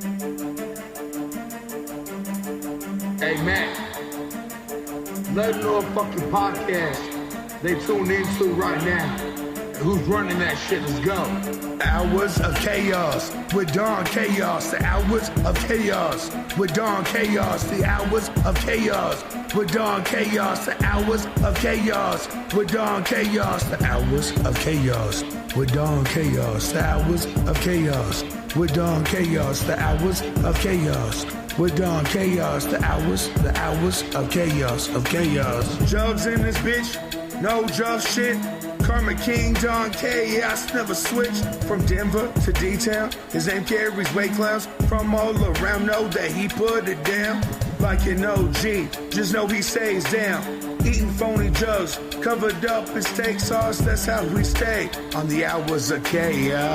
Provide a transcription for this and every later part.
Hey man, let them know a fucking podcast they tuned into right now. Who's running that shit? Let's go. Hours of chaos with Don Chaos. The hours of chaos with Don Chaos. The hours of chaos with Don Chaos. The hours of chaos with Don Chaos. The hours of chaos with Don Chaos. The hours of chaos with Don Chaos. The hours of chaos with Don Chaos. The hours of chaos. Jugs in this bitch, no jug shit. Karma King, Don Chaos, never switched from Denver to D-Town. His name carries weight clouds from all around. Know that he put it down like an OG. Just know he stays down. Eating phony jugs, covered up in steak sauce. That's how we stay on the hours of chaos.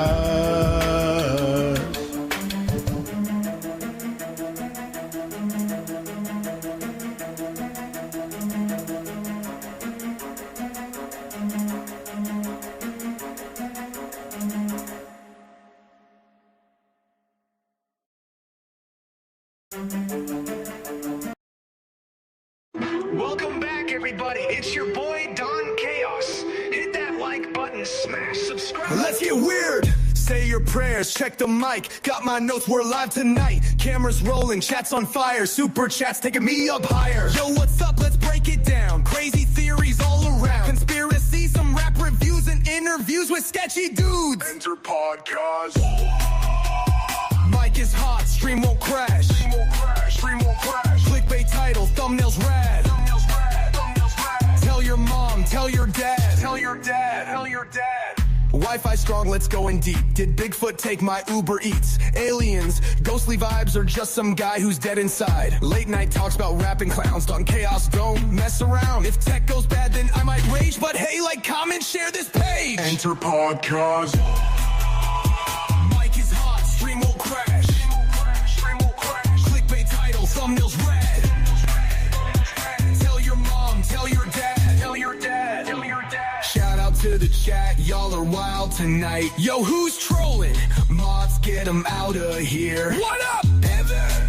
Welcome back, everybody. It's your boy, Don Chaos. Hit that like button, smash subscribe. Let's get weird. Say your prayers, check the mic. Got my notes, we're live tonight. Cameras rolling, chats on fire. Super chats taking me up higher. Yo, what's up? Let's break it down. Crazy theories all around. Conspiracy, some rap reviews and interviews with sketchy dudes. Enter podcast. Mic is hot, stream won't crash. Stream won't crash. Clickbait title, thumbnails rad. Tell your mom, tell your dad. Tell your dad, tell your dad. Wi-Fi strong, let's go in deep. Did Bigfoot take my Uber Eats? Aliens, ghostly vibes, or just some guy who's dead inside? Late night talks about rapping clowns. Don Chaos, don't mess around. If tech goes bad, then I might rage. But hey, like, comment, share this page. Enter podcast. Mic is hot, stream won't crash. Clickbait title, thumbnails red. Tell your mom, tell your dad. Tell your dad, tell your dad. Shout out to the chat, y'all are wild tonight. Yo, who's trolling? Mods, get them out of here. What up, Evan?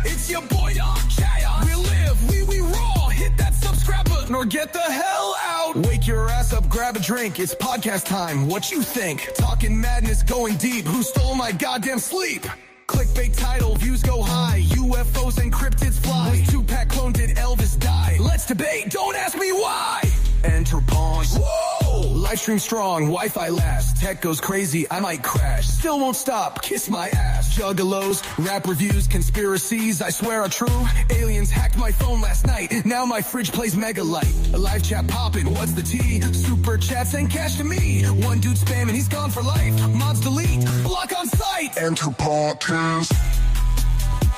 It's your boy Don Chaos. We live, we roll. Hit that subscribe button or get the hell out. Wake your ass up, grab a drink. It's podcast time. What you think? Talking madness, going deep. Who stole my goddamn sleep? Clickbait title, views go high. UFOs and cryptids fly. Was Tupac clone, did Elvis die? Let's debate, don't ask me why. Enter pause. Whoa! Livestream strong, Wi-Fi last. Tech goes crazy, I might crash. Still won't stop, kiss my ass. Juggalos, rap reviews, conspiracies, I swear are true. Aliens hacked my phone last night. Now my fridge plays Mega Light. A live chat poppin', what's the tea? Super chats and cash to me. One dude spamming, he's gone for life. Mods delete, block on sight. Enter podcast.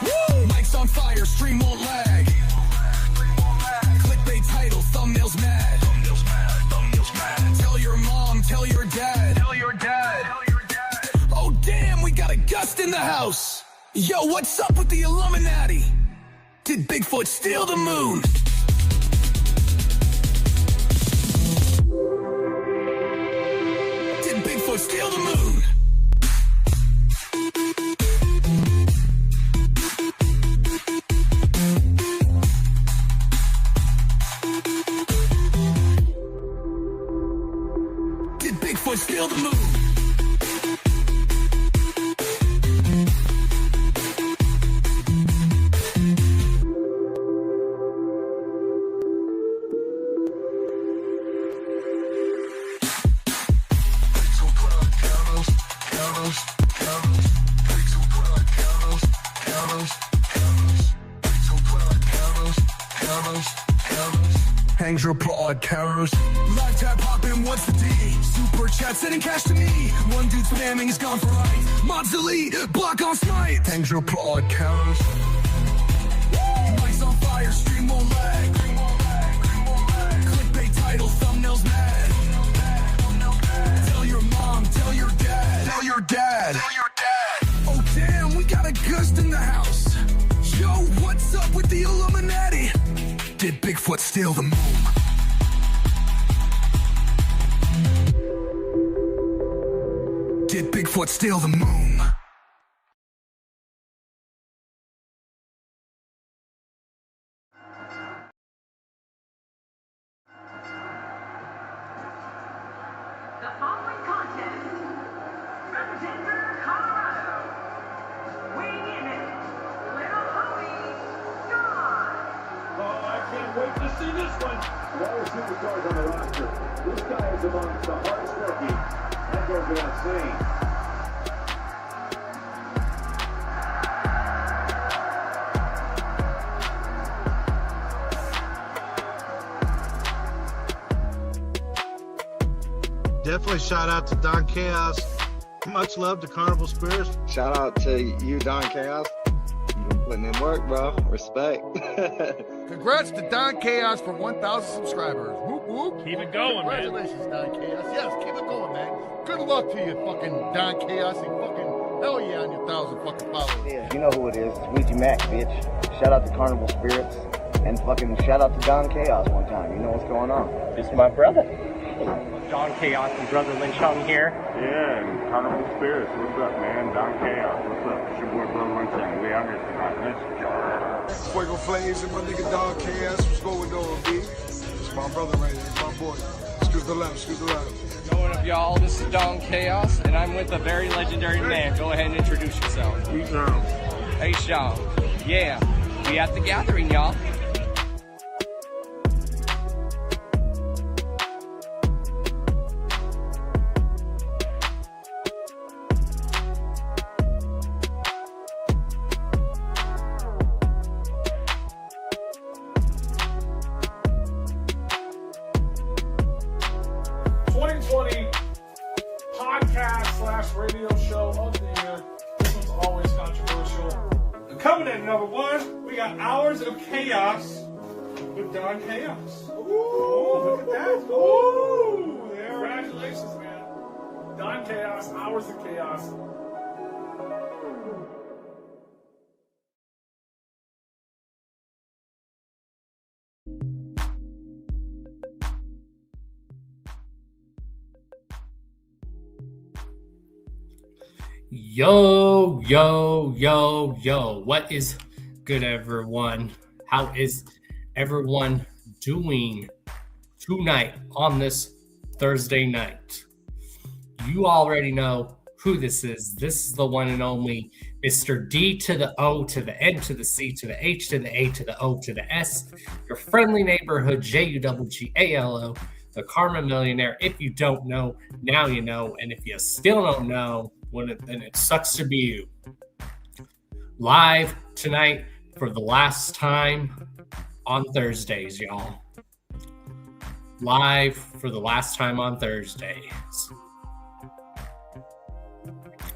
Woo! Mic's on fire, stream won't lag. Clickbait title, thumbnails mad. Tell your mom, tell your dad. Tell your dad, tell your dad. Oh damn, we got a gust in the house. Yo, what's up with the Illuminati? Did Bigfoot steal the moon? Did Bigfoot steal the moon? Did Bigfoot steal the moon? Hangs your podcast. Live tab poppin', what's the D? Super chat sending cash to me. One dude spamming, he's gone for life. Mods delete, block on smite. Hangs your podcast. Mic's on fire, stream won't lag. Clickbait title, thumbnails mad. Tell your mom, tell your dad. Tell your dad. Tell your dad. Oh damn, we got a gust in the house. Yo, what's up with the Illuminati? Did Bigfoot steal the moon? Did Bigfoot steal the moon? following contest, from Denver, Colorado, weighing in at Little Howie, Don. Oh, I can't wait to see this one. Of all the superstars on the roster, this guy is among the hardest working. That goes without saying. Definitely shout out to Don Chaos. Much love to Carnival Spirits. Shout out to you, Don Chaos. You've been putting in work, bro. Respect. Congrats to Don Chaos for 1,000 subscribers. Whoop, whoop. Keep it going, man. Congratulations, Don Chaos. Yes, keep it going, man. Good luck to you, fucking Don Chaos. And fucking hell yeah on your 1,000 fucking followers. Yeah, you know who it is. It's Ouija Mac, bitch. Shout out to Carnival Spirits. And fucking shout out to Don Chaos one time. You know what's going on. This is my brother. Don Chaos and Brother Lynch Hung here. Yeah, and Carnival Spirits. What's up, man? Don Chaos. What's up? It's your boy, Brother Lynch, and we out here tonight. Fuego Flames and my nigga Don Chaos. What's going on, B? It's my brother right here. It's my boy. Scoot the left, scoot the left. Going up, y'all. This is Don Chaos, and I'm with a very legendary man. Go ahead and introduce yourself. Hey, Sean. Yeah, we at the gathering, y'all. Radio show of the year. This one's always controversial. Coming in number one, we got Hours of Chaos with Don Chaos. Ooh, look at that. Ooh, congratulations, man. Don Chaos, Hours of Chaos. Yo, yo, yo, yo. What is good, everyone? How is everyone doing tonight on this Thursday night? You already know who this is. This is the one and only Mr. D to the O to the N to the C to the H to the A to the O to the S, your friendly neighborhood JUGGALO, the Karma Millionaire. If you don't know, now you know. And if you still don't know, then it sucks to be you. Live tonight for the last time on Thursdays, y'all. Live for the last time on Thursdays.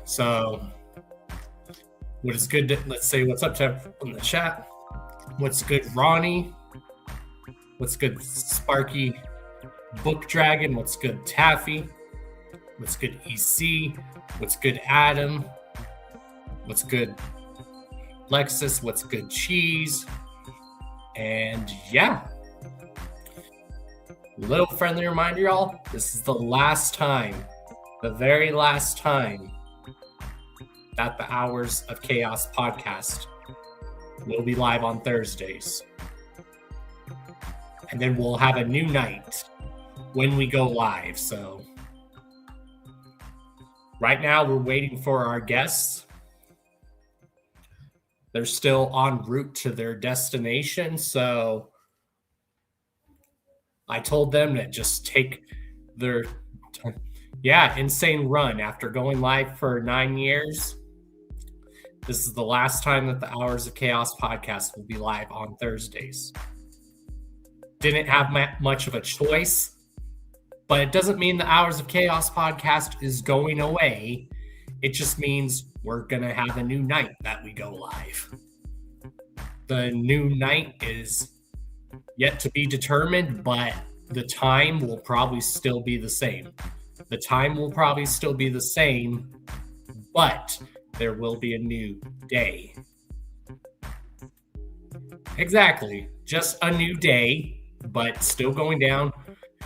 So, what is good? Let's say what's up to in the chat. What's good, Ronnie? What's good, Sparky? Book Dragon. What's good, Taffy? What's good, EC? What's good, Adam? What's good, Lexus? What's good, Cheese? And yeah. Little friendly reminder, y'all. This is the last time, the very last time that the Hours of Chaos podcast will be live on Thursdays. And then we'll have a new night when we go live, so... Right now, we're waiting for our guests. They're still en route to their destination, so I told them to just take their, insane run. After going live for 9 years, this is the last time that the Hours of Chaos podcast will be live on Thursdays. Didn't have much of a choice. But it doesn't mean the Hours of Chaos podcast is going away. It just means we're going to have a new night that we go live. The new night is yet to be determined, but the time will probably still be the same. The time will probably still be the same, but there will be a new day. Exactly. Just a new day, but still going down.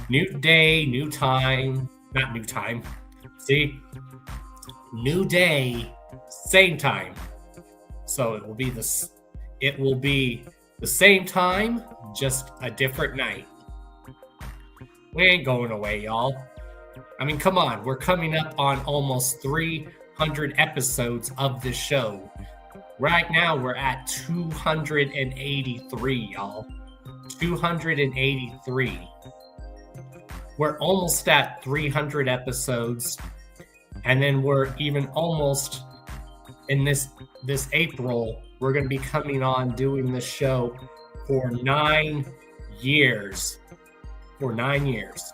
New day, new time. Not new time. See? New day, same time. So it will be the same time, just a different night. We ain't going away, y'all. I mean, come on. We're coming up on almost 300 episodes of this show. Right now, we're at 283, y'all. 283. We're almost at 300 episodes. And then we're even almost in this April, we're going to be coming on doing this show for 9 years. For 9 years.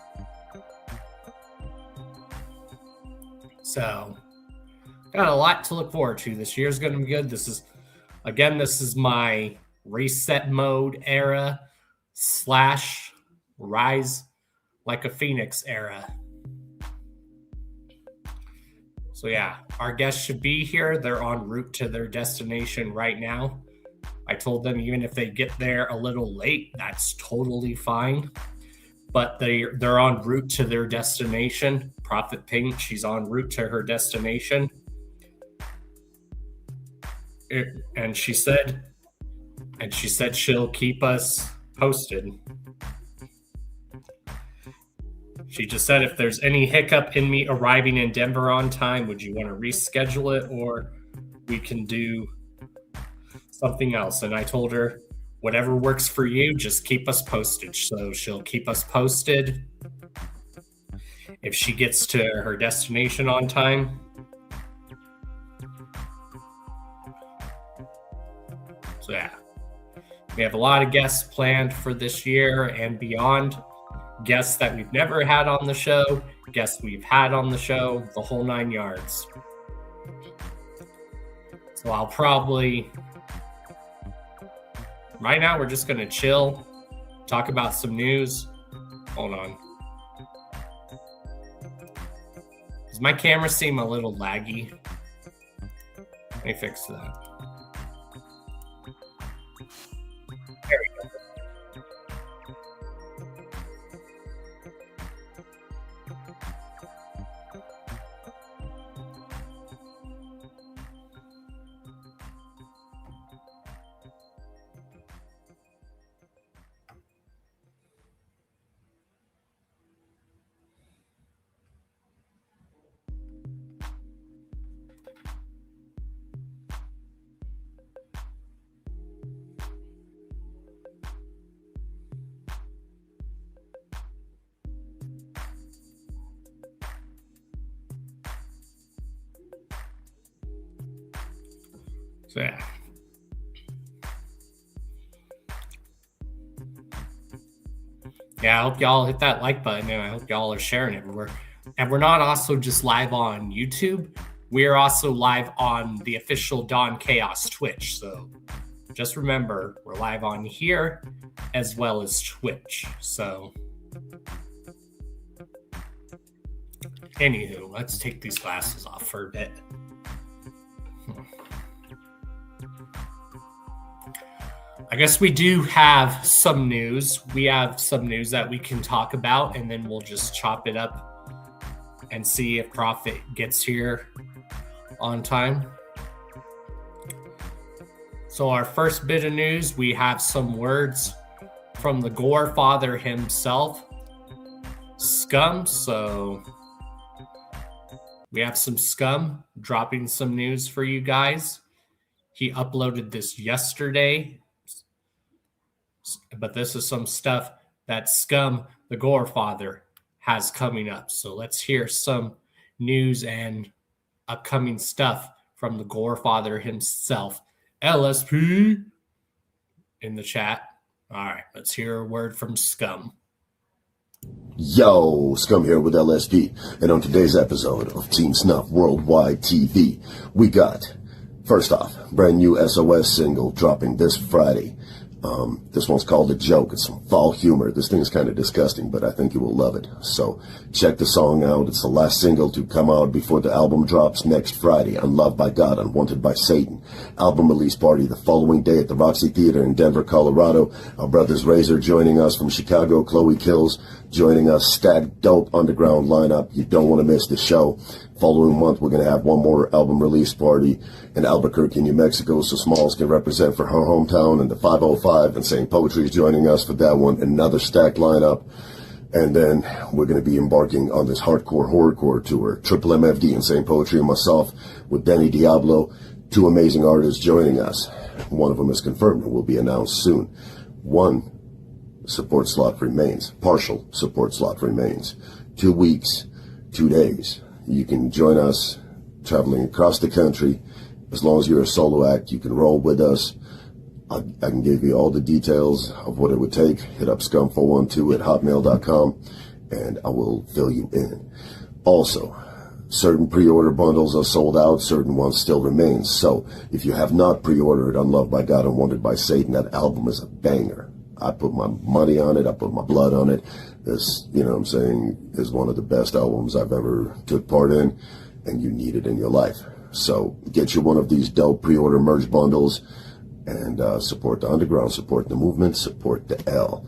So, got a lot to look forward to. This year's going to be good. This is my reset mode era / rise like a phoenix era. So yeah, our guests should be here. They're en route to their destination right now. I told them even if they get there a little late, that's totally fine. But they're en route to their destination. Prophetpaint, she's en route to her destination. And she said she'll keep us posted. She just said if there's any hiccup in me arriving in Denver on time, would you want to reschedule it or we can do something else? And I told her, whatever works for you, just keep us posted. So she'll keep us posted. If she gets to her destination on time. So yeah, we have a lot of guests planned for this year and beyond. Guests that we've never had on the show, guests we've had on the show, the whole 9 yards. So I'll probably, right now we're just going to chill, talk about some news. Hold on. Does my camera seem a little laggy? Let me fix that. There we go. So yeah. Yeah, I hope y'all hit that like button and I hope y'all are sharing it everywhere. And we're not also just live on YouTube. We are also live on the official Don Chaos Twitch. So just remember, we're live on here as well as Twitch. So anywho, let's take these glasses off for a bit. I guess we do have some news. We have some news that we can talk about, and then we'll just chop it up and see if Prophet gets here on time. So our first bit of news, we have some words from the Gore Father himself, Scum. So we have some Scum dropping some news for you guys. He uploaded this yesterday. But this is some stuff that Scum, the Gore Father, has coming up. So let's hear some news and upcoming stuff from the Gore Father himself. LSP in the chat. All right, let's hear a word from Scum. Yo, Scum here with LSP. And on today's episode of Team Snuff Worldwide TV, we got, first off, brand new SOS single dropping this Friday. This one's called A Joke. It's some foul humor. This thing is kind of disgusting, but I think you will love it. So check the song out. It's the last single to come out before the album drops next Friday. Unloved by God, Unwanted by Satan. Album release party the following day at the Roxy Theater in Denver, Colorado. Our brothers Razor joining us from Chicago. Chloe Kills joining us. Stacked dope underground lineup. You don't want to miss the show. Following month, we're going to have one more album release party in Albuquerque, New Mexico, so Smalls can represent for her hometown, and the 505 and St. Poetry is joining us for that one. Another stacked lineup. And then we're going to be embarking on this hardcore horrorcore tour. Triple MFD, Insane Poetry, and myself with Danny Diablo, 2 amazing artists joining us. One of them is confirmed and will be announced soon. 1 support slot remains. Partial support slot remains. 2 weeks, 2 days. You can join us traveling across the country. As long as you're a solo act, you can roll with us. I can give you all the details of what it would take. Hit up scum412@hotmail.com and I will fill you in. Also, certain pre-order bundles are sold out, certain ones still remain. So if you have not pre-ordered Unloved by God and Wanted by Satan, that album is a banger. I put my money on it, I put my blood on it. This, you know what I'm saying, is one of the best albums I've ever took part in, and you need it in your life. So get you one of these dope pre-order merch bundles and support the underground, support the movement, support the L.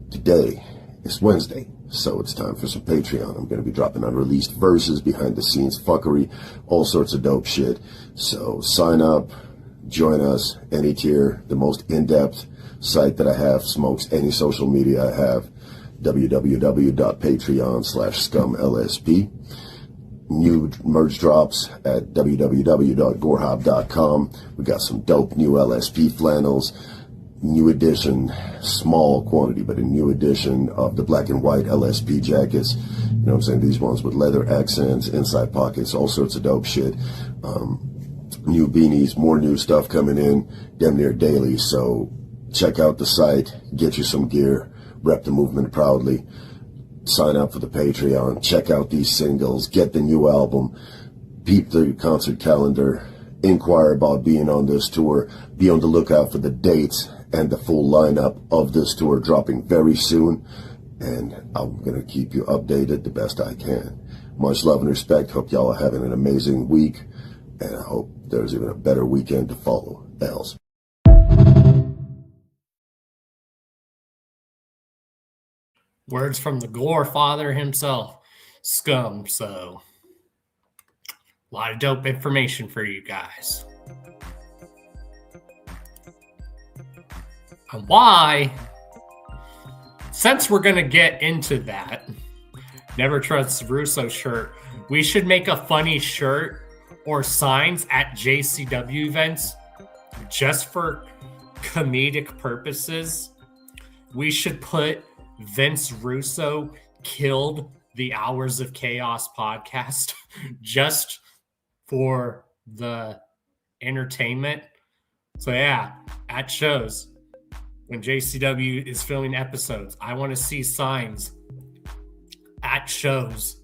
Today is Wednesday, so it's time for some Patreon. I'm going to be dropping unreleased verses, behind the scenes fuckery, all sorts of dope shit. So sign up, join us, any tier. The most in-depth site that I have smokes any social media I have, www.patreon.com/scumlsp. New merch drops at www.gorehob.com. We got some dope new LSP flannels, new edition, small quantity, but a new edition of the black and white LSP jackets. You know what I'm saying? These ones with leather accents, inside pockets, all sorts of dope shit. New beanies, more new stuff coming in damn near daily. So check out the site, get you some gear, rep the movement proudly. Sign up for the Patreon, check out these singles, get the new album, peep the concert calendar, inquire about being on this tour, be on the lookout for the dates and the full lineup of this tour dropping very soon, and I'm going to keep you updated the best I can. Much love and respect. Hope y'all are having an amazing week, and I hope there's even a better weekend to follow. L's. Words from the Gore Father himself, Scum. So, a lot of dope information for you guys. And why, since we're going to get into that, Never Trust Russo shirt, we should make a funny shirt or signs at JCW events just for comedic purposes. We should put Vince Russo killed the Hours of Chaos podcast just for the entertainment. So yeah, at shows, when JCW is filming episodes, I want to see signs at shows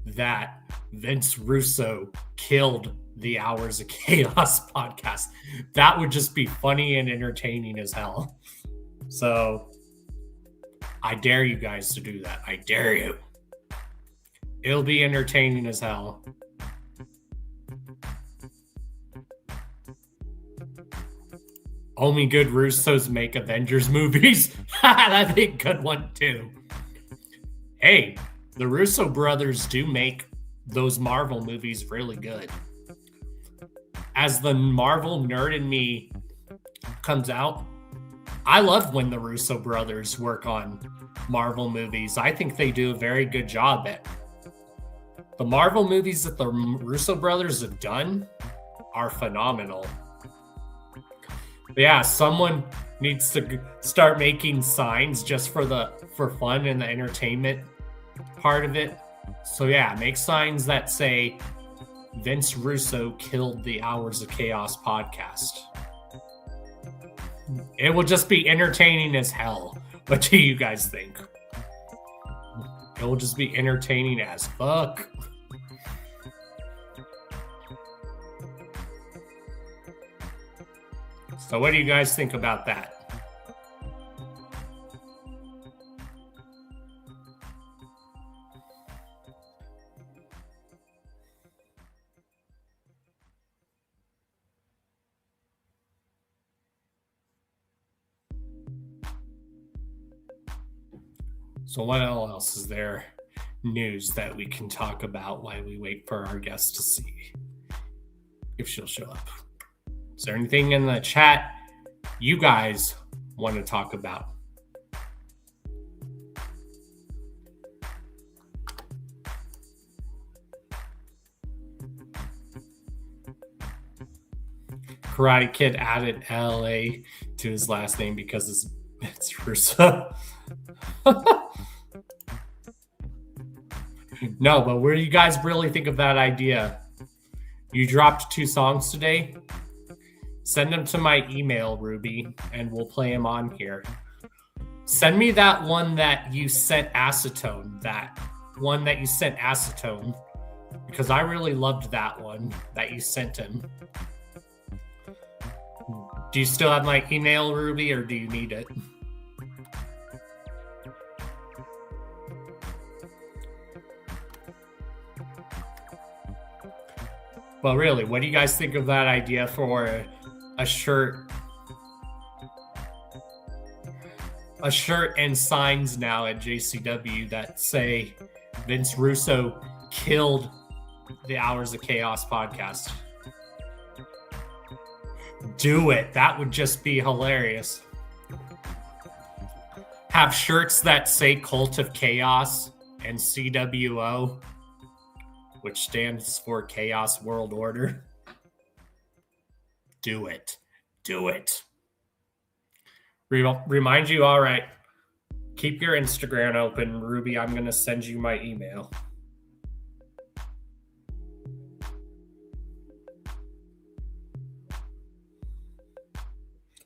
that Vince Russo killed the Hours of Chaos podcast. That would just be funny and entertaining as hell. So I dare you guys to do that. I dare you. It'll be entertaining as hell. Only good Russos make Avengers movies. That'd be a good one too. Hey, the Russo brothers do make those Marvel movies really good. As the Marvel nerd in me comes out, I love when the Russo brothers work on Marvel movies. I think they do a very good job at the Marvel movies that the Russo brothers have done are phenomenal. But yeah, someone needs to start making signs just for fun and the entertainment part of it. So yeah, make signs that say Vince Russo killed the Hours of Chaos podcast. It will just be entertaining as hell. What do you guys think? It will just be entertaining as fuck. So what do you guys think about that? So what else is there news that we can talk about while we wait for our guest to see if she'll show up? Is there anything in the chat you guys want to talk about? Karate Kid added LA to his last name because it's Russo. No, but what do you guys really think of that idea? You dropped 2 songs today. Send them to my email, Ruby, and we'll play them on here. Send me that one that you sent Acetone. That one that you sent Acetone. Because I really loved that one that you sent him. Do you still have my email, Ruby, or do you need it? Well, really, what do you guys think of that idea for a shirt? A shirt and signs now at JCW that say Vince Russo killed the Hours of Chaos podcast. Do it. That would just be hilarious. Have shirts that say Cult of Chaos and CWO, which stands for Chaos World Order. Do it. Do it. Remind you, all right, keep your Instagram open, Ruby. I'm going to send you my email.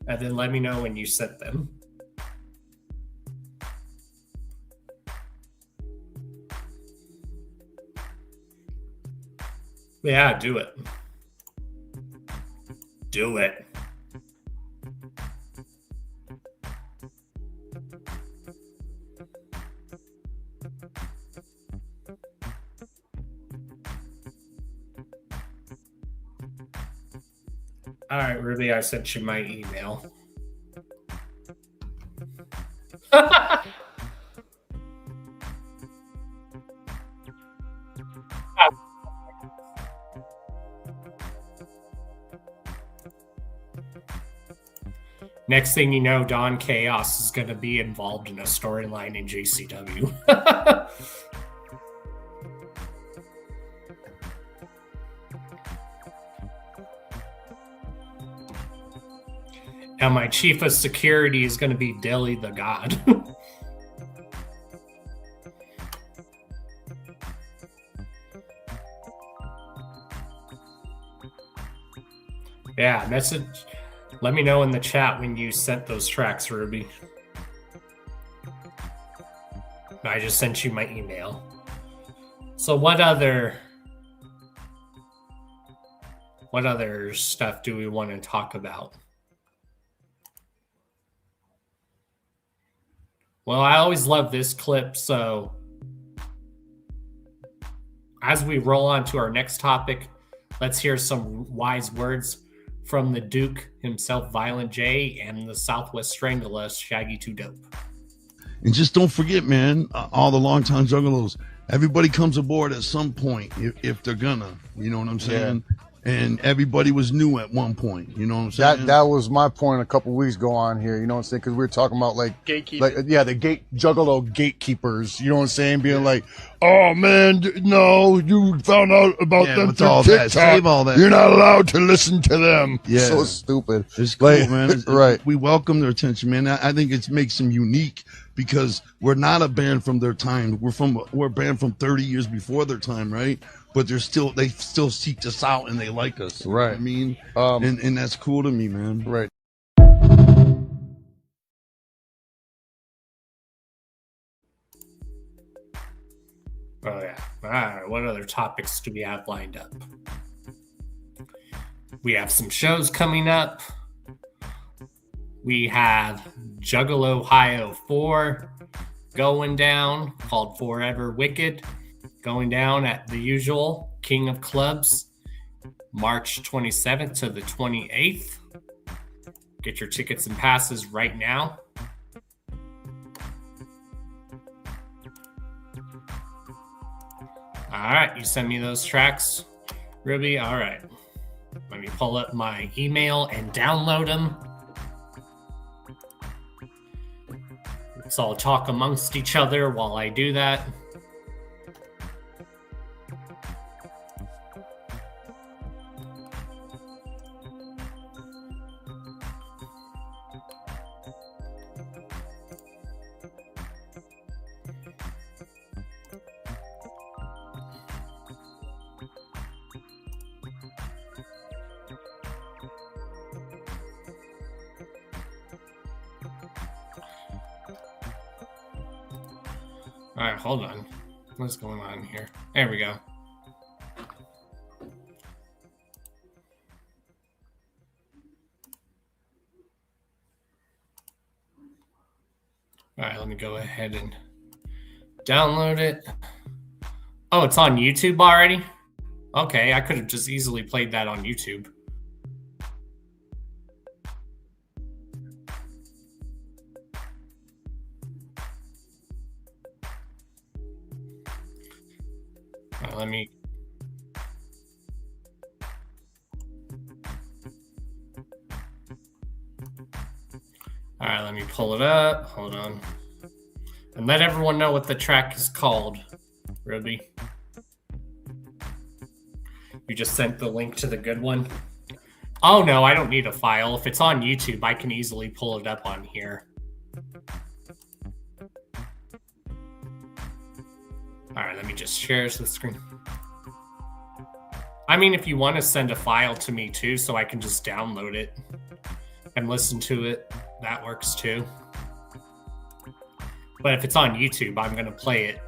And then let me know when you sent them. Yeah, do it. Do it. All right, Ruby, I sent you my email. Next thing you know, Don Chaos is going to be involved in a storyline in JCW. And my chief of security is going to be Dilly the God. Yeah, message. Let me know in the chat when you sent those tracks, Ruby. I just sent you my email. So what other stuff do we want to talk about? Well, I always love this clip, so as we roll on to our next topic, let's hear some wise words from the Duke himself, Violent J, and the Southwest Stranglers, Shaggy 2 Dope. And just don't forget, man, all the longtime juggalos, everybody comes aboard at some point if they're gonna, you know what I'm saying? Yeah. And everybody was new at one point, you know what I'm saying? That was my point a couple weeks ago on here, you know what I'm saying? Because we were talking about like gatekeepers. The juggalo gatekeepers, you know what I'm saying? Being like, oh man, no, you found out about them through all TikTok. That. Save all that. You're not allowed to listen to them. Yeah. So stupid. It's cool, man. Right. We welcome their attention, man. I think it makes them unique because we're not a band from their time. We're a band from 30 years before their time, right? But they still seek us out and they like us. Right. You know what I mean? And that's cool to me, man. Right. Oh, yeah. All right. What other topics do we have lined up? We have some shows coming up. We have Juggalo Ohio 4 going down, called Forever Wicked, going down at the usual King of Clubs, March 27th to the 28th. Get your tickets and passes right now. All right, you send me those tracks, Ruby. All right. Let me pull up my email and download them. Let's all talk amongst each other while I do that. All right, hold on. What's going on here? There we go. All right, let me go ahead and download it. Oh, it's on YouTube already? Okay, I could have just easily played that on YouTube. All right, let me... All right, let me pull it up. Hold on. And let everyone know what the track is called, Ruby. You just sent the link to the good one? Oh, no, I don't need a file. If it's on YouTube, I can easily pull it up on here. All right, let me just share the screen. I mean, if you want to send a file to me too, so I can just download it and listen to it, that works too. But if it's on YouTube, I'm going to play it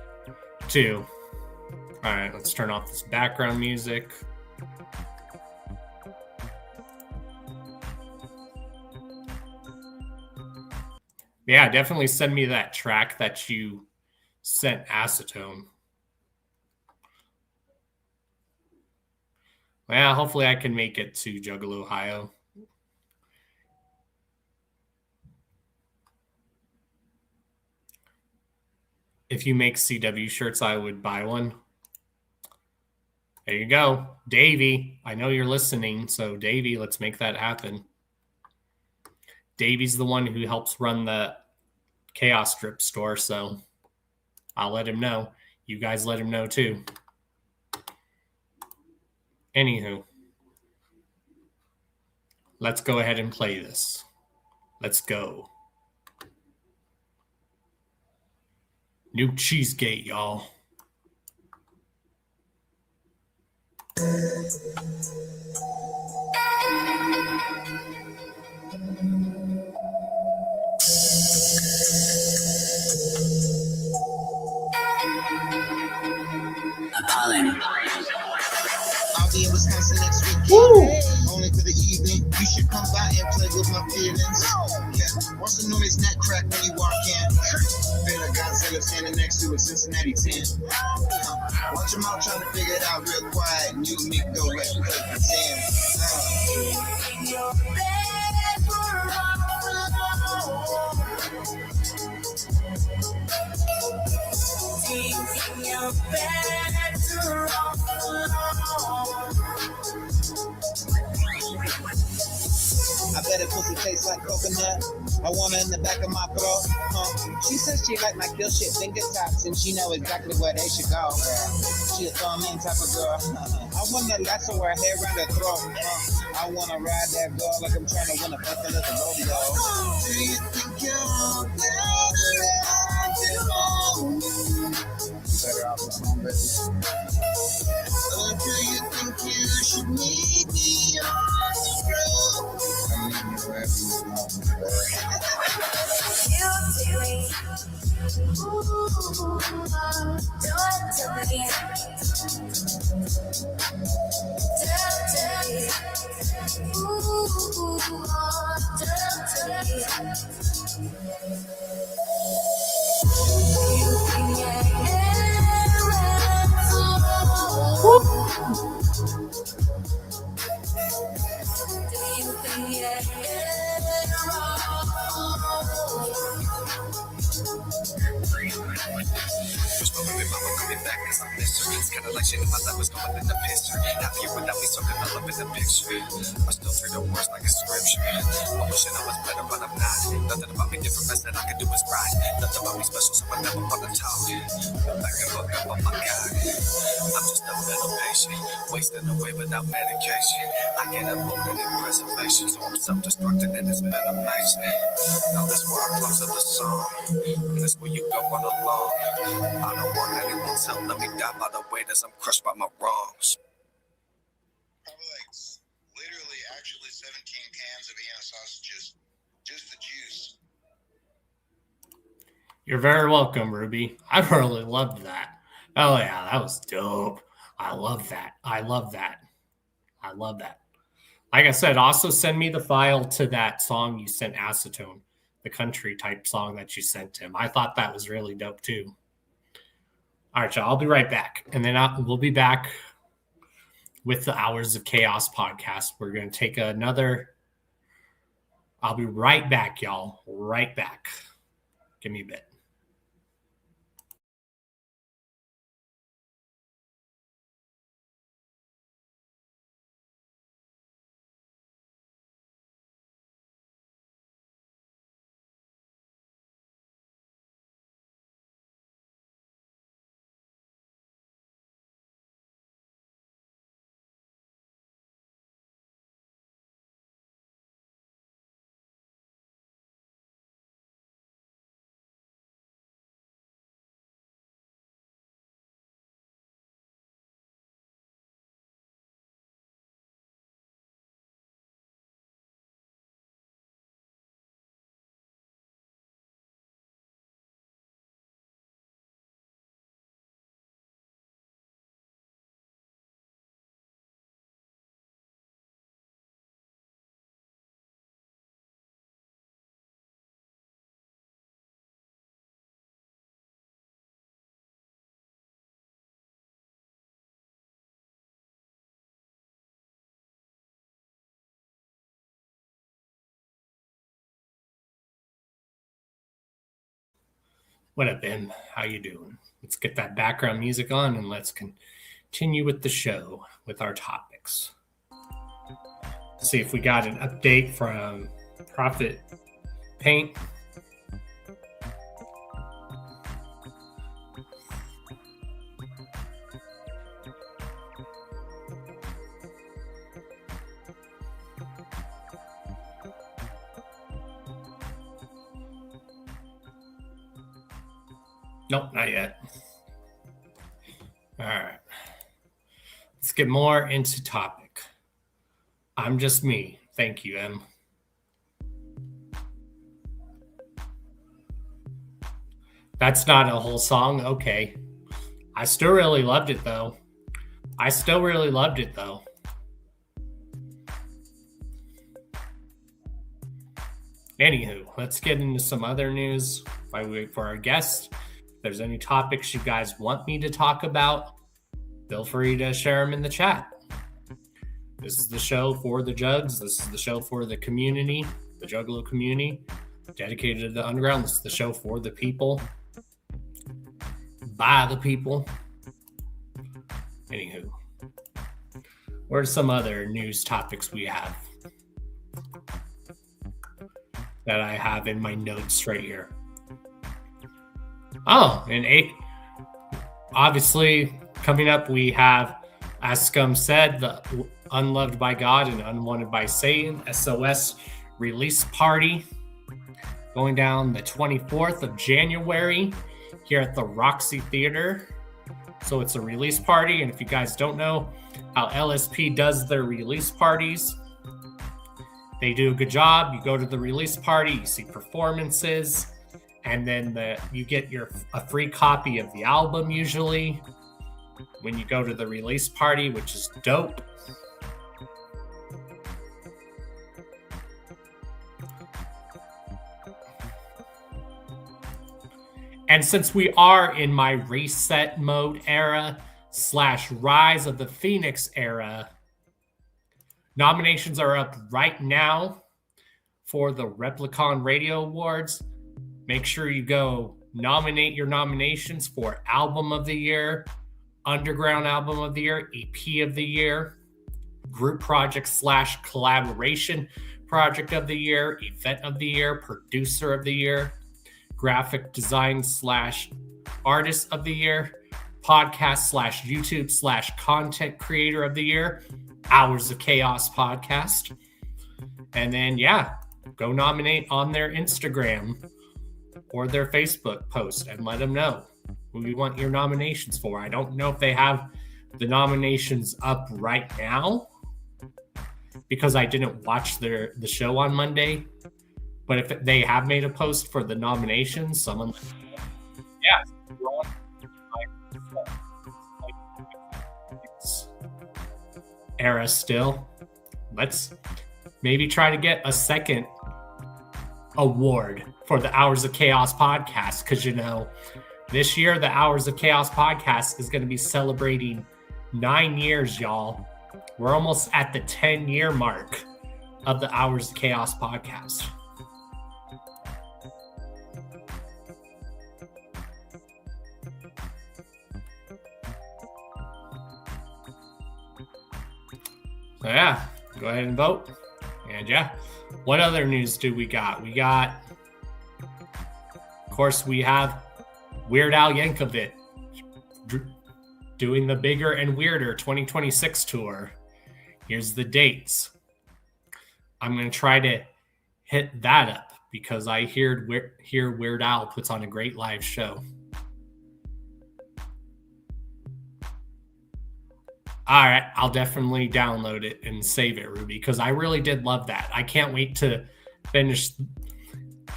too. All right, let's turn off this background music. Yeah, definitely send me that track that you sent Acetone. Yeah, hopefully I can make it to Juggalo, Ohio. If you make CW shirts, I would buy one. There you go. Davey, I know you're listening, so Davey, let's make that happen. Davey's the one who helps run the Chaos Strip store, so I'll let him know. You guys let him know too. Anywho, let's go ahead and play this. Let's go. New Cheesegate, y'all. Pollen. I'll be in Wisconsin next weekend. Only for the evening. You should come by and play with my feelings. Yeah, watch the noise net crack when you walk in. Feel like Godzilla standing next to a Cincinnati 10. Watch them all trying to figure it out real quiet. And you and me go right and play pretend. I bet it pussy tastes like coconut. I want her in the back of my throat. She says she like my kill shit finger tops, and she know exactly where they should go. She a throw me in type of girl. I want to lasso her hair around her throat. I want to ride that girl like I'm trying to win a bucket at the rodeo. Do you think you're better off at home, baby? Or do you think you should meet me on the road? I'm meeting you wherever you want me, Cause I miss her. It's kinda like she knew my life was going in the picture. Happier without me, so good, I love in the picture. I still treat her words like a scripture. I wish I was better, but I'm not. Nothing about me different, best that I can do is right. Nothing about me special, so I never wanna talk. Look back and look up, oh my God. I'm just a mental patient, wasting away without medication. I get emoted in preservation, so I'm self-destructing and it's been amazing. Now that's where I close up the song. And that's where you go on along. I don't want anyone to let me die by the way that I'm crushed by my wrongs. Probably like literally actually 17 cans of Vienna sausages. Just the juice. You're very welcome, Ruby. I really loved that. Oh, yeah, that was dope. I love that. I love that. I love that. Like I said, also send me the file to that song you sent Acetone, the country type song that you sent him. I thought that was really dope too. All right, y'all, I'll be right back. And then we'll be back with the Hours of Chaos podcast. We're going to take another. I'll be right back, y'all. Right back. Give me a bit. What up, Ben? How you doing? Let's get that background music on and let's continue with the show with our topics. See if we got an update from Prophetpaint. Nope, not yet. All right. Let's get more into topic. I'm just me. Thank you, Em. That's not a whole song? Okay. I still really loved it, though. Anywho, let's get into some other news while we wait for our guest. If there's any topics you guys want me to talk about, feel free to share them in the chat. This is the show for the jugs. This is the show for the community, the Juggalo community, dedicated to the underground. This is the show for the people, by the people. Anywho, what are some other news topics we have that I have in my notes right here? Oh, and obviously coming up, we have, as Scum said, the Unloved by God and Unwanted by Satan SOS release party going down the 24th of January here at the Roxy Theater. So it's a release party, and if you guys don't know how LSP does their release parties, they do a good job. You go to the release party, you see performances, and then you get a free copy of the album usually when you go to the release party, which is dope. And since we are in my reset mode era / Rise of the Phoenix era, nominations are up right now for the Replicon Radio Awards. Make sure you go nominate your nominations for Album of the Year, Underground Album of the Year, EP of the Year, Group Project / Collaboration Project of the Year, Event of the Year, Producer of the Year, Graphic Design / Artist of the Year, Podcast / YouTube / Content Creator of the Year, Hours of Chaos Podcast. And then, go nominate on their Instagram or their Facebook post and let them know who you want your nominations for. I don't know if they have the nominations up right now because I didn't watch the show on Monday. But if they have made a post for the nominations, someone let me know. Yeah. Era still. Let's maybe try to get a second award for the Hours of Chaos podcast, because this year the Hours of Chaos podcast is going to be celebrating 9 years, y'all. We're almost at the 10-year mark of the Hours of Chaos podcast. So yeah, go ahead and vote. And yeah, what other news do we got? Of course, we have Weird Al Yankovic doing the Bigger and Weirder 2026 tour. Here's the dates. I'm going to try to hit that up because I hear Weird Al puts on a great live show. All right, I'll definitely download it and save it, Ruby, because I really did love that. I can't wait to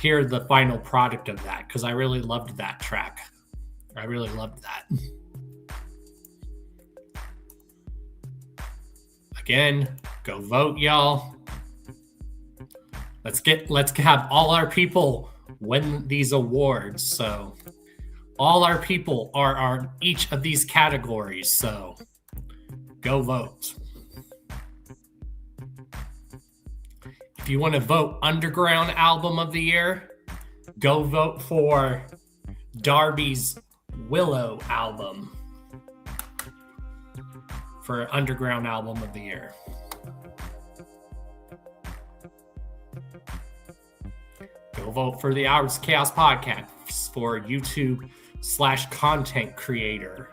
hear the final product of that, because I really loved that track. I really loved that. Again, go vote, y'all. Let's have all our people win these awards. So all our people are on each of these categories. So go vote. If you want to vote Underground Album of the Year, go vote for Darby's Willow album for Underground Album of the Year. Go vote for the Hours of Chaos podcast for YouTube/content creator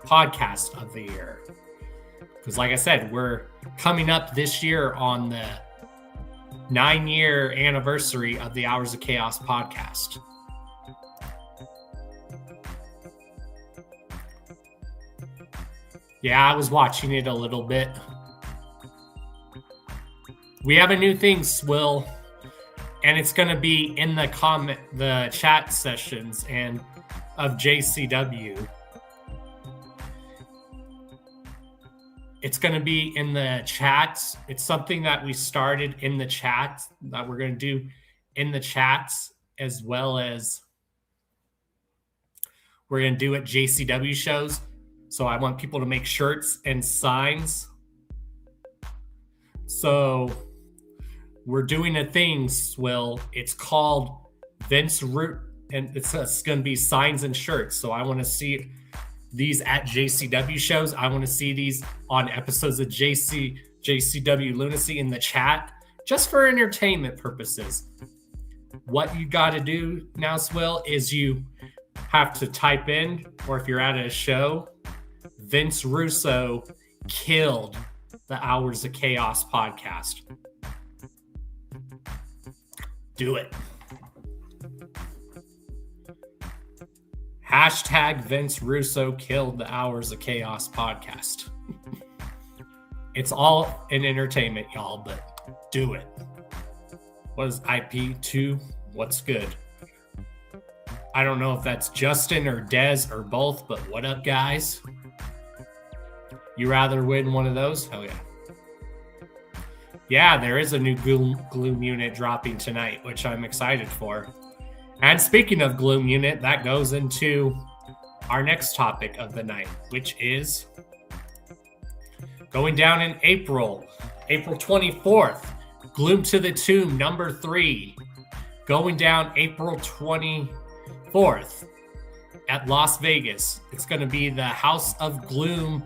podcast of the year. Because like I said, we're coming up this year on the 9-year anniversary of the Hours of Chaos podcast. Yeah, I was watching it a little bit. We have a new thing, Swill, and it's going to be in the chat sessions and of JCW. It's going to be in the chats. It's something that we started in the chat that we're going to do in the chats, as well as we're going to do at JCW shows. So I want people to make shirts and signs. So we're doing a thing, Swill. It's called Vince Root, and it's going to be signs and shirts. So I want to see these at JCW shows. I want to see these on episodes of JCW Lunacy in the chat, just for entertainment purposes. What you got to do now, Swill, is you have to type in, or if you're at a show, Vince Russo killed the Hours of Chaos podcast. Do it. Hashtag Vince Russo killed the Hours of Chaos podcast. It's all in entertainment, y'all, but do it. What is IP2? What's good? I don't know if that's Justin or Dez or both, but what up, guys? You rather win one of those? Hell yeah. Yeah, there is a new Gloom unit dropping tonight, which I'm excited for. And speaking of Gloom unit, that goes into our next topic of the night, which is going down in April 24th, Gloom to the Tomb number 3, going down April 24th at Las Vegas. It's going to be the House of Gloom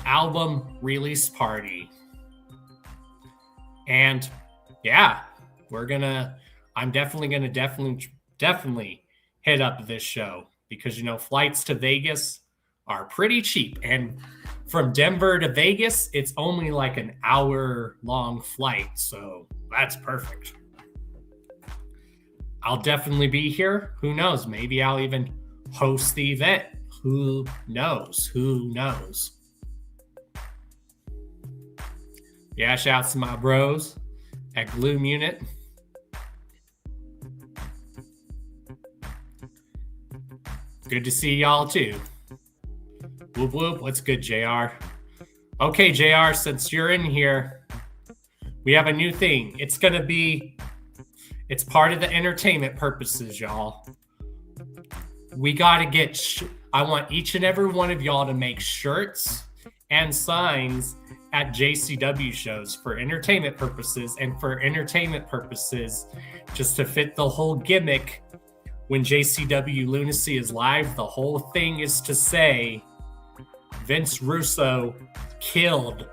album release party. And yeah, I'm definitely going to hit up this show because, flights to Vegas are pretty cheap. And from Denver to Vegas, it's only like an hour-long flight. So that's perfect. I'll definitely be here. Who knows? Maybe I'll even host the event. Who knows? Yeah, shouts to my bros at Gloom Unit. Good to see y'all too. Whoop whoop. What's good, JR? Okay, JR, since you're in here, we have a new thing. It's part of the entertainment purposes, y'all. We got to get, I want each and every one of y'all to make shirts and signs at JCW shows for entertainment purposes, and for entertainment purposes, just to fit the whole gimmick. When JCW Lunacy is live, the whole thing is to say Vince Russo killed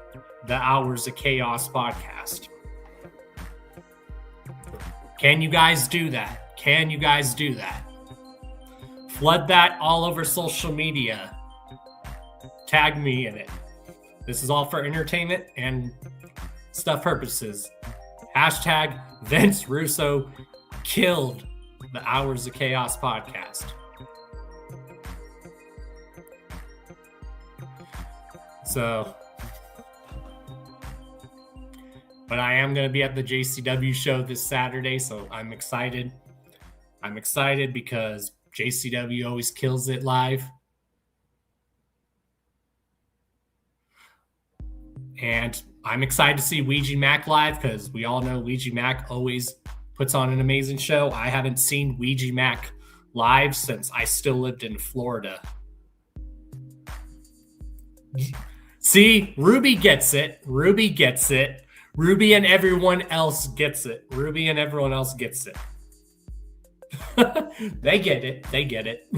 the Hours of Chaos podcast. Can you guys do that? Can you guys do that? Flood that all over social media. Tag me in it. This is all for entertainment and stuff purposes. Hashtag Vince Russo killed the Hours of Chaos podcast. So, but I am going to be at the JCW show this Saturday, so I'm excited. I'm excited because JCW always kills it live. And I'm excited to see Ouija Mac live because we all know Ouija Mac always puts on an amazing show. I haven't seen Ouija Mac live since I still lived in Florida. See, Ruby gets it. Ruby gets it. Ruby and everyone else gets it. Ruby and everyone else gets it. They get it. They get it.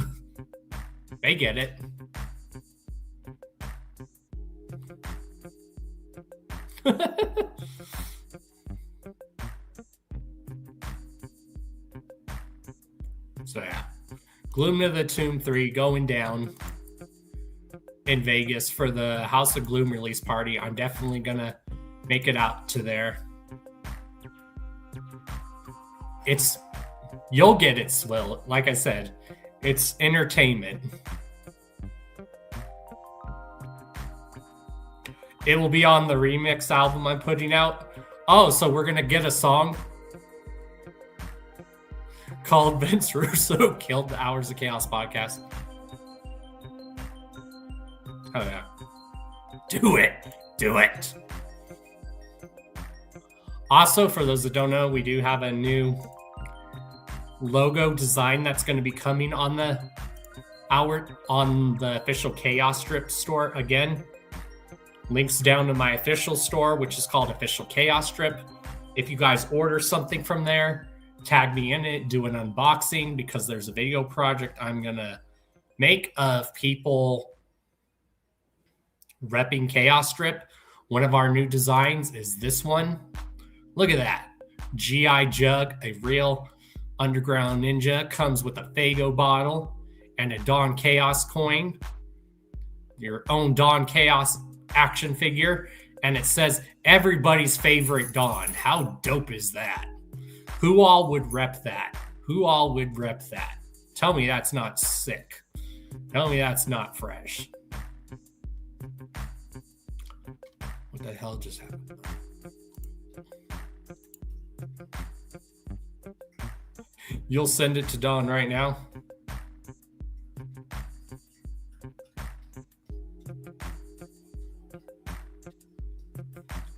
They get it. So yeah, Gloom to the Tomb 3 going down in Vegas for the House of Gloom release party. I'm definitely gonna make it out to there. You'll get it, Swill. Like I said, it's entertainment. It will be on the remix album I'm putting out. Oh, so we're gonna get a song called Vince Russo Killed the Hours of Chaos podcast. Oh yeah. Do it. Do it. Also, for those that don't know, we do have a new logo design that's going to be coming on the official Chaos Strip store again. Links down to my official store, which is called Official Chaos Strip. If you guys order something from there, tag me in it, do an unboxing, because there's a video project I'm going to make of people repping Chaos Strip. One of our new designs is this one. Look at that. G.I. Jug, a real underground ninja, comes with a Fago bottle and a Dawn Chaos coin. Your own Dawn Chaos action figure. And it says everybody's favorite Dawn. How dope is that? Who all would rep that? Who all would rep that? Tell me that's not sick. Tell me that's not fresh. What the hell just happened? You'll send it to Dawn right now?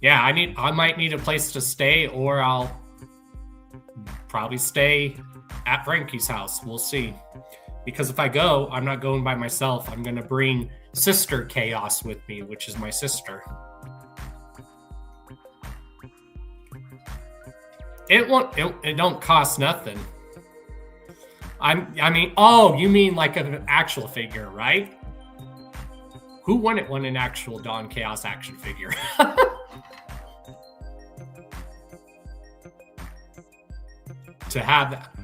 Yeah, I might need a place to stay, or I'll probably stay at Frankie's house. We'll see. Because if I go, I'm not going by myself. I'm going to bring Sister Chaos with me, which is my sister. It don't cost nothing. Oh, you mean like an actual figure, right? Who wouldn't want an actual Dawn Chaos action figure? To have that.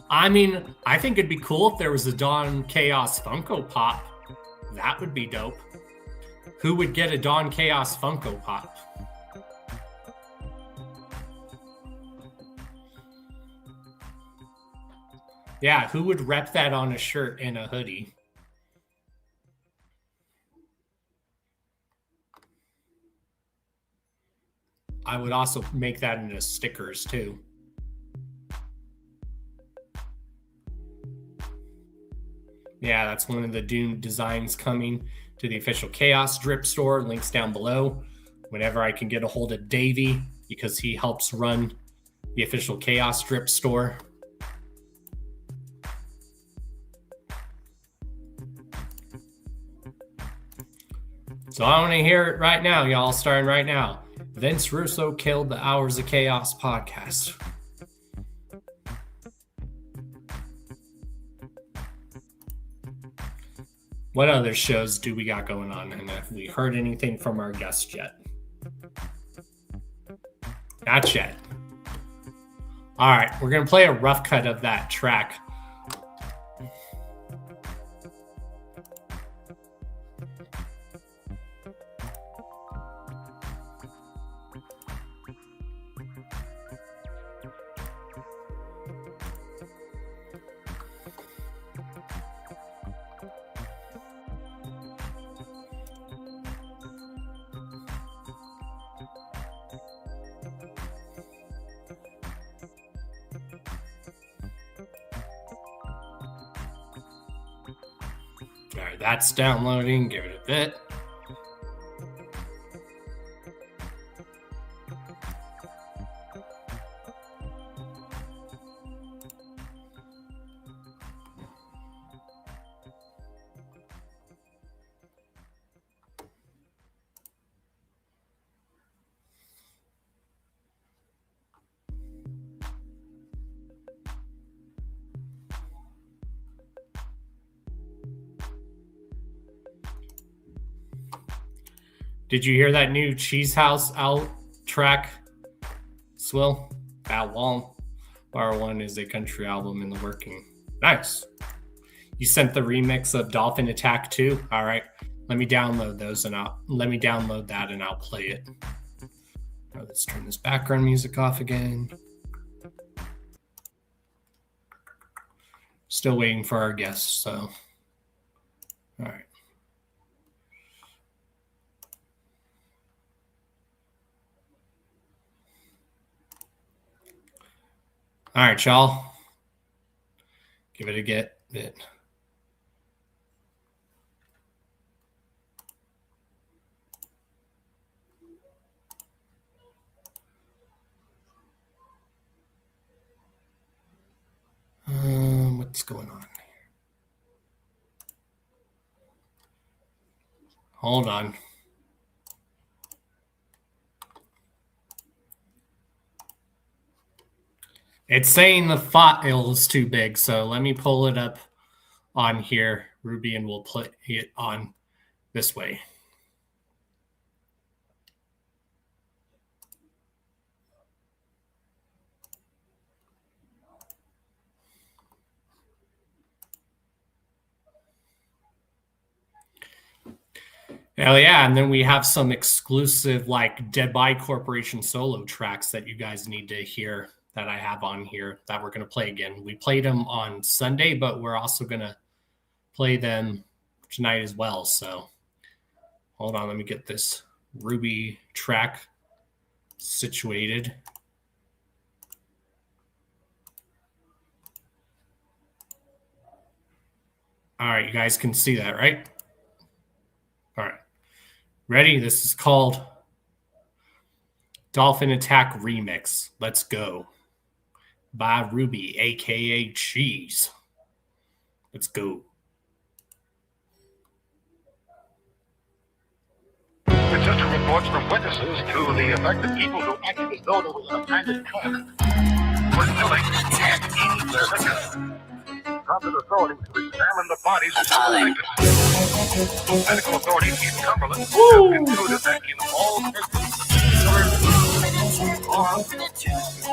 I mean, I think it'd be cool if there was a Dawn Chaos Funko Pop. That would be dope. Who would get a Dawn Chaos Funko Pop? Yeah, who would rep that on a shirt and a hoodie? I would also make that into stickers too. Yeah, that's one of the Doom designs coming to the official Chaos Drip store. Links down below. Whenever I can get a hold of Davey, because he helps run the official Chaos Drip store. So I want to hear it right now, y'all, starting right now. Vince Russo killed the Hours of Chaos podcast. What other shows do we got going on? And have we heard anything from our guests yet? Not yet. All right, we're going to play a rough cut of that track. All right, that's downloading. Give it a bit. Did you hear that new Cheese House out track, Swill? That Wall Bar 1 is a country album in the working. Nice. You sent the remix of Dolphin Attack 2? All right. Let me download those and I'll play it. Now let's turn this background music off again. Still waiting for our guests, so. All right. All right, y'all. Give it a bit. What's going on here? Hold on. It's saying the file is too big, so let me pull it up on here, Ruby, and we'll put it on this way. Hell yeah, and then we have some exclusive like Dead by Corporation solo tracks that you guys need to hear that I have on here that we're going to play again. We played them on Sunday, but we're also going to play them tonight as well. So hold on, let me get this Ruby track situated. All right, you guys can see that, right? All right. Ready? This is called Dolphin Attack Remix. Let's go. By Ruby, a.k.a. Cheese. Let's go. Consistent reports from witnesses to the effect that people who acted as though there was an abandoned truck were killing and eating their victims. Prompted authorities to examine the bodies of the victims. Medical authorities in Cumberland have concluded that in all cases,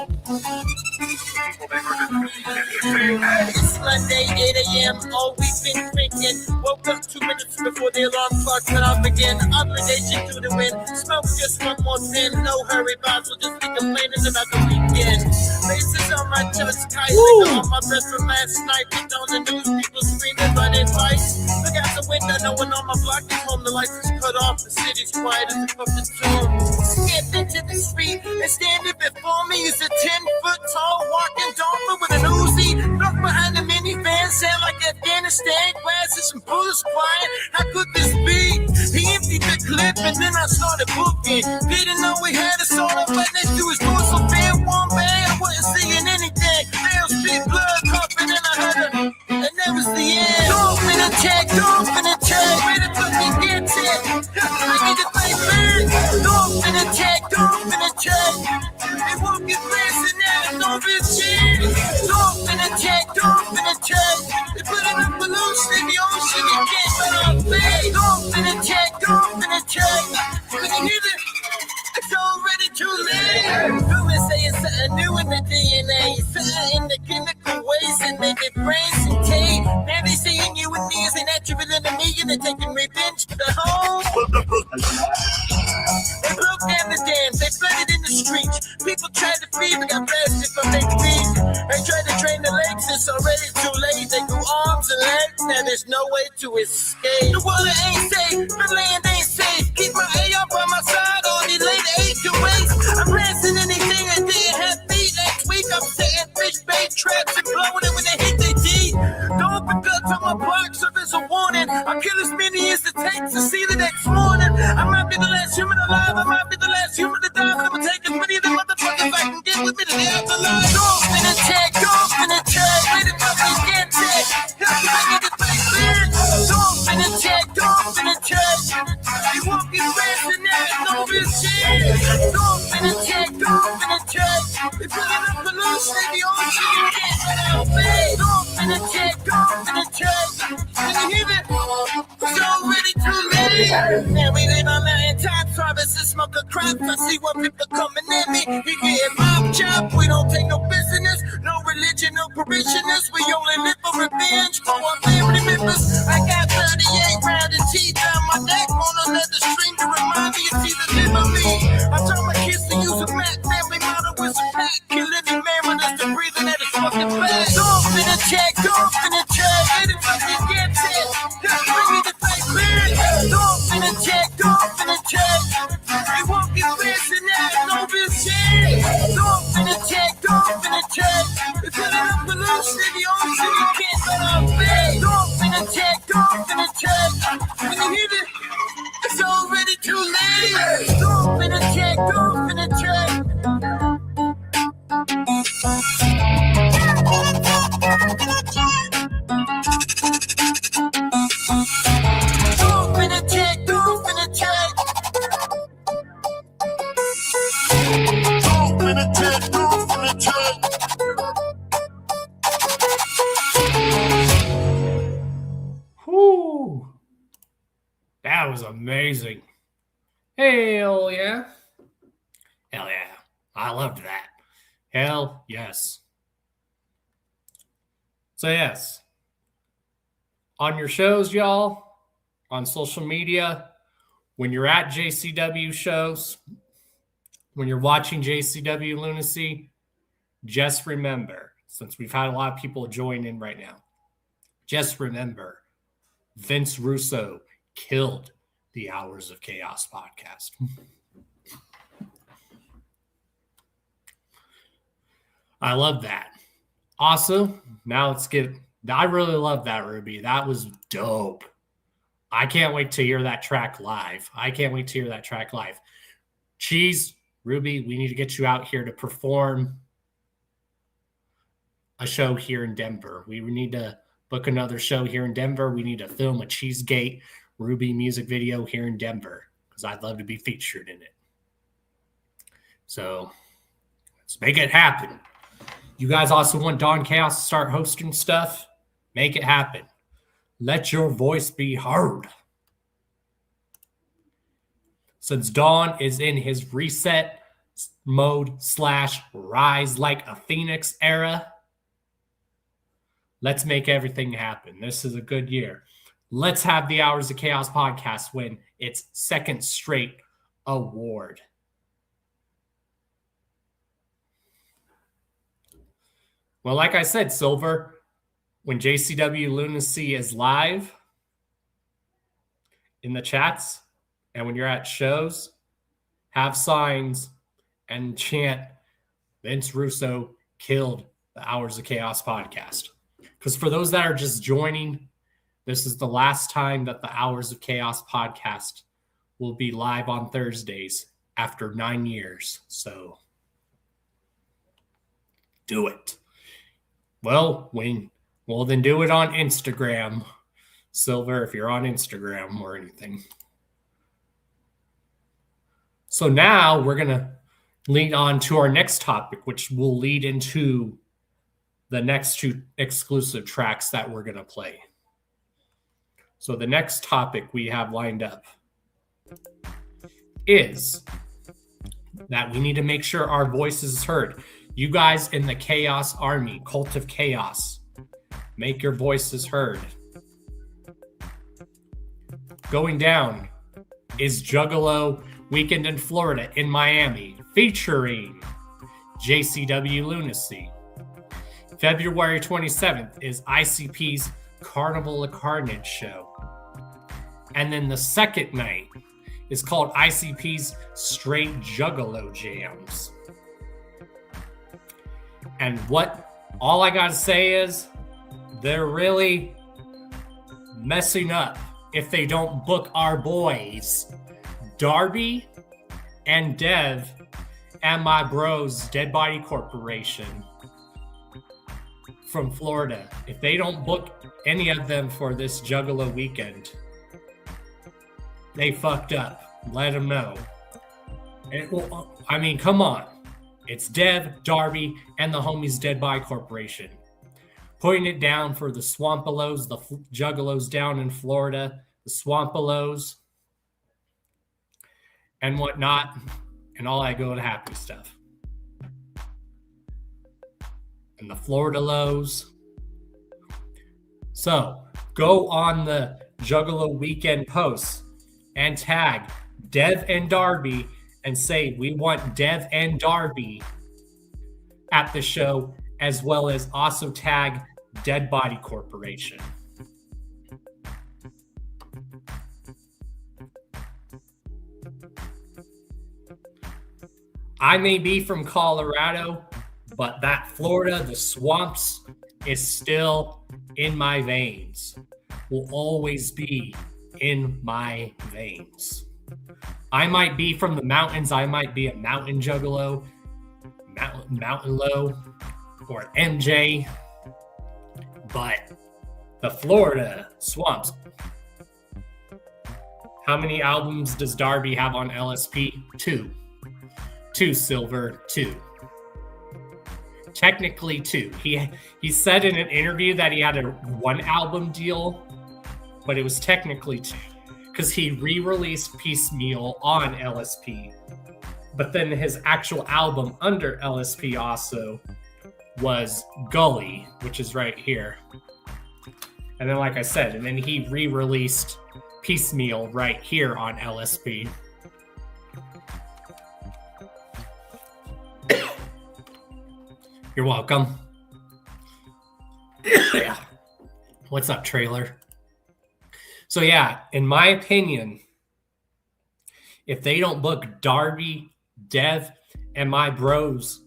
It's Monday, 8 a.m. All we've been drinking. Woke up 2 minutes before the alarm clock cut off again. Obligation to the wind. Smoke just one more thin. No hurry, boss. Will just be complaining about the weekend. Faces on my chest, Kaiser on my breath from last night. Looked on the news, people screaming, but advice. Look out the window, no one on my block is home. The lights is cut off, the city's quiet as a puppet tomb. Stepped into the street and standing before me is a 10-foot tall walking dolphin with an Uzi. Look behind the minivan, sound like Afghanistan. Grab some bullets flying. How could this be? He emptied the clip and then I started booking. Didn't know we had a song right next to his door, so fair one bang, I wasn't seeing anything. Nails, spit, blood, coughing, and I heard her. And that was the end. Don't in attack, where the fuck you get it? I need to play big. Don't in attack. They won't get racing now, no bitch shit. Don't in attack. They put it up pollution in the ocean, you can't let our fade. Don't in attack. When you hear it, it's already too late. Rumors say it's something new in the DNA, something in the chemical waste, and they get brains and tape. Now they saying you and me is a natural enemy, and they're taking revenge for the home. They broke down the dams, they flooded in the streets. People tried to feed, but got blasted from their feet. They tried to drain the lakes, it's already too late. They grew arms and legs, now there's no way to escape. The water ain't safe, the land ain't safe. Keep my A up on my side, all these late 8 to waste. I'm blasting anything that didn't have feet. Last week I'm setting fish bait traps and blowing it when they hit their teeth. Don't open guts on my block, so there's a warning. I'll kill as many as it takes to see the next morning. I might be the last human alive, I might be the last human to die, but I'ma take as many of the motherfuckers I can get with me to the afterlife. Don't in attack, where the fuck you get it? I need to play big. Don't in attack. You won't get racing now, no bitch shit. Don't in attack. They put it up pollution in the ocean, you can't let out fade. Don't in attack. When you hear it, it's already too late. Now we live on mountain tops, harvest and smoke a crop. I see what people coming at me. He getting mob chop. We don't take no business, no religion, no parishioners. We only live for revenge for our family members. I got 38 round of teeth down my neck on another string to remind me it's either live or me. I told my kids to use a Mac, family motto is a pack. Kill any man when it's the breathing at his fucking back. Don't in attack, where the fuck you get it? Bring me the fake man. Don't in attack. They won't get racing now, no bitch shit. Don't in attack. They put it up pollution in the ocean, you can't let our fade. Don't in attack. When you hear it, it's already too late. Don't in attack. Whew. That was amazing. Hell yeah. Hell yeah. I loved that. Hell yes. So yes, on your shows, y'all, on social media, when you're at JCW shows, when you're watching JCW Lunacy, just remember, since we've had a lot of people join in right now, just remember, Vince Russo killed the Hours of Chaos podcast. I love that. Also, now let's get, I really love that, Ruby. That was dope. I can't wait to hear that track live. Cheese, Ruby, we need to get you out here to perform a show here in Denver. We need to book another show here in Denver. We need to film a Cheesegate Ruby music video here in Denver because I'd love to be featured in it. So let's make it happen. You guys also want Don Chaos to start hosting stuff? Make it happen. Let your voice be heard. Since Don is in his reset mode / rise like a phoenix era, let's make everything happen. This is a good year. Let's have the Hours of Chaos podcast win its second straight award. Well, like I said, Silver, when JCW Lunacy is live in the chats and when you're at shows, have signs and chant Vince Russo killed the Hours of Chaos podcast. Because for those that are just joining, This is the last time that the Hours of Chaos podcast will be live on Thursdays after 9 years. So do it. Well, then do it on Instagram. Silver, if you're on Instagram or anything. So now we're going to lead on to our next topic, which will lead into the next two exclusive tracks that we're going to play. So the next topic we have lined up is that we need to make sure our voice is heard. You guys in the Chaos Army, Cult of Chaos, make your voices heard. Going down is Juggalo Weekend in Florida in Miami, featuring JCW Lunacy. February 27th is ICP's Carnival of Carnage show. And then the second night is called ICP's Straight Juggalo Jams. And all I gotta say is, they're really messing up if they don't book our boys, Darby and Dev and my bros, Dead Body Corporation from Florida. If they don't book any of them for this Juggalo weekend, they fucked up. Let them know. Come on. It's Dev, Darby, and the homies Dead Body Corporation. Putting it down for the Swampalos, the Juggalos down in Florida, the Swampalos, and whatnot, and all that good happy stuff. And the Florida Lows. So, go on the Juggalo weekend posts and tag Dev and Darby and say, we want Dev and Darby at the show, as well as also tag Dead Body Corporation. I may be from Colorado, but that Florida, the swamps, is still in my veins. Will always be in my veins. I might be from the mountains. I might be a mountain juggalo, mountain low, or MJ. But the Florida swamps. How many albums does Darby have on LSP? 2. 2, Silver. 2. Technically 2. He said in an interview that he had a 1 album deal, but it was technically 2 because he re-released Piecemeal on LSP. But then his actual album under LSP also was Gully, which is right here. And then, like I said, and then he re-released Piecemeal right here on LSP. You're welcome. Yeah. What's up, trailer? So yeah, in my opinion, if they don't book Darby, Dev, and my bros,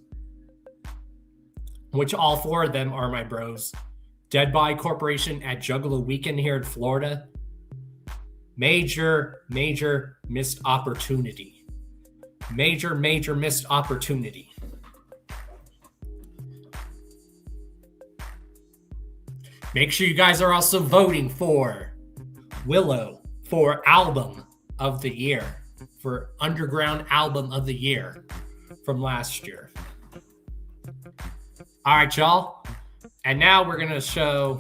which all 4 of them are my bros, Dead Body Corporation at Juggalo Weekend here in Florida, major missed opportunity. Major missed opportunity. Make sure you guys are also voting for Willow for Album of the Year, for Underground Album of the Year from last year. All right, y'all. And now we're going to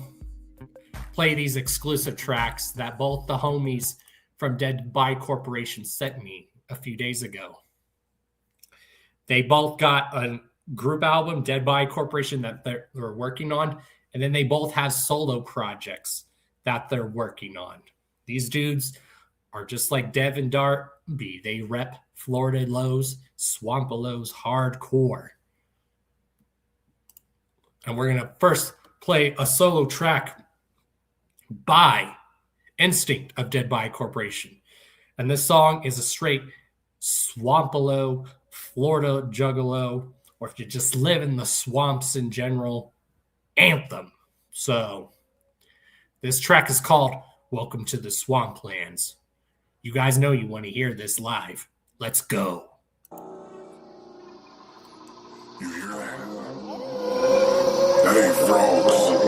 play these exclusive tracks that both the homies from Dead Body Corporation sent me a few days ago. They both got a group album, Dead Body Corporation, that they're working on. And then they both have solo projects that they're working on. These dudes are just like Dev and Darby. They rep Florida Lows, Swampalos hardcore. And we're going to first play a solo track by Instinct of Dead Body Corporation. And this song is a straight Swampalo, Florida Juggalo, or if you just live in the swamps in general, anthem. So This track is called Welcome to the Swamplands. You guys know you want to hear this live. Let's go. You hear that? That ain't frogs.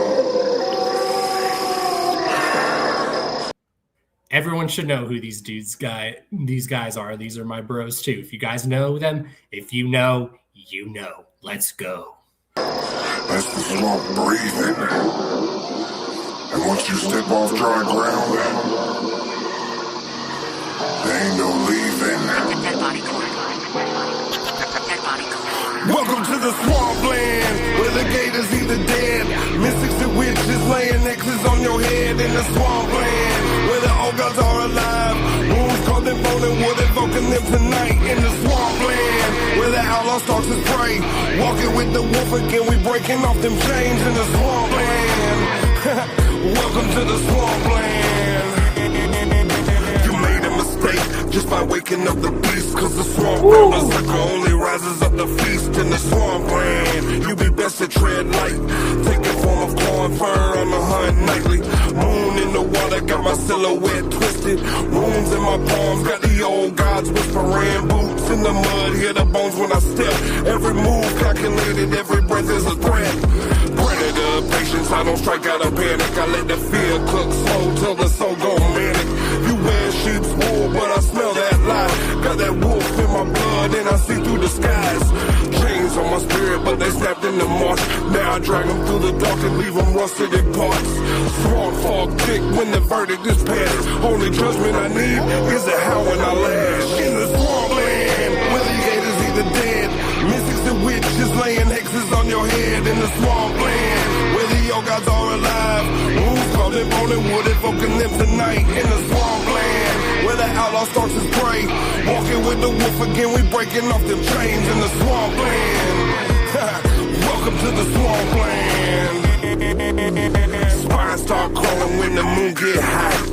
Everyone should know who these guys are. These are my bros too. If you guys know them, if you know, you know. Let's go. That's the swamp breathing. And once you step off dry ground, there ain't no leaving. Welcome to the swampland, where the gators either dead, mystics and witches laying X's on your head in the swampland, where the old gods are alive, wounds called them bone and wood, evoking them tonight in the swampland, where the outlaw stalks his prey, walking with the wolf again, we breaking off them chains in the swampland. Welcome to the swampland. You made a mistake just by waking up the beast, cause the swamp sucker only rises up the feast in the swampland. You be best to tread light, taking form of clawing fur on the hunt nightly. Moon in the water got my silhouette twisted, wounds in my palms got the old gods whispering. Boots in the mud, hear the bones when I step. Every move calculated, every breath is a threat. Predator patience, I don't strike out of panic. I let the fear cook slow till the soul go manic. You wear sheep's wool, but I smell that lie. Got that wolf in my blood and I see through the skies. Chains on my spirit, but they snapped in the marsh. Now I drag them through the dark and leave them rusted in parts. Swamp fog thick when the verdict is passed. Only judgment I need is a howl when I lash. In the swampland, where the gators either dead, mystics and witches laying hexes on your head. In the swampland, where the old gods are alive, wounds called them bone and wood, evoking them tonight. In the swampland, where the outlaw stalks his prey, walking with the wolf again, we breaking off them chains in the swampland. Welcome to the swampland. Spines start crawling when the moon get hot.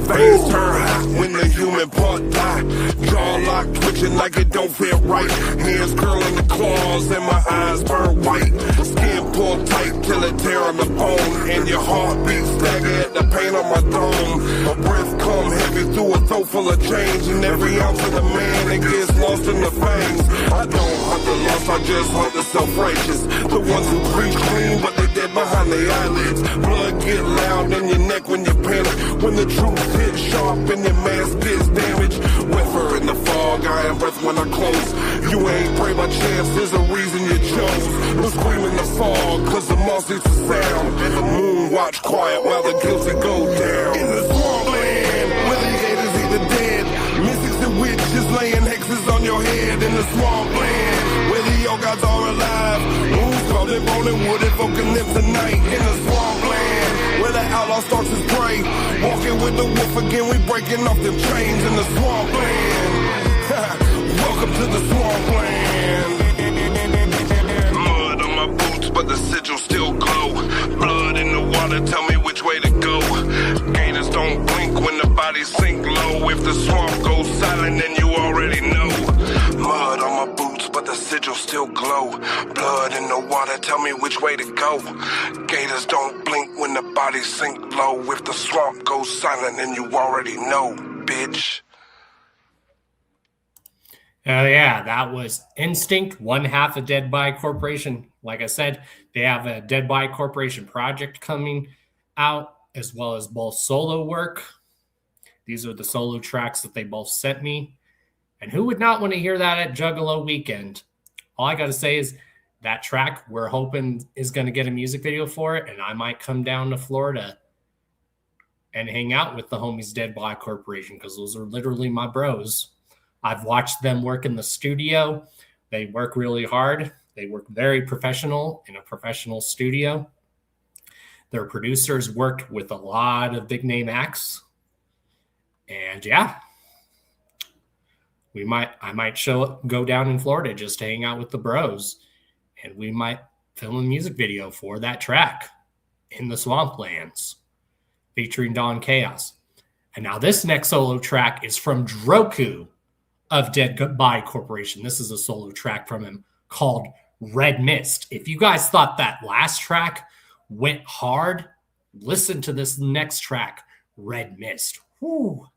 Veins turn hot when the human part die. Jaw lock twitching like it don't feel right. Hands curling the claws and my eyes burn white. Skin pulled tight till it tear on the bone. And your heartbeat stagger at the pain on my dome. My breath come heavy through a throat full of change. And every ounce of the man that gets lost in the fangs. I don't hunt the lost, I just hunt the self-righteous. The ones who preach clean but they dead behind their eyelids. Blood get loud in your neck when you panic. When the truth hit sharp and your mask gets damaged. Wet fur in the fog, I am breath when I close. You ain't pray by chance, there's a reason you chose. No scream in the fog, cause the moss needs to sound. And the moon watch quiet while the guilty go down. In the swampland, where the gators either dead, mystics and witches laying hexes on your head. In the swampland, where the old gods are alive, wounds called them bone and wood, evoking them tonight. In the swampland, where the outlaw stalks his prey, walking with the wolf again, we breaking off them chains in the swampland. Welcome to the swampland. Mud on my boots, but the sigil still glow. Blood in the water, tell me which way to go. Gators don't blink when the bodies sink low. If the swamp goes silent, then you already know. Mud on my boots, but the sigil still glow. Blood in the water, tell me which way to go. Gators don't blink when the bodies sink low. If the swamp goes silent, then you already know, bitch. Oh yeah, that was Instinct, one half of Dead by Corporation. Like I said, they have a Dead by Corporation project coming out, as well as both solo work. These are the solo tracks that they both sent me. And who would not want to hear that at Juggalo Weekend? All I got to say is that track we're hoping is going to get a music video for it, and I might come down to Florida and hang out with the homies Dead by Corporation, because those are literally my bros. I've watched them work in the studio. They work really hard. They work very professional in a professional studio. Their producers worked with a lot of big name acts. And yeah, I might go down in Florida just to hang out with the bros. And we might film a music video for that track, In the Swamplands, featuring Don Chaos. And now this next solo track is from Droku of Dead by Corporation. This is a solo track from him called Red Mist. If you guys thought that last track went hard, Listen to this next track, Red Mist. Whew.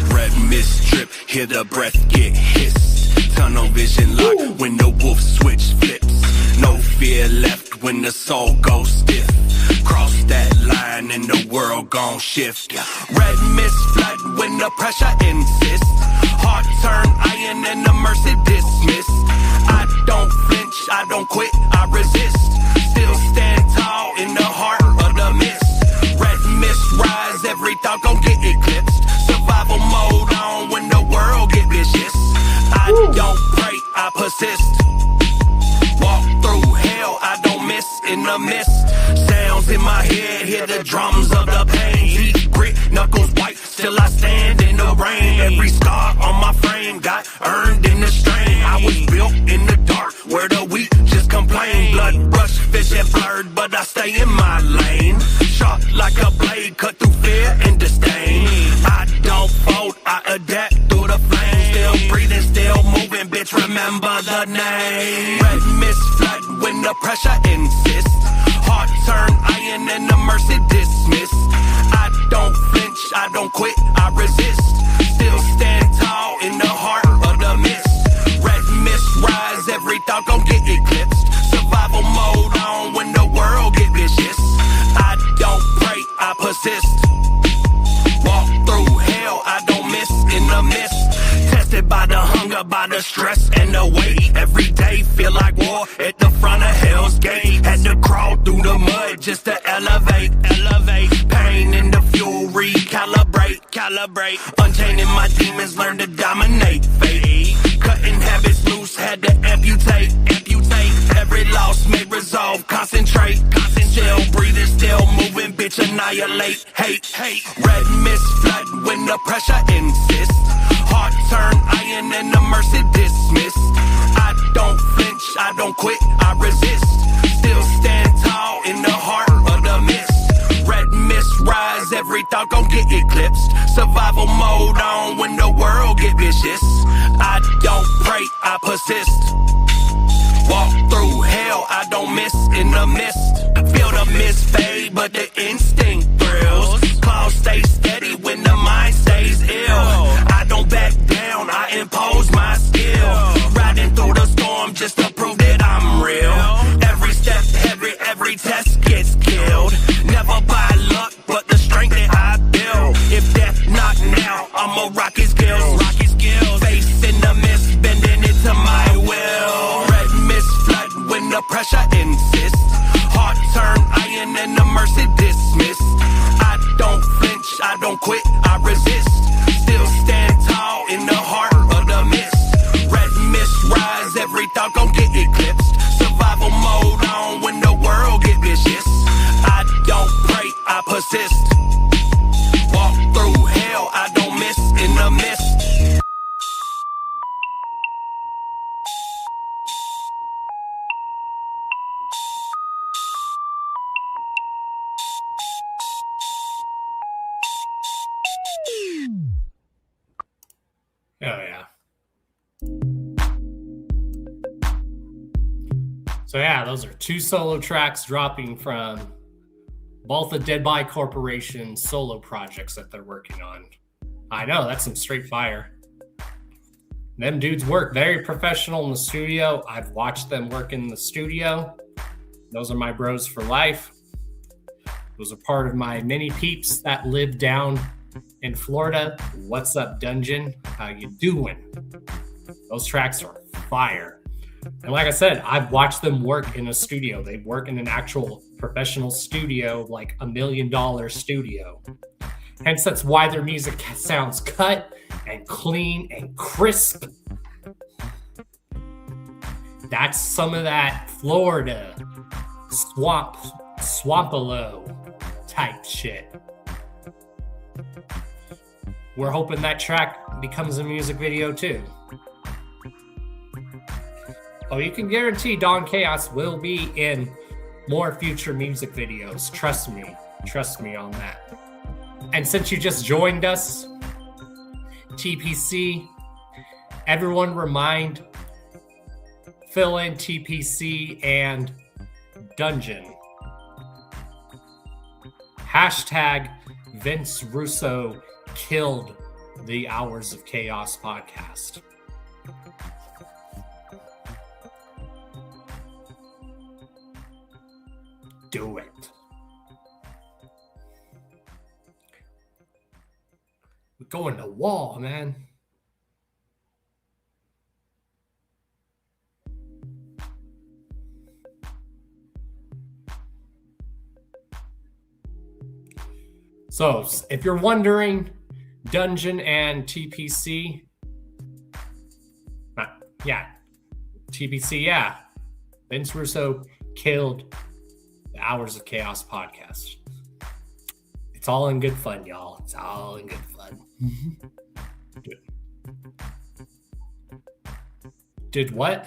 Red mist drip, hear the breath get hissed. Tunnel vision locked when the wolf switch flips. No fear left when the soul goes stiff. Cross that line and the world gon' shift. Red mist flood when the pressure insists. Heart turn iron and the mercy dismissed. I don't flinch, I don't quit, I resist. Still stand tall in the heart of the mist. Red mist rise, every thought gon' get eclipsed. Survival mode on when the world get vicious. I don't pray, I persist. Walk through hell, I don't miss in the mist. Sounds in my head, hear the drums of the pain. Heat, grit, knuckles white, still I stand in the rain. Every scar on my frame got earned in the strain. I was built in the dark, where the weak just complain. Blood rush, vision blurred, but I stay in my lane. Sharp like a blade, cut through fear and disdain. I don't fold, I adapt through the flames. Still breathing, still moving, bitch, remember the name. Red mist flood when the pressure insists. Heart turn iron and the mercy dismissed. I don't flinch, I don't quit, I resist. Still stand tall in the heart of the mist. Red mist rise, every thought gon' get eclipsed. Survival mode on when the world get vicious. I don't pray, I persist. Walk through hell, I don't miss in the mist. Tested by the hunger, by the stress and the weight. Every day feel like war at the front of hell's gate. Had to crawl through the mud just to elevate. Pain in the fuel, recalibrate. Untaining my demons, learn to dominate fate. Cutting habits loose, had to amputate. Every loss may resolve, concentrate. Still breathing, still moving, bitch, annihilate. Hate. Red mist flood when the pressure insists. Heart turn iron and the mercy dismissed. I don't flinch, I don't quit, I resist. Still stand tall in the heart of the mist. Red mist rise, every thought gon' get eclipsed. Survival mode on when the world get vicious. I don't pray, I persist. Walk through hell, I don't miss in the mist. Feel the mist fade, but the instinct thrills. Claws stay steady when the mind stays ill. I don't back down, I impose my skill. Riding through the storm just to prove that I'm real. Every step heavy, every test gets killed. Never by luck, but the strength that I build. If death not now, I'ma rock his gills. Face in the mist, bending it to my will. Red mist flood when the pressure insists. Heart turn iron and the mercy dismissed. I don't flinch, I don't quit, I resist. Still stand tall in the heart of the mist. Red mist rise, every thought gon' get eclipsed. Survival mode on when the world get vicious. I don't pray, I persist. Walk through hell, I don't miss in the mist. Oh, yeah. So, yeah, those are two solo tracks dropping from both the Dead Body Corporation solo projects that they're working on. I know, that's some straight fire. Them dudes work very professional in the studio. I've watched them work in the studio. Those are my bros for life. Those are part of my mini peeps that live down in Florida. What's up, Dungeon? How you doing? Those tracks are fire. And like I said, I've watched them work in a studio. They work in an actual professional studio, like $1 million studio. Hence, that's why their music sounds cut and clean and crisp. That's some of that Florida swampalo type shit. We're hoping that track becomes a music video too. Oh, you can guarantee Don Chaos will be in more future music videos. Trust me on that. And since you just joined us, TPC, everyone remind fill in TPC and Dungeon. Hashtag Vince Russo killed the Hours of Chaos podcast. Do it. We're going to wall, man. So, if you're wondering, Dungeon and TPC, TPC, yeah. Vince Russo killed the Hours of Chaos podcast. It's all in good fun, y'all. It's all in good fun. Do it. Did what?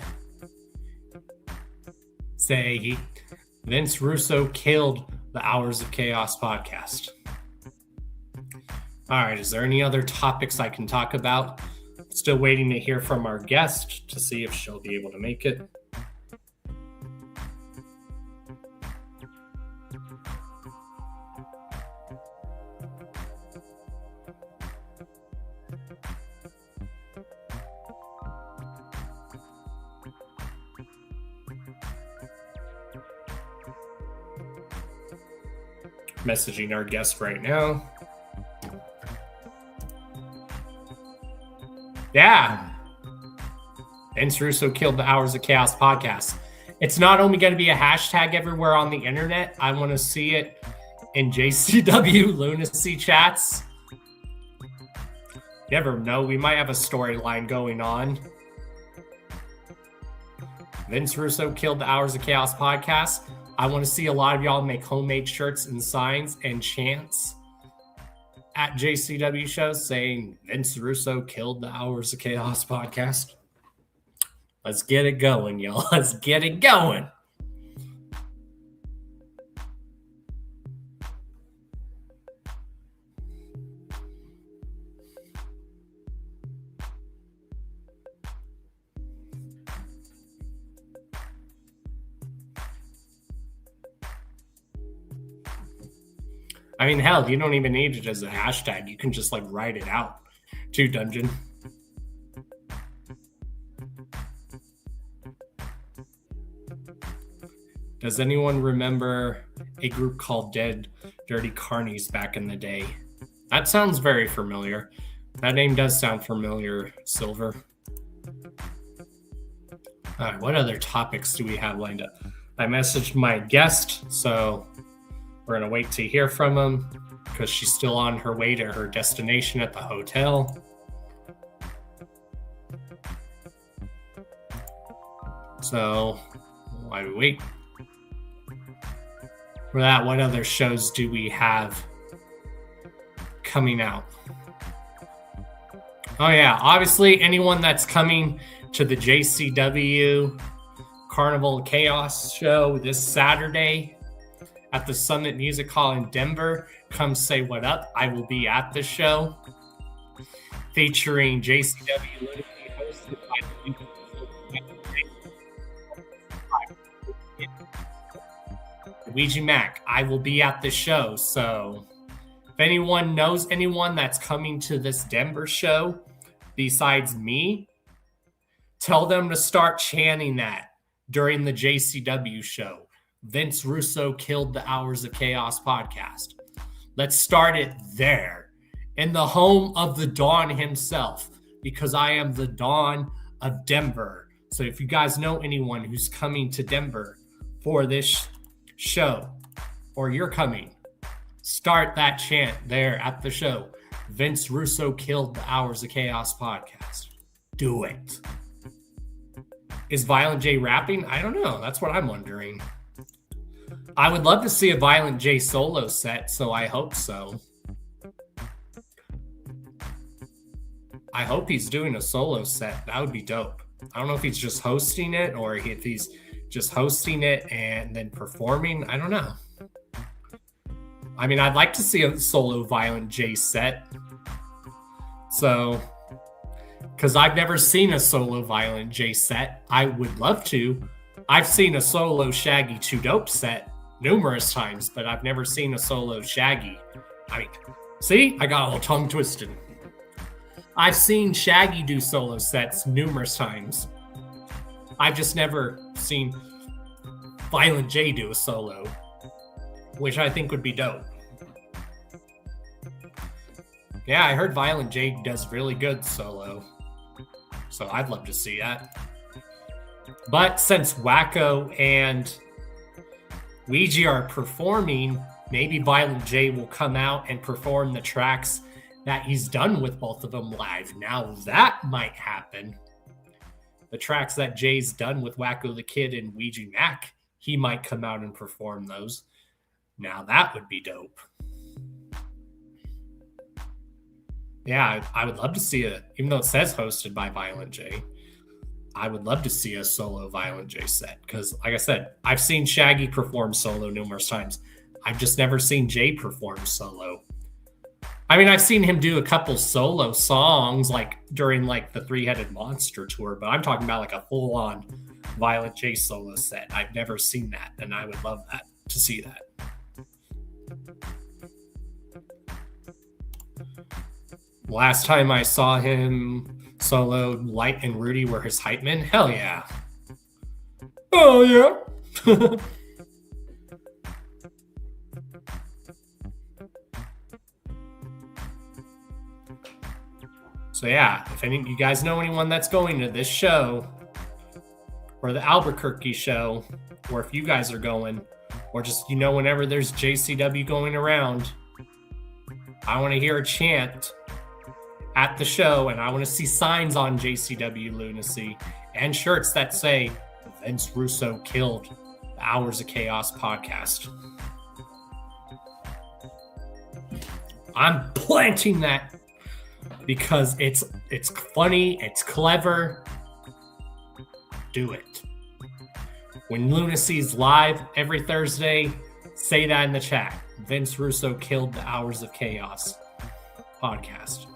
Say Vince Russo killed the Hours of Chaos podcast. All right, is there any other topics I can talk about? Still waiting to hear from our guest to see if she'll be able to make it. Messaging our guest right now. Yeah. Vince Russo killed the Hours of Chaos podcast. It's not only going to be a hashtag everywhere on the internet. I want to see it in JCW lunacy chats. Never know. We might have a storyline going on. Vince Russo killed the Hours of Chaos podcast. I want to see a lot of y'all make homemade shirts and signs and chants at JCW shows saying Vince Russo killed the Hours of Chaos podcast. Let's get it going, y'all. Let's get it going. I mean, hell, you don't even need it as a hashtag. You can just like write it out to Dungeon. Does anyone remember a group called Dead Dirty Carnies back in the day? That sounds very familiar. That name does sound familiar, Silver. All right, what other topics do we have lined up? I messaged my guest, so we're going to wait to hear from him because she's still on her way to her destination at the hotel. So, while we wait for that, what other shows do we have coming out? Oh, yeah. Obviously, anyone that's coming to the JCW Carnival Chaos show this Saturday at the Summit Music Hall in Denver, come say what up. I will be at the show featuring JCW hosted by Luigi Mac. I will be at the show. So if anyone knows anyone that's coming to this Denver show besides me, tell them to start chanting that during the JCW show. Vince Russo killed the Hours of Chaos podcast. Let's start it there, in the home of the Don himself, because I am the Don of Denver. So if you guys know anyone who's coming to Denver for this show, or you're coming, start that chant there at the show. Vince Russo killed the Hours of Chaos podcast. Do it. Is Violent J rapping? I don't know. That's what I'm wondering. I would love to see a Violent J solo set, so I hope so. I hope he's doing a solo set. That would be dope. I don't know if he's just hosting it or if he's just hosting it and then performing. I don't know. I mean, I'd like to see a solo Violent J set. So, because I've never seen a solo Violent J set. I would love to. I've seen a solo Shaggy 2 Dope set numerous times, but I've never seen a solo Shaggy. I mean, see? I got all tongue twisted. I've seen Shaggy do solo sets numerous times. I've just never seen Violent J do a solo, which I think would be dope. Yeah, I heard Violent J does really good solo, so I'd love to see that. But since Wacko and Ouija are performing, maybe Violent J will come out and perform the tracks that he's done with both of them live. Now that might happen. The tracks that Jay's done with Wacko the Kid and Ouija Mac, he might come out and perform those. Now that would be dope. Yeah, I would love to see even though it says hosted by Violent J, I would love to see a solo Violent J set. Because, like I said, I've seen Shaggy perform solo numerous times. I've just never seen Jay perform solo. I mean, I've seen him do a couple solo songs, like during like the Three-Headed Monster tour, but I'm talking about like a full-on Violent J solo set. I've never seen that, and I would love that to see that. Last time I saw him solo, Light and Rudy were his hype men. Hell yeah. Oh yeah. So yeah, if any you guys know anyone that's going to this show, or the Albuquerque show, or if you guys are going, or just, you know, whenever there's JCW going around, I want to hear a chant at the show, and I want to see signs on JCW Lunacy and shirts that say Vince Russo killed the Hours of Chaos podcast. I'm planting that because it's funny, it's clever. Do it. When Lunacy's live every Thursday, say that in the chat. Vince Russo killed the Hours of Chaos podcast.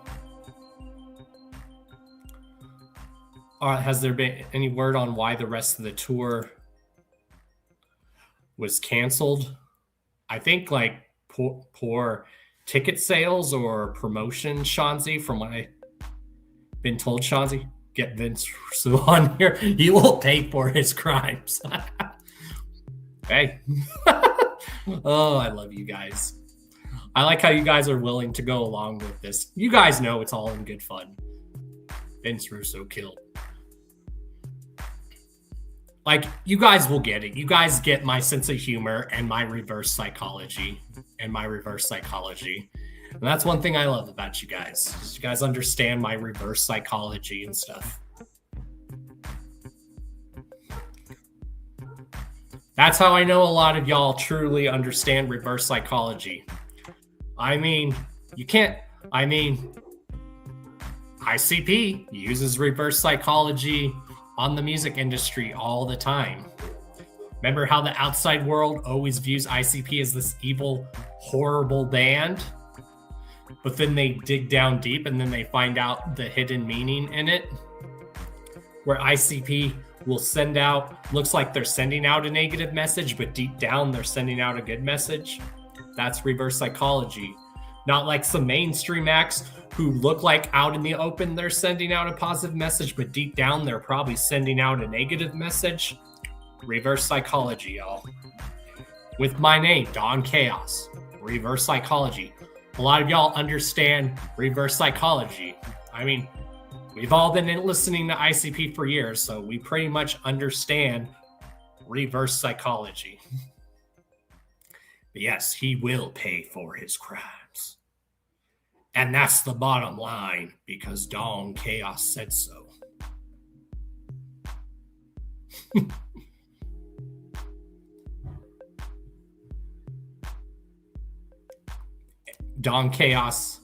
Has there been any word on why the rest of the tour was canceled? I think like poor ticket sales or promotion, Shanzi, from what I've been told. Shanzi, get Vince Russo on here. He will pay for his crimes. Hey. Oh, I love you guys. I like how you guys are willing to go along with this. You guys know it's all in good fun. Vince Russo killed. Like, you guys will get it. You guys get my sense of humor and my reverse psychology. And that's one thing I love about you guys. You guys understand my reverse psychology and stuff. That's how I know a lot of y'all truly understand reverse psychology. I mean, ICP uses reverse psychology on the music industry all the time. Remember how the outside world always views ICP as this evil, horrible band? But then they dig down deep and then they find out the hidden meaning in it. Where ICP will send out, looks like they're sending out a negative message, but deep down they're sending out a good message. That's reverse psychology. Not like some mainstream acts who look like out in the open they're sending out a positive message, but deep down they're probably sending out a negative message. Reverse psychology, y'all. With my name, Don Chaos. Reverse psychology. A lot of y'all understand reverse psychology. I mean, we've all been listening to ICP for years, so we pretty much understand reverse psychology. But yes, he will pay for his crimes. And that's the bottom line, because Don Chaos said so. Don Chaosology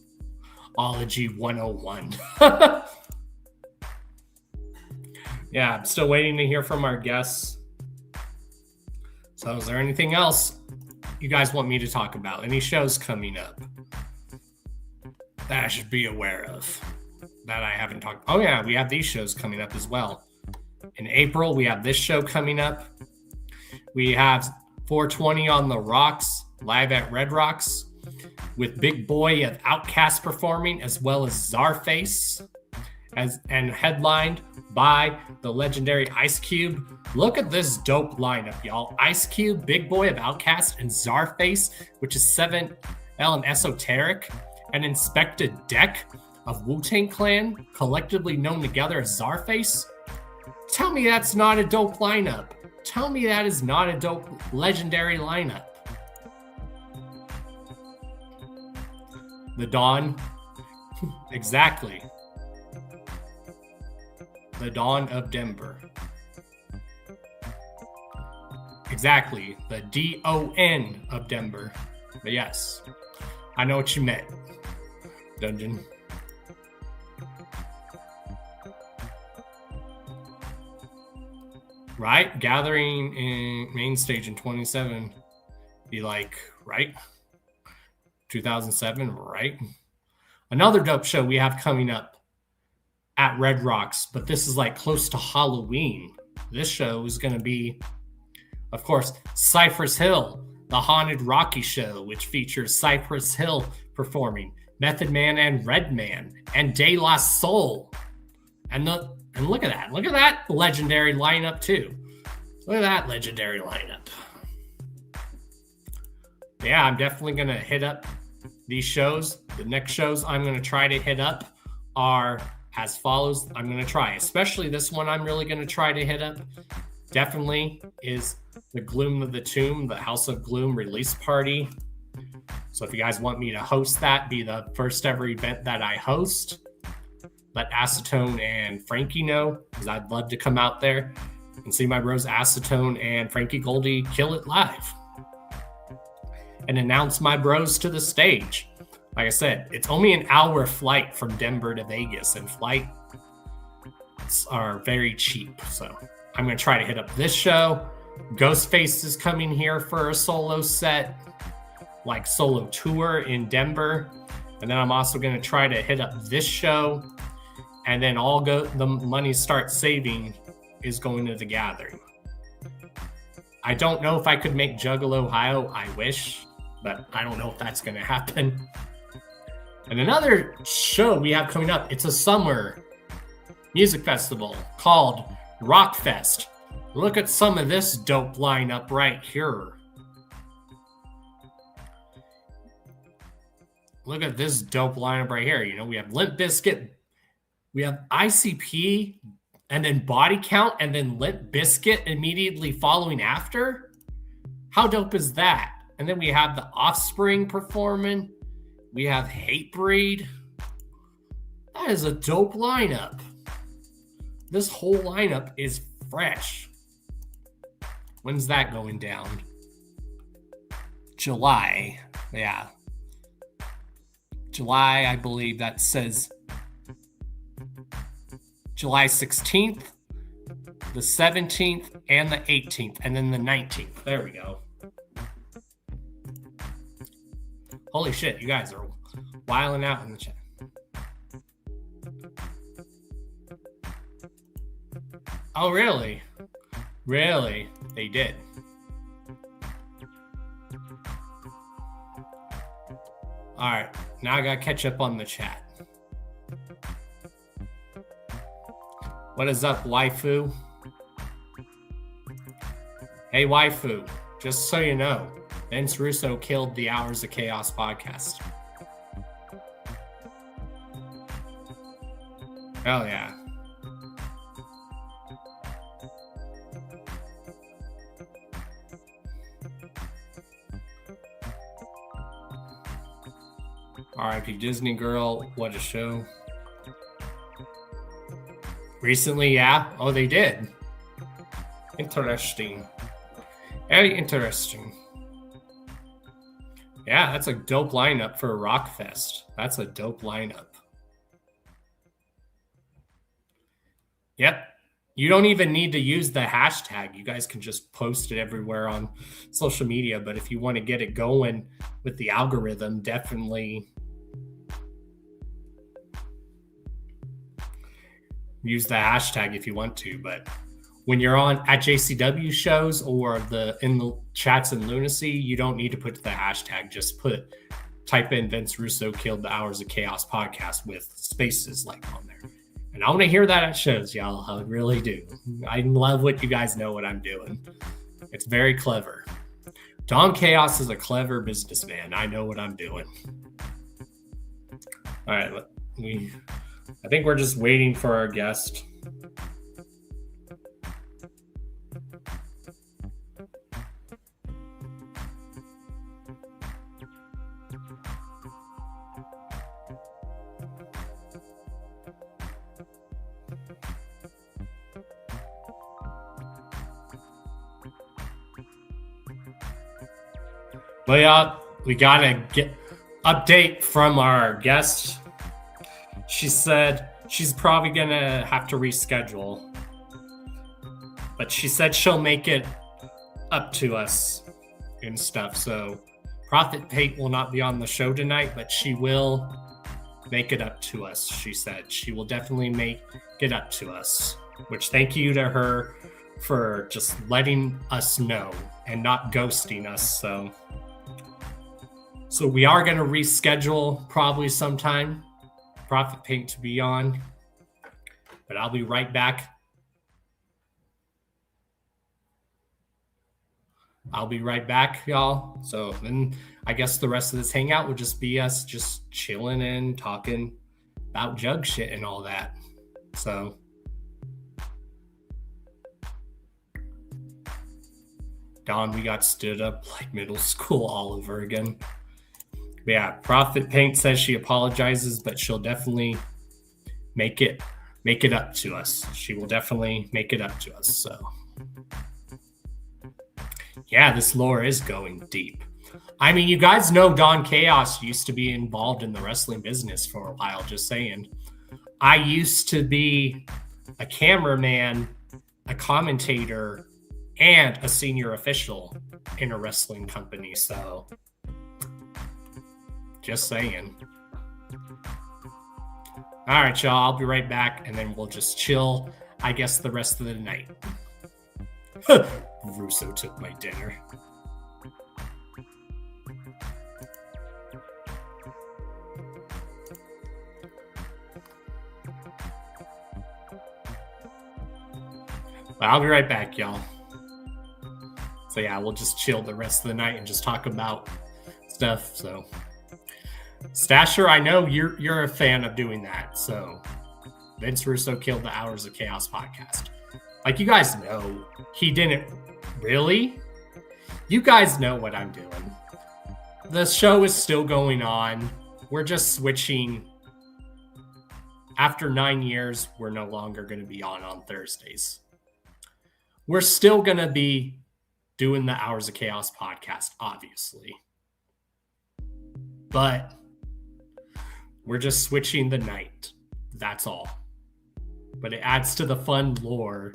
101. Yeah, I'm still waiting to hear from our guests. So is there anything else? you guys want me to talk about? Any shows coming up that I should be aware of that I haven't talked? Oh yeah, we have these shows coming up as well. In April, we have this show coming up. We have 420 on the Rocks live at Red Rocks with Big Boy of Outkast performing, as well as Czarface, and headlined by the legendary Ice Cube. Look at this dope lineup, y'all. Ice Cube, Big Boy of Outkast, and Czarface, which is 7L and Esoteric, and Inspected Deck of Wu-Tang Clan, collectively known together as Czarface. Tell me that's not a dope lineup. Tell me that is not a dope legendary lineup. The Dawn. Exactly. The Dawn of Denver. Exactly. The DON of Denver. But yes, I know what you meant. Dungeon. Right? Gathering in main stage in 27. Be like, right? 2007, right? Another dope show we have coming up at Red Rocks, but this is like close to Halloween. This show is going to be, of course, Cypress Hill, the Haunted Rocky Show, which features Cypress Hill performing, Method Man and Redman, and De La Soul. And look at that. Look at that legendary lineup, too. Look at that legendary lineup. Yeah, I'm definitely going to hit up these shows. The next shows I'm going to try to hit up are as follows. I'm going to try, especially this one I'm really going to try to hit up. Definitely is the Gloom of the Tomb, the House of Gloom release party. So if you guys want me to host that, be the first ever event that I host, let Acetone and Frankie know, because I'd love to come out there and see my bros Acetone and Frankie Goldie kill it live and announce my bros to the stage. Like I said, it's only an hour flight from Denver to Vegas, and flights are very cheap. So I'm going to try to hit up this show. Ghostface is coming here for a solo set, like solo tour in Denver. And then I'm also going to try to hit up this show. And then the money start saving is going to the Gathering. I don't know if I could make Juggle, Ohio. I wish, but I don't know if that's going to happen. And another show we have coming up, it's a summer music festival called Rockfest. Look at some of this dope lineup right here. Look at this dope lineup right here. You know, we have Limp Bizkit, we have ICP, and then Body Count, and then Limp Bizkit immediately following after. How dope is that? And then we have The Offspring performing. We have Hatebreed. That is a dope lineup. This whole lineup is fresh. When's that going down? July. Yeah. July, I believe that says July 16th, the 17th, and the 18th, and then the 19th. There we go. Holy shit, you guys are wilding out in the chat. Oh, really? Really? They did. All right, now I gotta catch up on the chat. What is up, waifu? Hey, waifu, just so you know, Vince Russo killed the Hours of Chaos podcast. Hell yeah. R.I.P. Disney Girl, what a show. Recently, yeah. Oh, they did. Interesting. Very interesting. Yeah, that's a dope lineup for a Rockfest. That's a dope lineup. Yep. You don't even need to use the hashtag. You guys can just post it everywhere on social media. But if you want to get it going with the algorithm, definitely use the hashtag if you want to. But when you're on at JCW shows or in the chats and Lunacy, you don't need to put the hashtag. Just type in Vince Russo killed the Hours of Chaos podcast with spaces like on there. And I want to hear that at shows, y'all. I really do. I love what you guys know what I'm doing. It's very clever. Don Chaos is a clever businessman. I know what I'm doing. All right. I think we're just waiting for our guest. But yeah, we gotta get update from our guest. She said she's probably gonna have to reschedule, but she said she'll make it up to us and stuff. So Prophetpaint will not be on the show tonight, but she will make it up to us. She said she will definitely make it up to us, which thank you to her for just letting us know and not ghosting us. So we are going to reschedule probably sometime Prophetpaint to be on, but I'll be right back. I'll be right back, y'all. So then I guess the rest of this hangout would just be us just chilling and talking about jug shit and all that. So Don, we got stood up like middle school all over again. But yeah, Prophetpaint says she apologizes, but she'll definitely make it up to us. She will definitely make it up to us. So yeah, this lore is going deep. I mean, you guys know Don Chaos used to be involved in the wrestling business for a while, just saying. I used to be a cameraman, a commentator, and a senior official in a wrestling company, so just saying. All right, y'all, I'll be right back, and then we'll just chill, I guess, the rest of the night. Russo took my dinner. But I'll be right back, y'all. So yeah, we'll just chill the rest of the night and just talk about stuff. So Stasher, I know you're a fan of doing that. So Vince Russo killed the Hours of Chaos podcast. Like, you guys know, he didn't really. You guys know what I'm doing. The show is still going on. We're just switching. After 9 years, we're no longer going to be on Thursdays. We're still going to be doing the Hours of Chaos podcast, obviously. But we're just switching the night. That's all. But it adds to the fun lore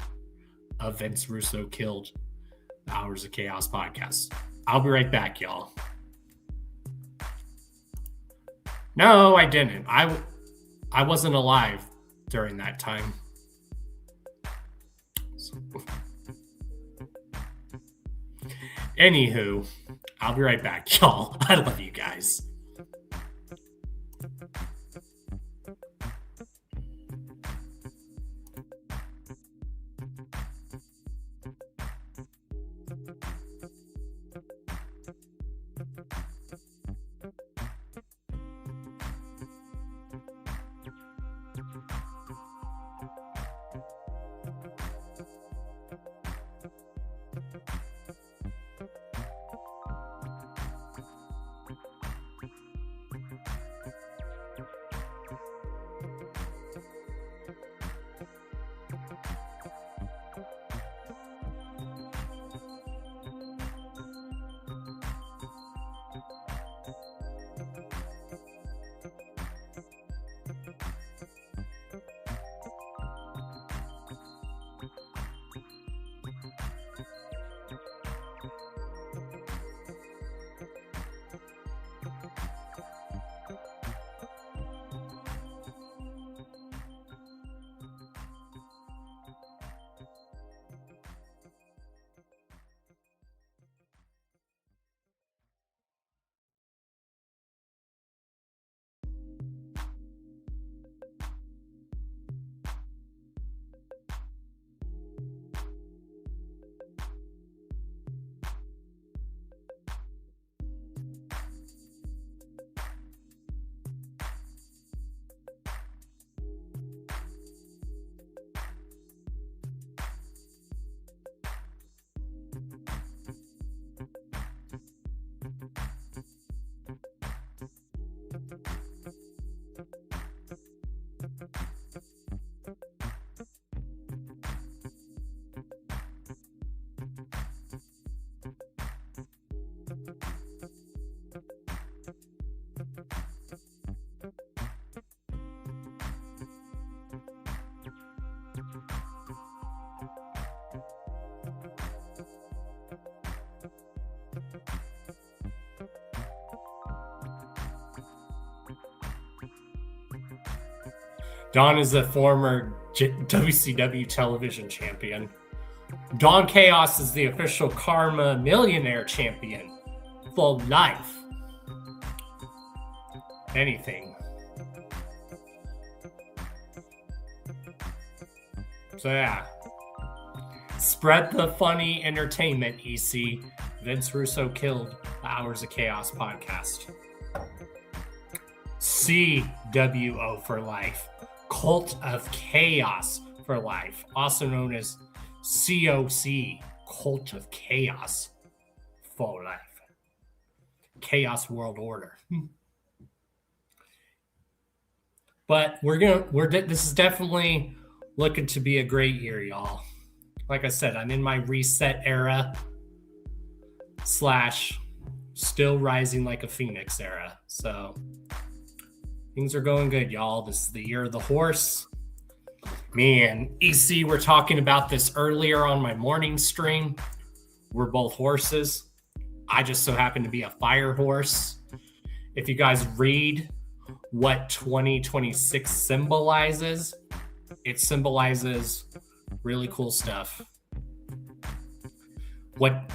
of Vince Russo killed the Hours of Chaos podcast. I'll be right back, y'all. No, I didn't. I wasn't alive during that time. So. Anywho, I'll be right back, y'all. I love you guys. Don is a former WCW television champion. Don Chaos is the official Karma Millionaire champion for life. Anything. So yeah. Spread the funny entertainment, EC. Vince Russo killed the Hours of Chaos podcast. CWO for life. Cult of Chaos for life. Also known as COC. Cult of Chaos for life. Chaos World Order. But this is definitely looking to be a great year, y'all. Like I said, I'm in my reset era / still rising like a phoenix era. So things are going good, y'all. This is the year of the horse. Me and EC were talking about this earlier on my morning stream. We're both horses. I just so happen to be a fire horse. If you guys read what 2026 symbolizes, it symbolizes really cool stuff. What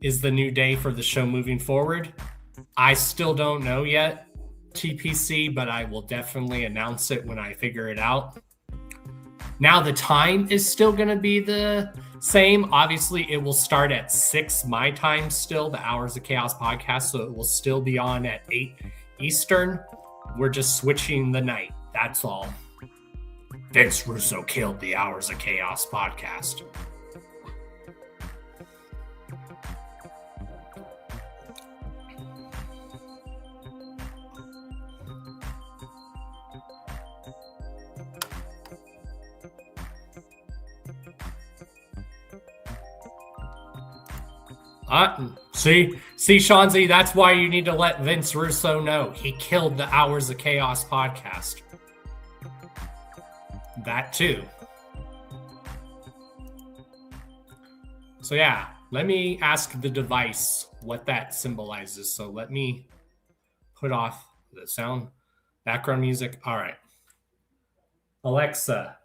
is the new day for the show moving forward? I still don't know yet, TPC, but I will definitely announce it when I figure it out. Now the time is still going to be the same. Obviously, it will start at 6 my time still, the Hours of Chaos podcast, so it will still be on at 8 Eastern. We're just switching the night. That's all. Vince Russo killed the Hours of Chaos podcast. See, Shanzi, that's why you need to let Vince Russo know. He killed the Hours of Chaos podcast. That too. So yeah, let me ask the device what that symbolizes. So let me put off the sound, background music. All right. Alexa,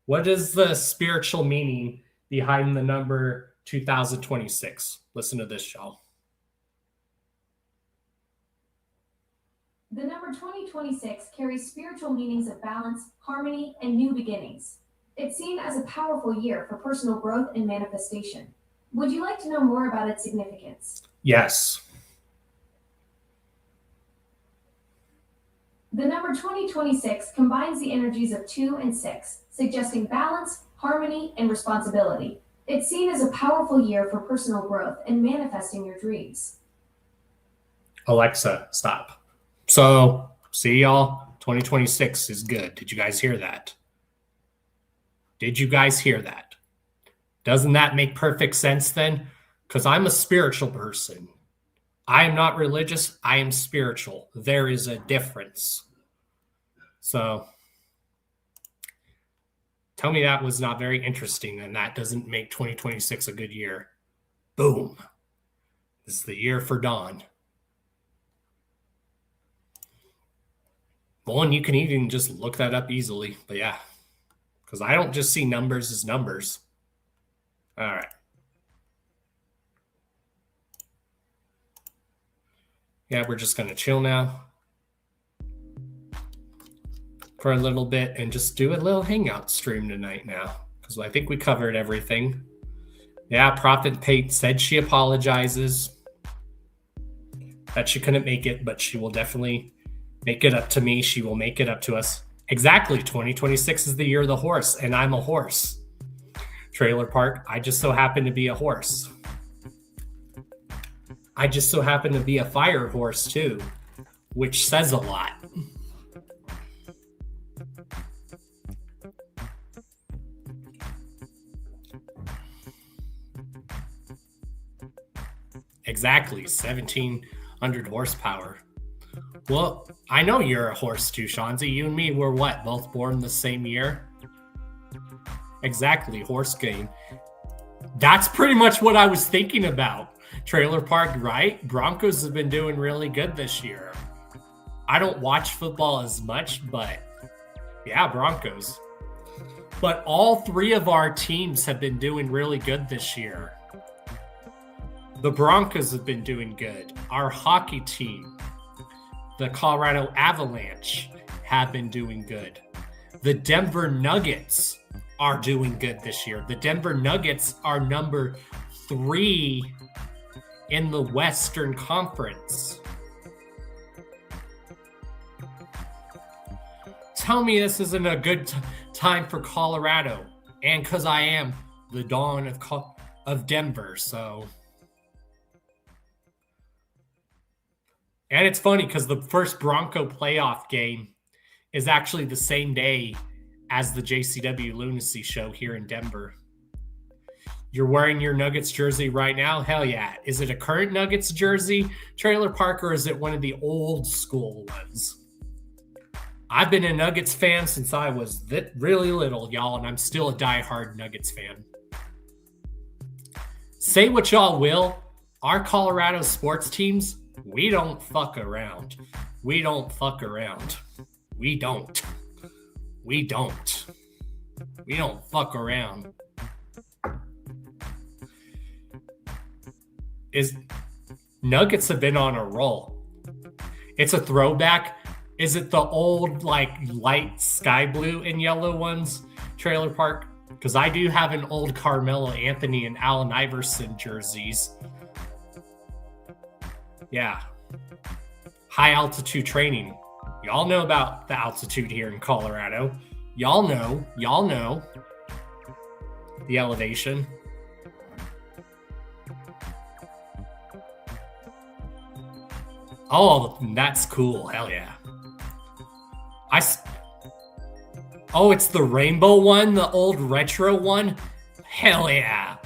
what is the spiritual meaning behind the number 2026? Listen to this, y'all. The number 2026 carries spiritual meanings of balance, harmony, and new beginnings. It's seen as a powerful year for personal growth and manifestation. Would you like to know more about its significance? Yes. The number 2026 combines the energies of 2 and 6, suggesting balance, harmony, and responsibility. It's seen as a powerful year for personal growth and manifesting your dreams. Alexa, stop. So, see y'all, 2026 is good. Did you guys hear that? Did you guys hear that? Doesn't that make perfect sense then? Because I'm a spiritual person. I am not religious. I am spiritual. There is a difference. So, tell me that was not very interesting and that doesn't make 2026 a good year. Boom. This is the year for Dawn. Well, and you can even just look that up easily. But yeah, because I don't just see numbers as numbers. All right. Yeah, we're just going to chill now for a little bit and just do a little hangout stream tonight now. Because I think we covered everything. Yeah, Prophetpaint said she apologizes that she couldn't make it, but she will definitely make it up to me. She will make it up to us. Exactly. 2026 is the year of the horse, and I'm a horse. Trailer Park, I just so happen to be a horse. I just so happen to be a fire horse, too, which says a lot. Exactly. 1,700 horsepower. Well, I know you're a horse too, Shanzi. You and me were what? Both born the same year? Exactly, horse game. That's pretty much what I was thinking about. Trailer Park, right? Broncos have been doing really good this year. I don't watch football as much, but Yeah, Broncos. But all three of our teams have been doing really good this year. The Broncos have been doing good. Our hockey team, the Colorado Avalanche, have been doing good. The Denver Nuggets are doing good this year. The Denver Nuggets are number 3 in the Western Conference. Tell me this isn't a good time for Colorado, and because I am the dawn of Denver, so. And it's funny because the first Bronco playoff game is actually the same day as the JCW Lunacy show here in Denver. You're wearing your Nuggets jersey right now? Hell yeah. Is it a current Nuggets jersey, Trailer Park, or is it one of the old school ones? I've been a Nuggets fan since I was really little, y'all, and I'm still a diehard Nuggets fan. Say what y'all will, our Colorado sports teams, we don't fuck around. We don't fuck around. We don't. We don't. We don't fuck around. Nuggets have been on a roll. It's a throwback. Is it the old, like, light sky blue and yellow ones, Trailer Park? Because I do have an old Carmelo Anthony and Allen Iverson jerseys. Yeah. High altitude training. Y'all know about the altitude here in Colorado. Y'all know. The elevation. Oh, that's cool. Hell yeah. Oh, it's the rainbow one, the old retro one? Hell yeah.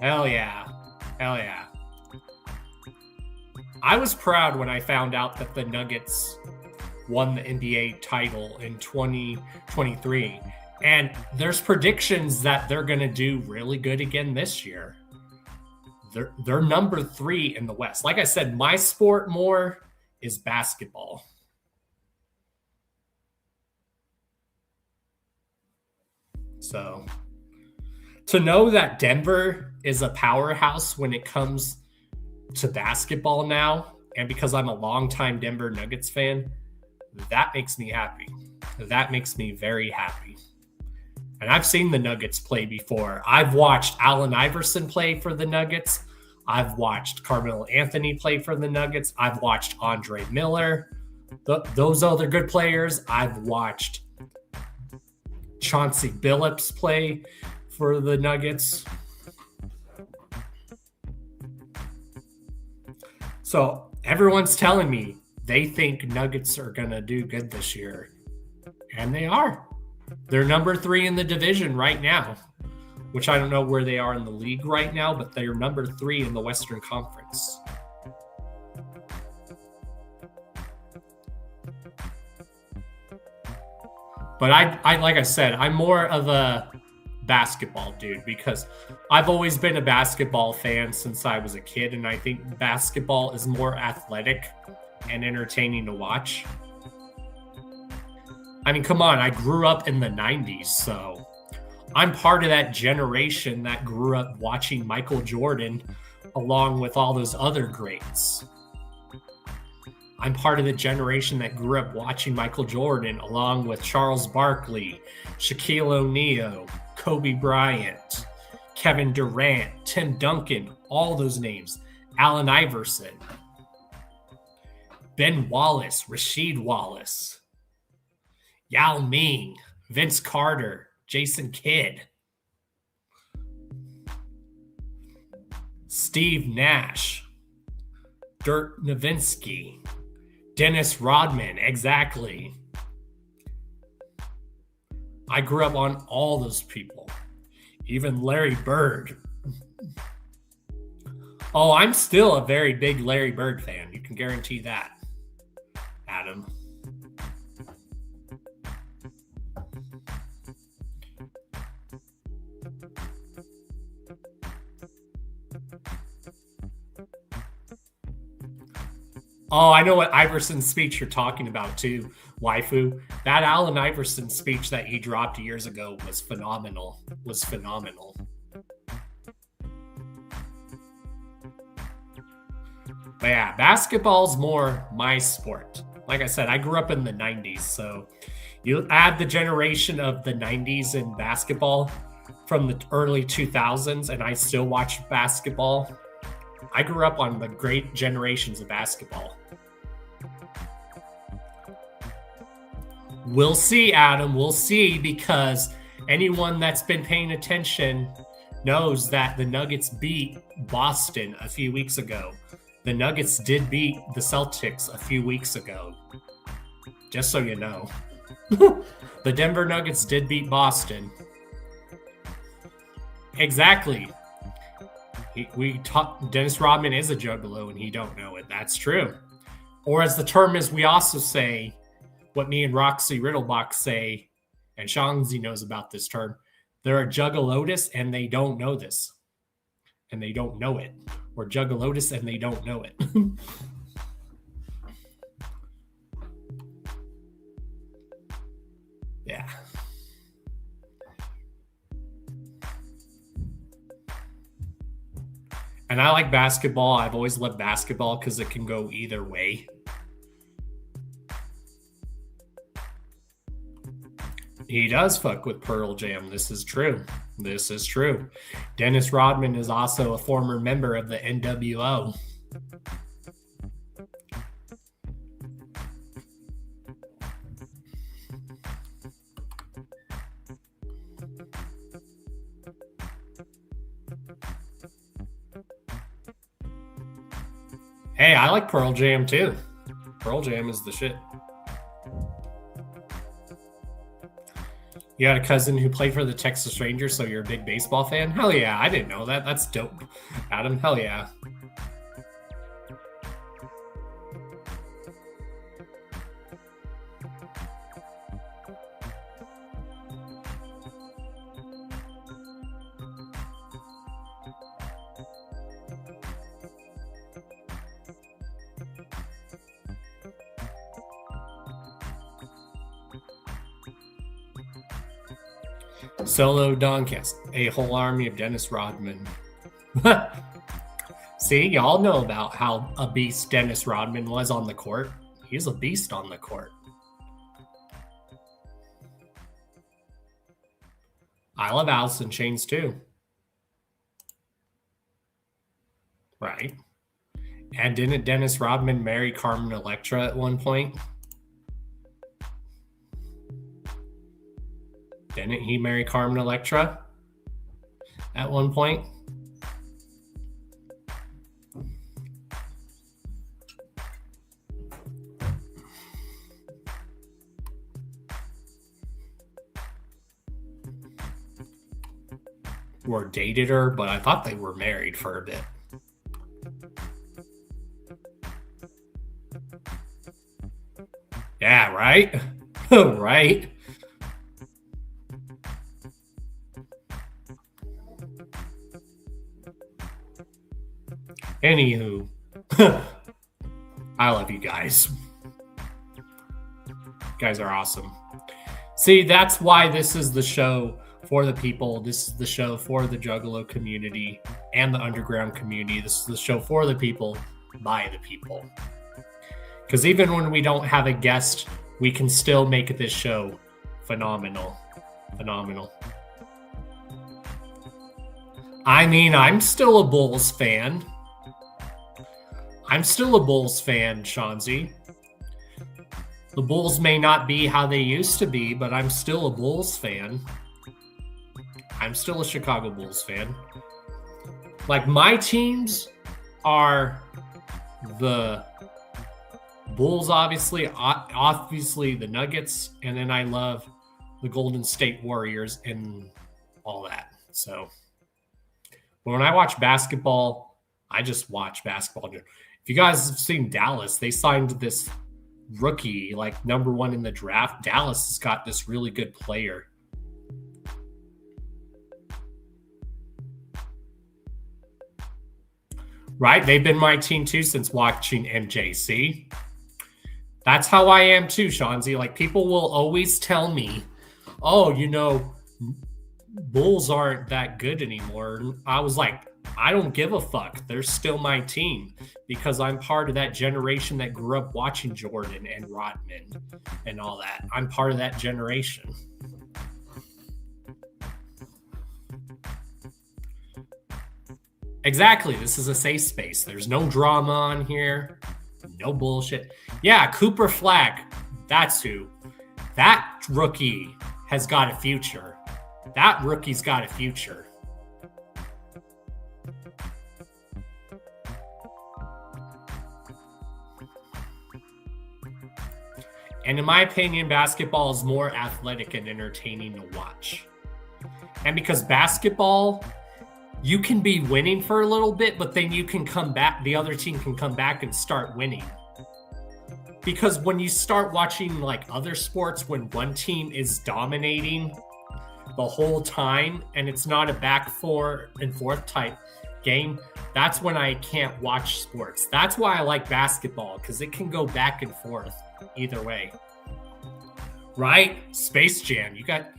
Hell yeah. Hell yeah. I was proud when I found out that the Nuggets won the NBA title in 2023. And there's predictions that they're going to do really good again this year. They're number 3 in the West. Like I said, my sport more is basketball. So, to know that Denver is a powerhouse when it comes to basketball now, and because I'm a longtime Denver Nuggets fan, that makes me happy. That makes me very happy. And I've seen the Nuggets play before. I've watched Allen Iverson play for the Nuggets. I've watched Carmelo Anthony play for the Nuggets. I've watched Andre Miller. Those other good players. I've watched Chauncey Billups play for the Nuggets. So everyone's telling me they think Nuggets are going to do good this year. And they are. They're number 3 in the division right now, which I don't know where they are in the league right now, but they're number 3 in the Western Conference. But I like I said, I'm more of a basketball dude because I've always been a basketball fan since I was a kid, and I think basketball is more athletic and entertaining to watch. I mean, come on, I grew up in the 90s, so I'm part of that generation that grew up watching Michael Jordan along with all those other greats. I'm part of the generation that grew up watching Michael Jordan along with Charles Barkley, Shaquille O'Neal, Kobe Bryant, Kevin Durant, Tim Duncan, all those names, Allen Iverson, Ben Wallace, Rasheed Wallace, Yao Ming, Vince Carter, Jason Kidd, Steve Nash, Dirk Nowitzki, Dennis Rodman, exactly. I grew up on all those people, even Larry Bird. Oh, I'm still a very big Larry Bird fan. You can guarantee that, Adam. Oh, I know what Iverson's speech you're talking about too, waifu. That Allen Iverson speech that he dropped years ago was phenomenal. But yeah, basketball's more my sport. Like I said, I grew up in the 90s, so you add the generation of the 90s in basketball from the early 2000s, and I still watch basketball. I grew up on the great generations of basketball. We'll see, Adam. We'll see, because anyone that's been paying attention knows that the Nuggets beat Boston a few weeks ago. The Nuggets did beat the Celtics a few weeks ago. Just so you know. The Denver Nuggets did beat Boston. Exactly. Dennis Rodman is a juggalo and he don't know it. That's true. Or as the term is, we also say, what me and Roxy Riddlebox say, and Shangzi knows about this term, they're a juggalotus and they don't know this. And they don't know it. Or juggalotus and they don't know it. Yeah. And I like basketball. I've always loved basketball because it can go either way. He does fuck with Pearl Jam. This is true. Dennis Rodman is also a former member of the NWO. Hey, I like Pearl Jam too. Pearl Jam is the shit. You got a cousin who played for the Texas Rangers, so you're a big baseball fan? Hell yeah, I didn't know that. That's dope. Adam, hell yeah. Solo Doncast, a whole army of Dennis Rodman. See, y'all know about how a beast Dennis Rodman was on the court. He's a beast on the court. I love Alice in Chains too. Right. And didn't Dennis Rodman marry Carmen Electra at one point? Didn't he marry Carmen Electra at one point? Or dated her, but I thought they were married for a bit. Yeah, right? Right? Anywho, I love you guys. You guys are awesome. See, that's why this is the show for the people. This is the show for the Juggalo community and the underground community. This is the show for the people, by the people. Because even when we don't have a guest, we can still make this show phenomenal. Phenomenal. I mean, I'm still a Bulls fan. I'm still a Bulls fan, Shanzi. The Bulls may not be how they used to be, but I'm still a Bulls fan. I'm still a Chicago Bulls fan. Like, my teams are the Bulls, obviously the Nuggets, and then I love the Golden State Warriors and all that. So, when I watch basketball, I just watch basketball. If you guys have seen Dallas, they signed this rookie, like number 1 in the draft. Dallas has got this really good player. Right? They've been my team too since watching MJC. That's how I am too, Shanzi. Like, people will always tell me, oh, you know, Bulls aren't that good anymore. I was like, I don't give a fuck. They're still my team because I'm part of that generation that grew up watching Jordan and Rodman and all that. I'm part of that generation. Exactly. This is a safe space. There's no drama on here. No bullshit. Yeah, Cooper Flag. That's who. That rookie has got a future. That rookie's got a future. And in my opinion, basketball is more athletic and entertaining to watch. And because basketball, you can be winning for a little bit, but then you can come back. The other team can come back and start winning. Because when you start watching like other sports, when one team is dominating the whole time and it's not a back and forth type game, that's when I can't watch sports. That's why I like basketball, because it can go back and forth either way. Right? Space Jam. You got,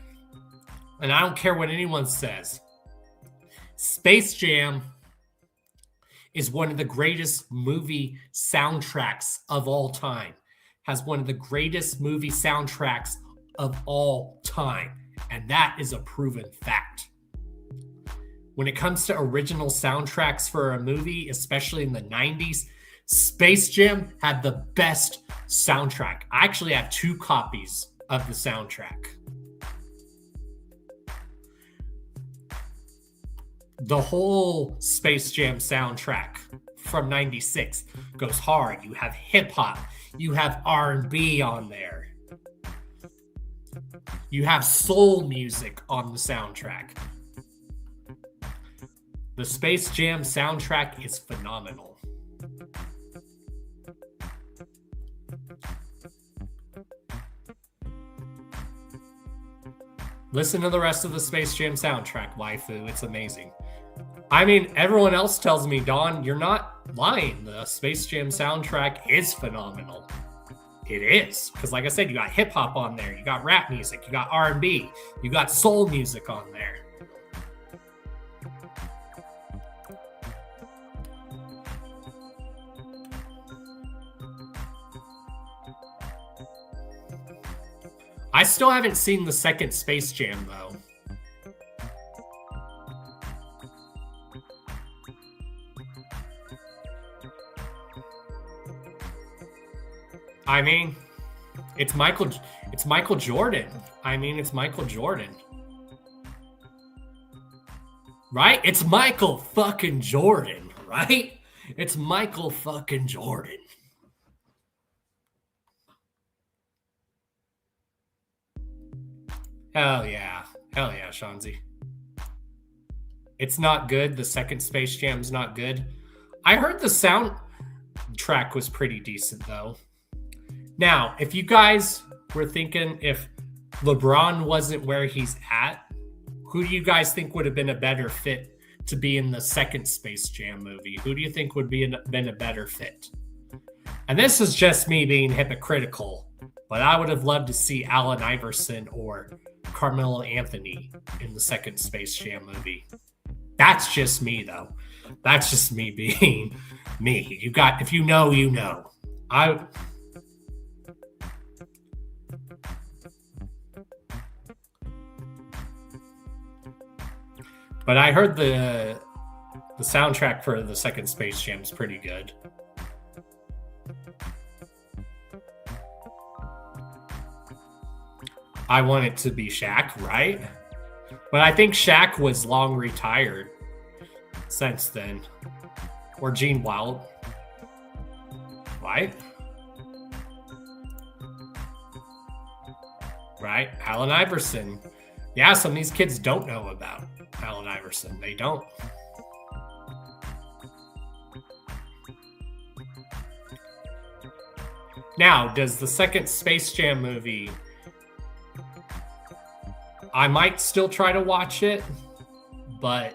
and I don't care what anyone says, Space Jam is one of the greatest movie soundtracks of all time. Has one of the greatest movie soundtracks of all time. And that is a proven fact. When it comes to original soundtracks for a movie, especially in the 90s, Space Jam had the best soundtrack. I actually have 2 copies of the soundtrack. The whole Space Jam soundtrack from 96 goes hard. You have hip hop, you have R&B on there. You have soul music on the soundtrack. The Space Jam soundtrack is phenomenal. Listen to the rest of the Space Jam soundtrack, waifu. It's amazing. I mean, everyone else tells me, Don, you're not lying. The Space Jam soundtrack is phenomenal. It is. Because like I said, you got hip hop on there. You got rap music. You got R&B. You got soul music on there. I still haven't seen the second Space Jam, though. I mean, it's Michael Jordan. I mean, it's Michael Jordan. Right? It's Michael fucking Jordan, right? It's Michael fucking Jordan. Hell yeah. Hell yeah, Shanzi. It's not good. The second Space Jam's not good. I heard the soundtrack was pretty decent, though. Now, if you guys were thinking if LeBron wasn't where he's at, who do you guys think would have been a better fit to be in the second Space Jam movie? Who do you think would been a better fit? And this is just me being hypocritical, but I would have loved to see Allen Iverson or Carmelo Anthony in the second Space Jam movie. That's just me, though. That's just me being me. You got, if you know, you know. But I heard the soundtrack for the second Space Jam is pretty good. I want it to be Shaq, right? But I think Shaq was long retired since then. Or Gene Wild. Right? Right? Allen Iverson. Yeah, some of these kids don't know about Allen Iverson. They don't. Now, does the second Space Jam movie... I might still try to watch it, but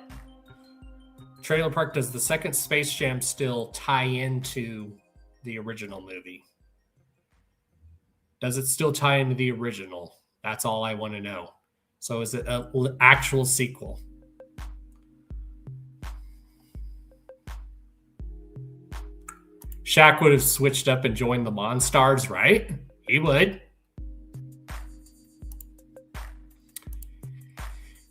Trailer Park, does the second Space Jam still tie into the original movie? Does it still tie into the original? That's all I want to know. So is it an actual sequel? Shaq would have switched up and joined the Monstars, right? He would.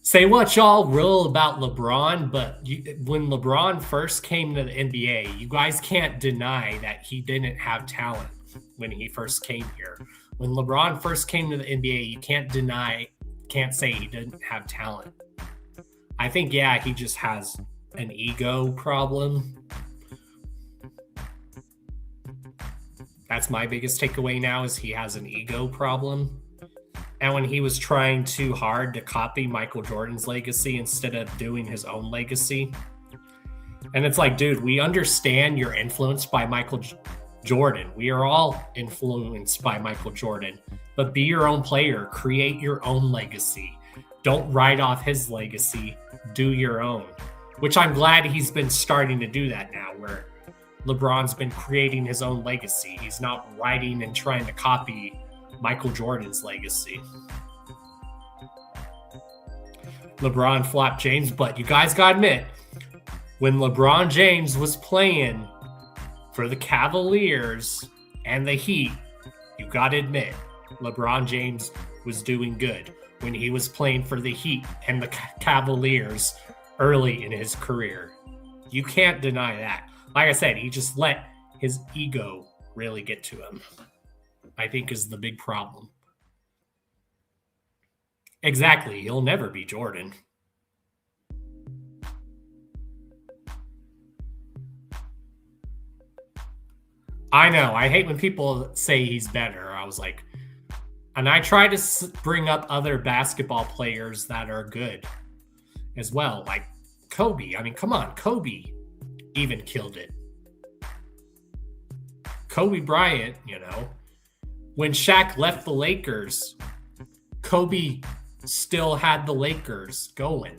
Say what y'all will about LeBron, but when LeBron first came to the NBA, you guys can't deny that he didn't have talent when he first came here. When LeBron first came to the NBA, you can't say he didn't have talent. I think, yeah, he just has an ego problem. That's my biggest takeaway now, is he has an ego problem. And when he was trying too hard to copy Michael Jordan's legacy instead of doing his own legacy. And it's like, dude, we understand you're influenced by Michael Jordan. We are all influenced by Michael Jordan. But be your own player. Create your own legacy. Don't write off his legacy. Do your own. Which I'm glad he's been starting to do that now, where LeBron's been creating his own legacy. He's not writing and trying to copy Michael Jordan's legacy. LeBron flopped James, but you guys gotta admit, when LeBron James was playing for the Cavaliers and the Heat, you gotta admit, LeBron James was doing good when he was playing for the Heat and the Cavaliers early in his career. You can't deny that. Like I said, he just let his ego really get to him, I think, is the big problem. Exactly. He'll never be Jordan. I know. I hate when people say he's better. I was like, and I try to bring up other basketball players that are good as well. Like Kobe. I mean, come on. Kobe even killed it. Kobe Bryant, you know, when Shaq left the Lakers, Kobe still had the Lakers going.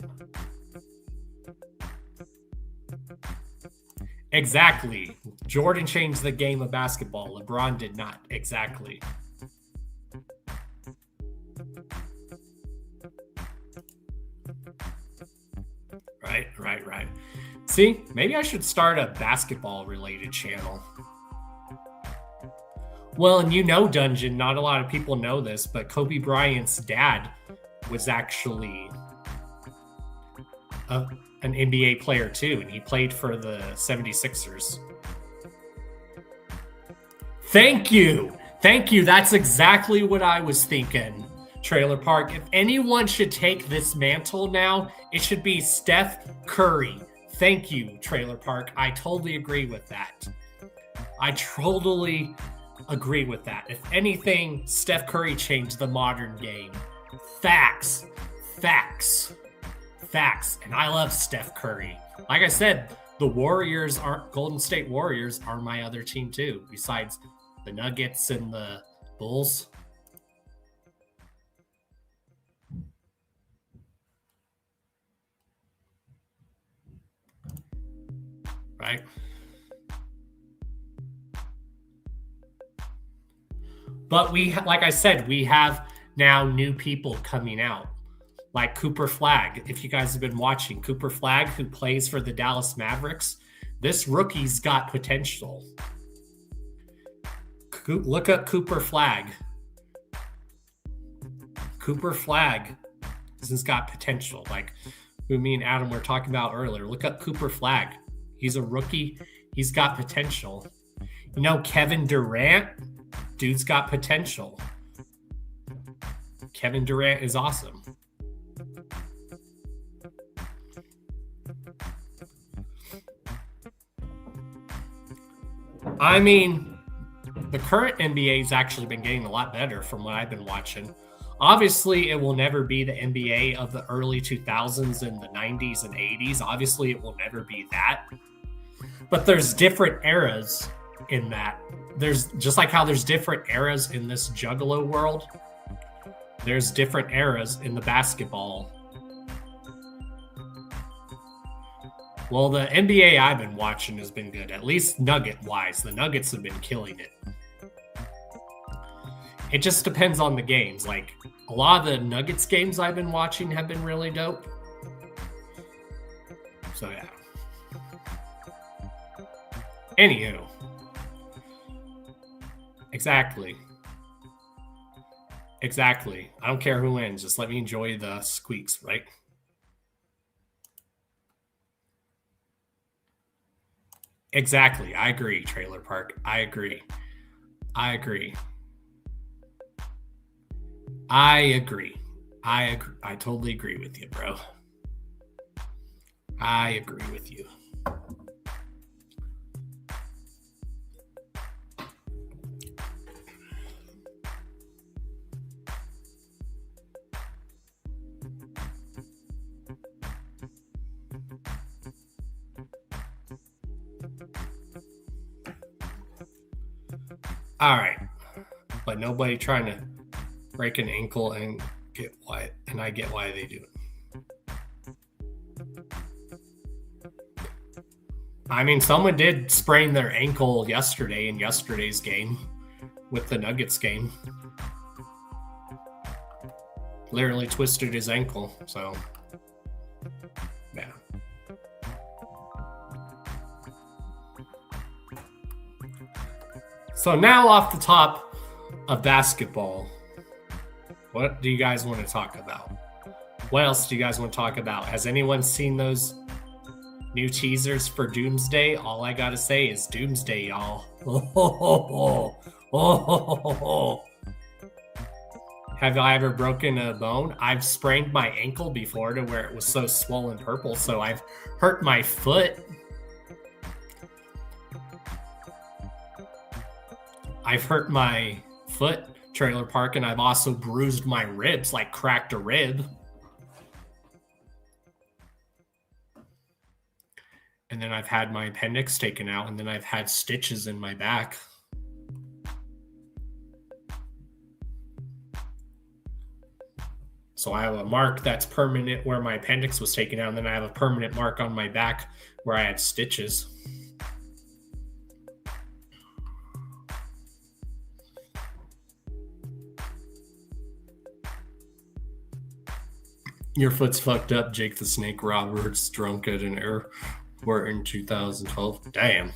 Exactly. Jordan changed the game of basketball. LeBron did not. Exactly. Right. See, maybe I should start a basketball-related channel. Well, and you know, Dungeon, not a lot of people know this, but Kobe Bryant's dad was actually an NBA player too, and he played for the 76ers. Thank you. That's exactly what I was thinking, Trailer Park. If anyone should take this mantle now, it should be Steph Curry. Thank you, Trailer Park. I totally agree with that. If anything, Steph Curry changed the modern game. Facts. And I love Steph Curry. Like I said, the Golden State Warriors are my other team too, besides the Nuggets and the Bulls. Right? But like I said, we have now new people coming out, like Cooper Flagg. If you guys have been watching, Cooper Flagg, who plays for the Dallas Mavericks, this rookie's got potential. Look up Cooper Flagg. Cooper Flagg has got potential, like who me and Adam were talking about earlier. Look up Cooper Flagg. He's a rookie. He's got potential. You know, Kevin Durant, dude's got potential. Kevin Durant is awesome. I mean, the current NBA has actually been getting a lot better from what I've been watching. Obviously, it will never be the NBA of the early 2000s and the 90s and 80s. Obviously, it will never be that. But there's different eras in that. There's just like how there's different eras in this Juggalo world. There's different eras in the basketball. Well, the NBA I've been watching has been good, at least Nugget-wise. The Nuggets have been killing it. It just depends on the games. Like, a lot of the Nuggets games I've been watching have been really dope. So, yeah. Anywho. Exactly. Exactly. I don't care who wins. Just let me enjoy the squeaks, right? Exactly. I agree, Trailer Park. I agree. I agree. I agree. I totally agree with you, bro. I agree with you. All right. But nobody trying to break an ankle and get why, and I get why they do it. I mean, someone did sprain their ankle yesterday in yesterday's game with the Nuggets game. Literally twisted his ankle, so yeah. So now off the top of basketball, what do you guys want to talk about? What else do you guys want to talk about? Has anyone seen those new teasers for Doomsday? All I gotta say is Doomsday, y'all. Have I ever broken a bone? I've sprained my ankle before to where it was so swollen purple, so I've hurt my foot. I've hurt my foot, Trailer Park, and I've also bruised my ribs, like cracked a rib. And then I've had my appendix taken out, and then I've had stitches in my back. So I have a mark that's permanent where my appendix was taken out, and then I have a permanent mark on my back where I had stitches. Your foot's fucked up, Jake the Snake Roberts, drunk at an airport in 2012. Damn.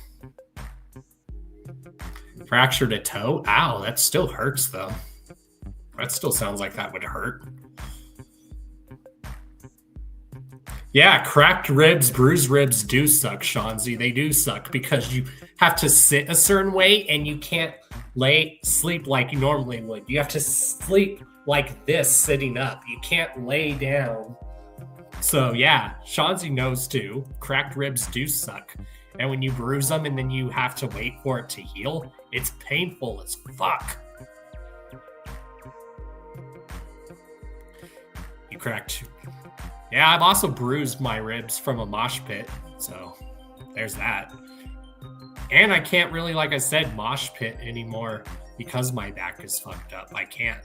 Fractured a toe? Ow, that still hurts, though. That still sounds like that would hurt. Yeah, cracked ribs, bruised ribs do suck, Shanzi. They do suck because you have to sit a certain way and you can't sleep like you normally would. You have to sleep like this sitting up. You can't lay down. So yeah, Shanzi knows too. Cracked ribs do suck. And when you bruise them and then you have to wait for it to heal, it's painful as fuck. You cracked. Yeah, I've also bruised my ribs from a mosh pit. So there's that. And I can't really, like I said, mosh pit anymore because my back is fucked up. I can't.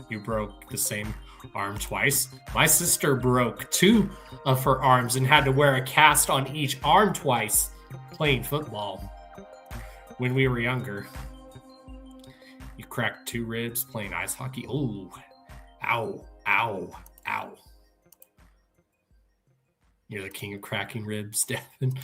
You broke the same arm twice. My sister broke 2 of her arms and had to wear a cast on each arm twice playing football when we were younger. You cracked 2 ribs playing ice hockey. Ooh. Ow. Ow. Ow. You're the king of cracking ribs, Devin.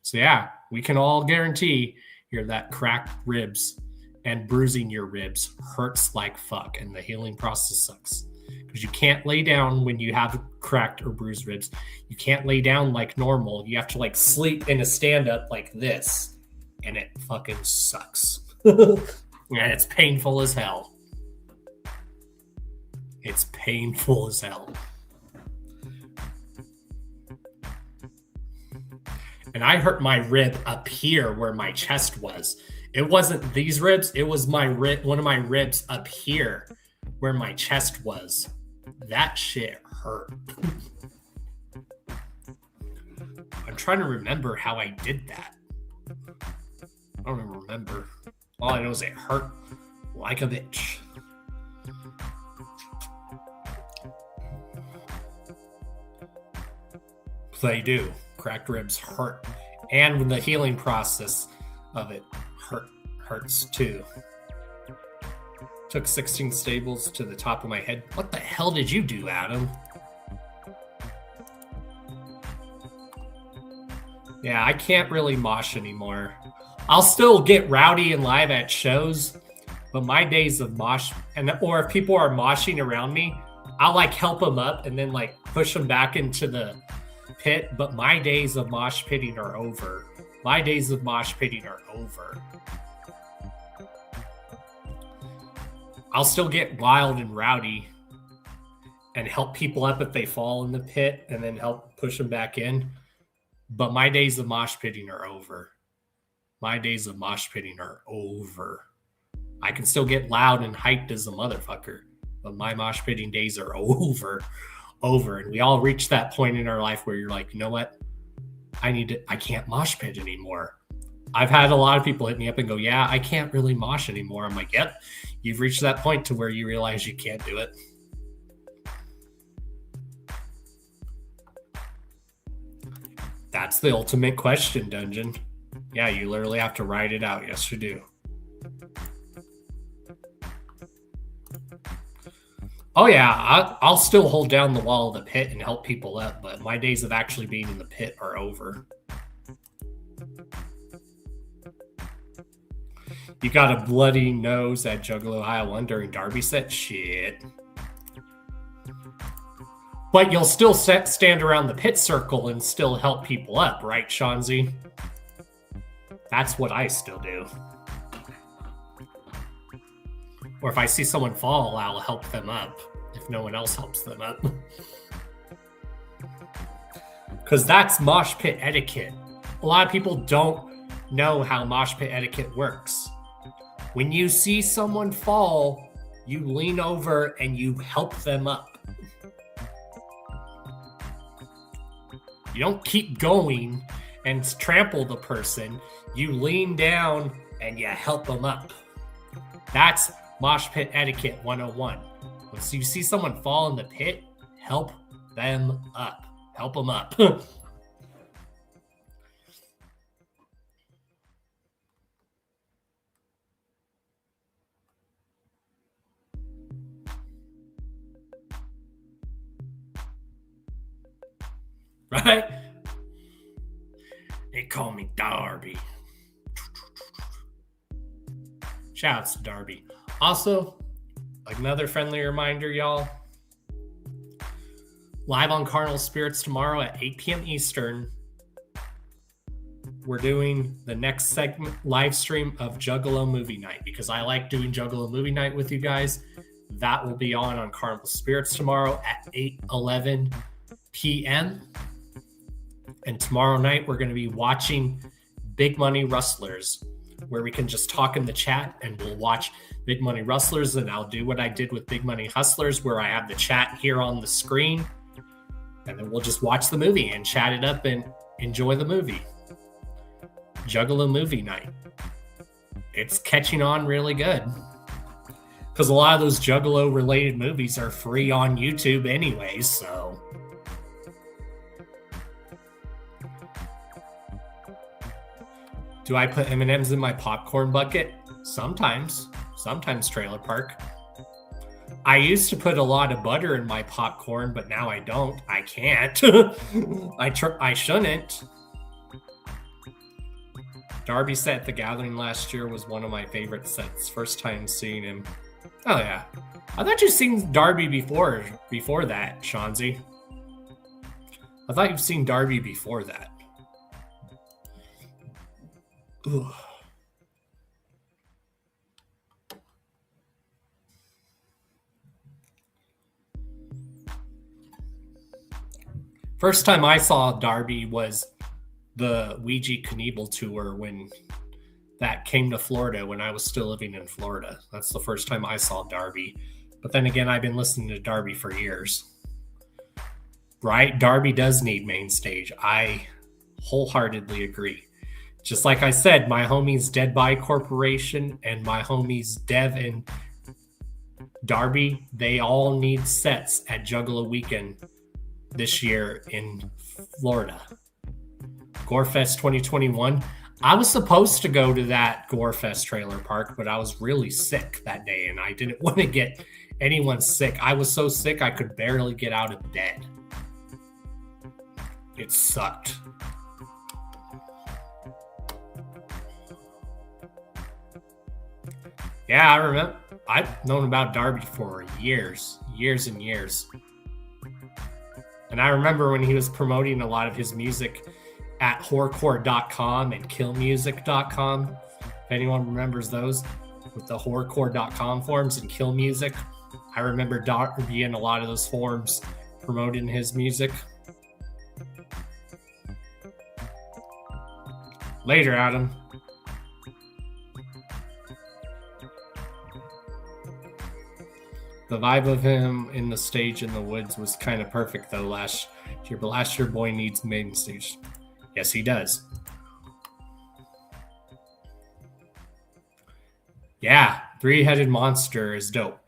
So yeah, we can all guarantee you're that cracked ribs. And bruising your ribs hurts like fuck, and the healing process sucks. Because you can't lay down when you have cracked or bruised ribs. You can't lay down like normal. You have to like sleep in a stand-up like this. And it fucking sucks. And it's painful as hell. It's painful as hell. And I hurt my rib up here where my chest was. It wasn't these ribs. It was my one of my ribs up here where my chest was. That shit hurt. I'm trying to remember how I did that. I don't even remember. All I know is it hurt like a bitch. They do. Cracked ribs hurt. And the healing process of it hurts too. Took 16 staples to the top of my head. What the hell did you do, Adam? Yeah, I can't really mosh anymore. I'll still get rowdy and live at shows, but my days of mosh, or if people are moshing around me, I'll like help them up and then like push them back into the pit. But my days of mosh pitting are over. My days of mosh pitting are over. I'll still get wild and rowdy and help people up if they fall in the pit and then help push them back in. But my days of mosh pitting are over. My days of mosh pitting are over. I can still get loud and hyped as a motherfucker, but my mosh pitting days are over. And we all reach that point in our life where you're like, you know what? I can't mosh pit anymore. I've had a lot of people hit me up and go, yeah, I can't really mosh anymore. I'm like, yep, you've reached that point to where you realize you can't do it. That's the ultimate question, Dungeon. Yeah, you literally have to write it out. Yes, you do. Oh, yeah, I'll still hold down the wall of the pit and help people up, but my days of actually being in the pit are over. You got a bloody nose at Juggalo High 1 during Derby set? Shit. But you'll still stand around the pit circle and still help people up, right, Shanzi? That's what I still do. Or if I see someone fall, I'll help them up if no one else helps them up. Because that's mosh pit etiquette. A lot of people don't know how mosh pit etiquette works. When you see someone fall, you lean over and you help them up. You don't keep going and trample the person. You lean down and you help them up. That's mosh pit etiquette 101. When you see someone fall in the pit, help them up. Help them up. Right? They call me Darby. Shouts to Darby. Also, another friendly reminder, y'all. Live on Carnal Spirits tomorrow at 8 p.m. Eastern. We're doing the next segment live stream of Juggalo Movie Night because I like doing Juggalo Movie Night with you guys. That will be on Carnival Spirits tomorrow at 8:11 p.m. And tomorrow night, we're going to be watching Big Money Rustlers, where we can just talk in the chat and we'll watch Big Money Rustlers. And I'll do what I did with Big Money Hustlers, where I have the chat here on the screen. And then we'll just watch the movie and chat it up and enjoy the movie. Juggalo Movie Night. It's catching on really good. Because a lot of those Juggalo-related movies are free on YouTube anyways, so... Do I put M&Ms in my popcorn bucket? Sometimes. Sometimes, Trailer Park. I used to put a lot of butter in my popcorn, but now I don't. I can't. I shouldn't. Darby set at the Gathering last year was one of my favorite sets. First time seeing him. Oh, yeah. I thought you'd seen Darby before that, Shanzi. I thought you've seen Darby before that. Ugh. First time I saw Darby was the Ouija Knievel tour when that came to Florida when I was still living in Florida. That's the first time I saw Darby. But then again, I've been listening to Darby for years. Right? Darby does need main stage. I wholeheartedly agree. Just like I said, my homies Dead By Corporation and my homies Dev and Darby, they all need sets at Juggalo Weekend this year in Florida. Gorefest 2021. I was supposed to go to that Gorefest trailer park, but I was really sick that day and I didn't want to get anyone sick. I was so sick I could barely get out of bed. It sucked. Yeah, I remember. I've known about Darby for years and years. And I remember when he was promoting a lot of his music at horrorcore.com and killmusic.com. If anyone remembers those, with the horrorcore.com forums and Kill Music. I remember Darby in a lot of those forums promoting his music. Later, Adam. The vibe of him in the stage in the woods was kind of perfect, though, last year. But last year, boy needs main stage. Yes, he does. Yeah, three-headed monster is dope.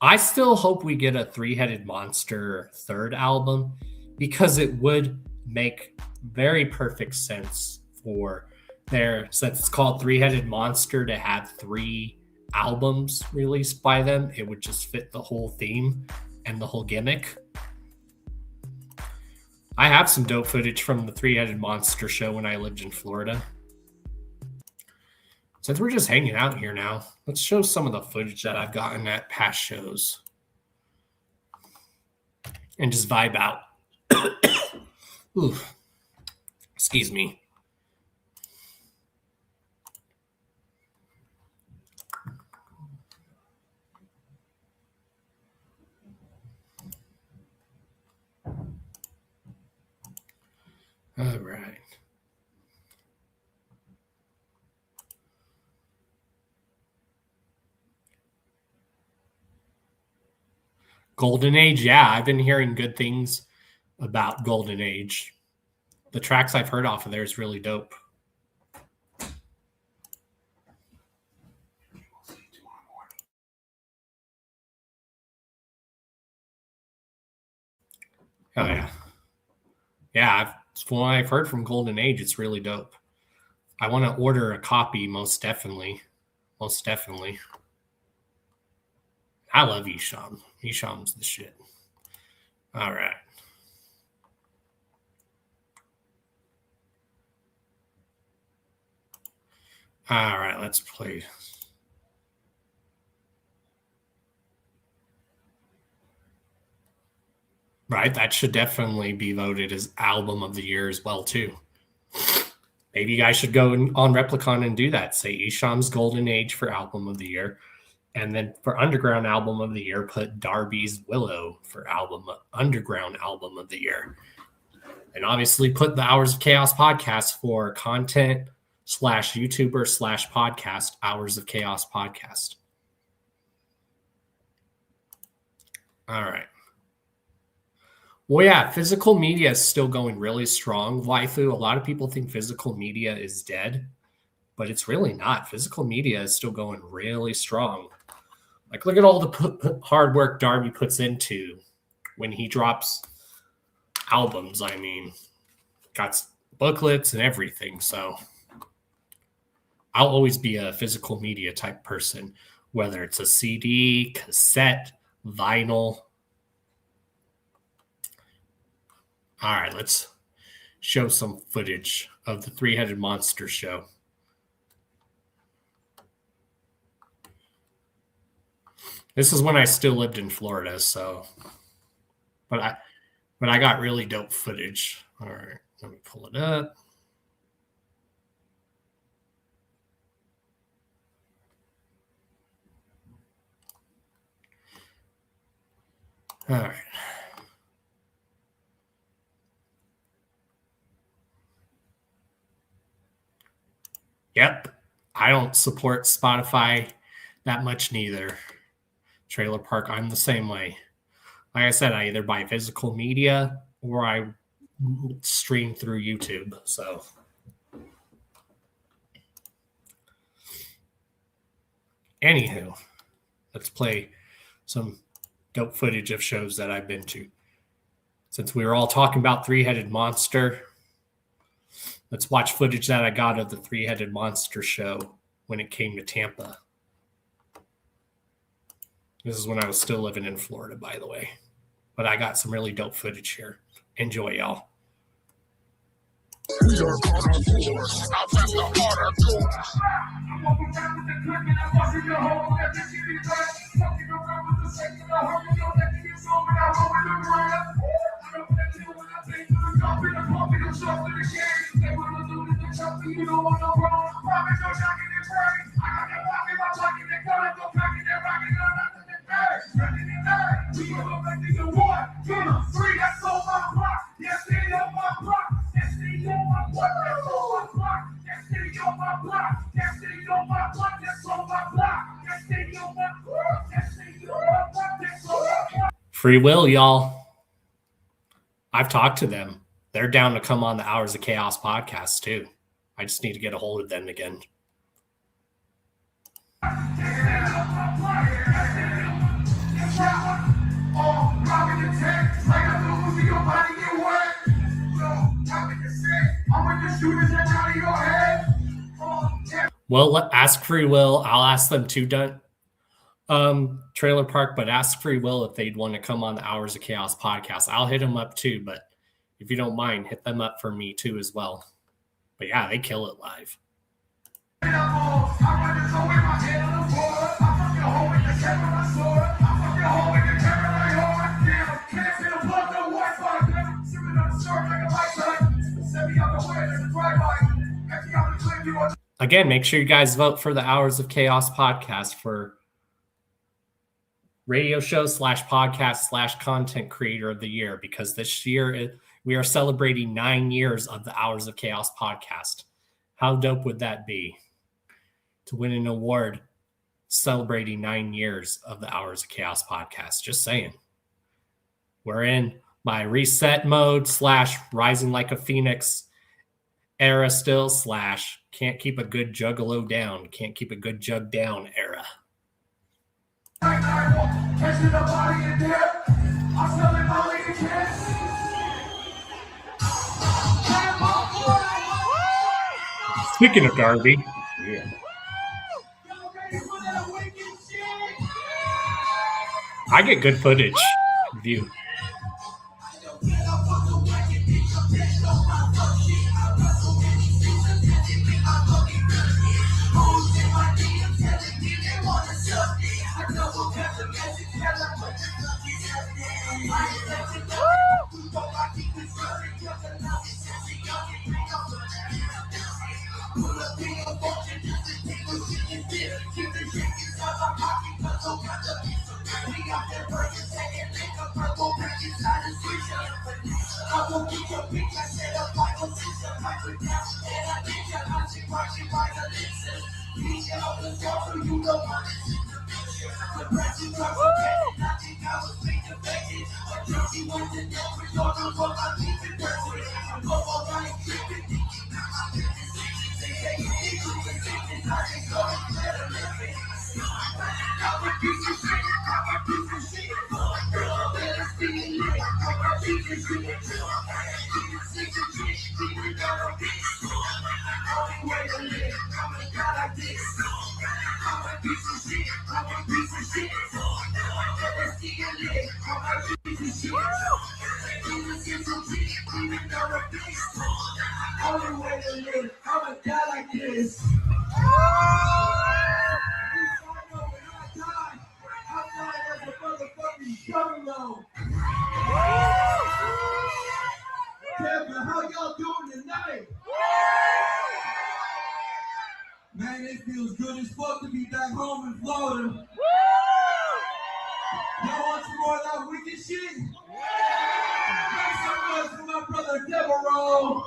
I still hope we get a three-headed monster third album because it would make very perfect sense for since it's called Three-Headed Monster, to have 3 albums released by them. It would just fit the whole theme and the whole gimmick. I have some dope footage from the Three-Headed Monster show when I lived in Florida. Since we're just hanging out here now, let's show some of the footage that I've gotten at past shows and just vibe out. Ooh, excuse me. All right. Golden Age, yeah, I've been hearing good things about Golden Age. The tracks I've heard off of there is really dope. Oh, yeah. Yeah, from what I've heard from Golden Age, it's really dope. I want to order a copy, most definitely. Most definitely. I love Isham. Isham's the shit. All right. All right, let's play. Right, that should definitely be voted as album of the year as well, too. Maybe you guys should go on Replicon and do that. Say Isham's Golden Age for album of the year. And then for Underground album of the year, put Darby's Willow for Underground album of the year. And obviously put the Hours of Chaos podcast for content /YouTuber/podcast, Hours of Chaos podcast. All right. Well, yeah, physical media is still going really strong. Waifu, a lot of people think physical media is dead, but it's really not. Physical media is still going really strong. Like, look at all the hard work Darby puts into when he drops albums. I mean, got booklets and everything. So I'll always be a physical media type person, whether it's a CD, cassette, vinyl. All right, let's show some footage of the Three-Headed Monster show. This is when I still lived in Florida, so but I got really dope footage. All right, let me pull it up. All right. Yep. I don't support Spotify that much neither. Trailer Park, I'm the same way. Like I said, I either buy physical media or I stream through YouTube. So anywho, let's play some dope footage of shows that I've been to. Since we were all talking about three-headed monster, let's watch footage that I got of the three-headed monster show when it came to Tampa. This is when I was still living in Florida, by the way. But I got some really dope footage here. Enjoy, y'all. We are carnivores. I press the harder doors. Free will, y'all. I've talked to them. They're down to come on the Hours of Chaos podcast too. I just need to get a hold of them again. Well, ask Free Will. I'll ask them too, Trailer Park, but ask Free Will if they'd want to come on the Hours of Chaos podcast. I'll hit them up too, but if you don't mind, hit them up for me too as well. But yeah, they kill it live. Again, make sure you guys vote for the Hours of Chaos podcast for radio show /podcast /content creator of the year, because this year we are celebrating 9 years of the Hours of Chaos podcast. How dope would that be to win an award celebrating 9 years of the Hours of Chaos podcast? Just saying. We're in my reset mode /rising like a phoenix era still / can't keep a good juggalo down, can't keep a good jug down era. Speaking of Darby, yeah. I get good footage view. How y'all doing tonight? Man, it feels good as fuck to be back home in Florida. Y'all want some more of that wicked shit? Make some noise for my brother Devereaux.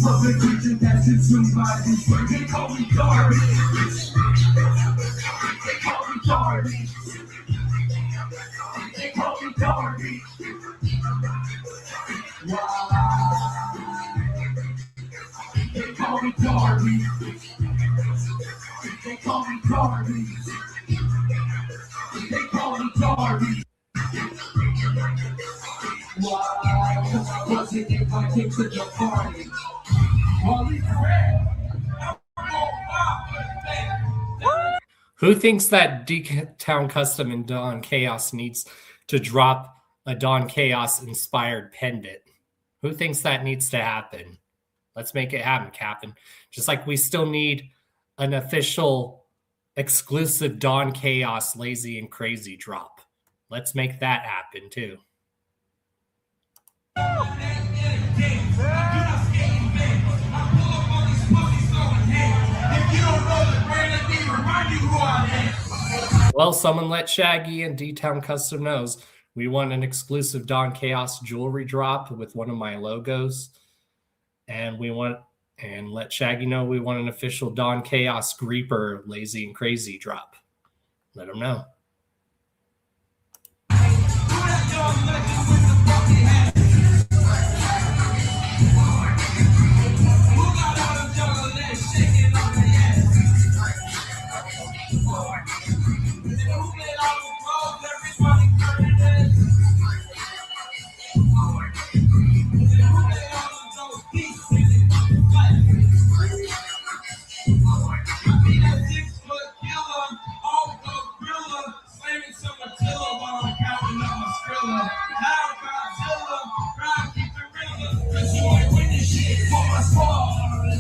Public preaching that's consumed by these words. They call me garbage. They call me garbage. They call me garbage. Wow. They call me garbage. They call me garbage. They call me garbage. Why? Because I wasn't invited to the party. Who thinks that D-Town Custom and Don Chaos needs to drop a Don Chaos inspired pendant? Who thinks that needs to happen? Let's make it happen, Captain. Just like we still need an official exclusive Don Chaos Lazy and Crazy drop. Let's make that happen too. Well, someone let Shaggy and D-Town Custom knows we want an exclusive Don Chaos jewelry drop with one of my logos. And let Shaggy know we want an official Don Chaos Creeper Lazy and Crazy drop. Let him know.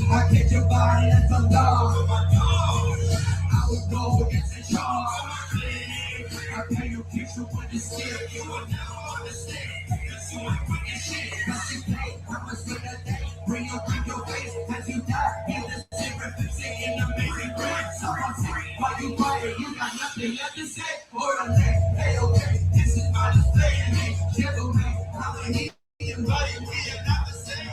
I get your body at the dog. I would go against the charge. I pay your picture when it's scared. You will never understand. Cause you ain't with your shit. Cause you pay. I'ma see that day. Bring your face as you die. In the same representing amazing grace. So I say, while you quiet, you got nothing left to say. Or the next. Hey, okay. This is my display. And hey, gentlemen, how many invited me and not the same.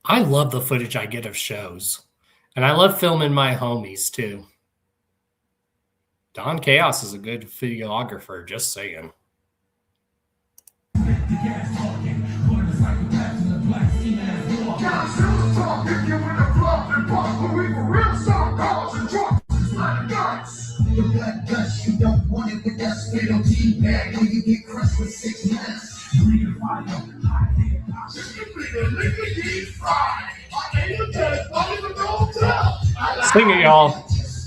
I love the footage I get of shows. And I love filming my homies too. Don Chaos is a good videographer, just saying. The black dust, you don't want it with that fatal G-bag when you get crushed with 6 minutes. Breathe fire, just give me the liquid deep fried. I ain't a dead body, but don't tell. Sing it, y'all.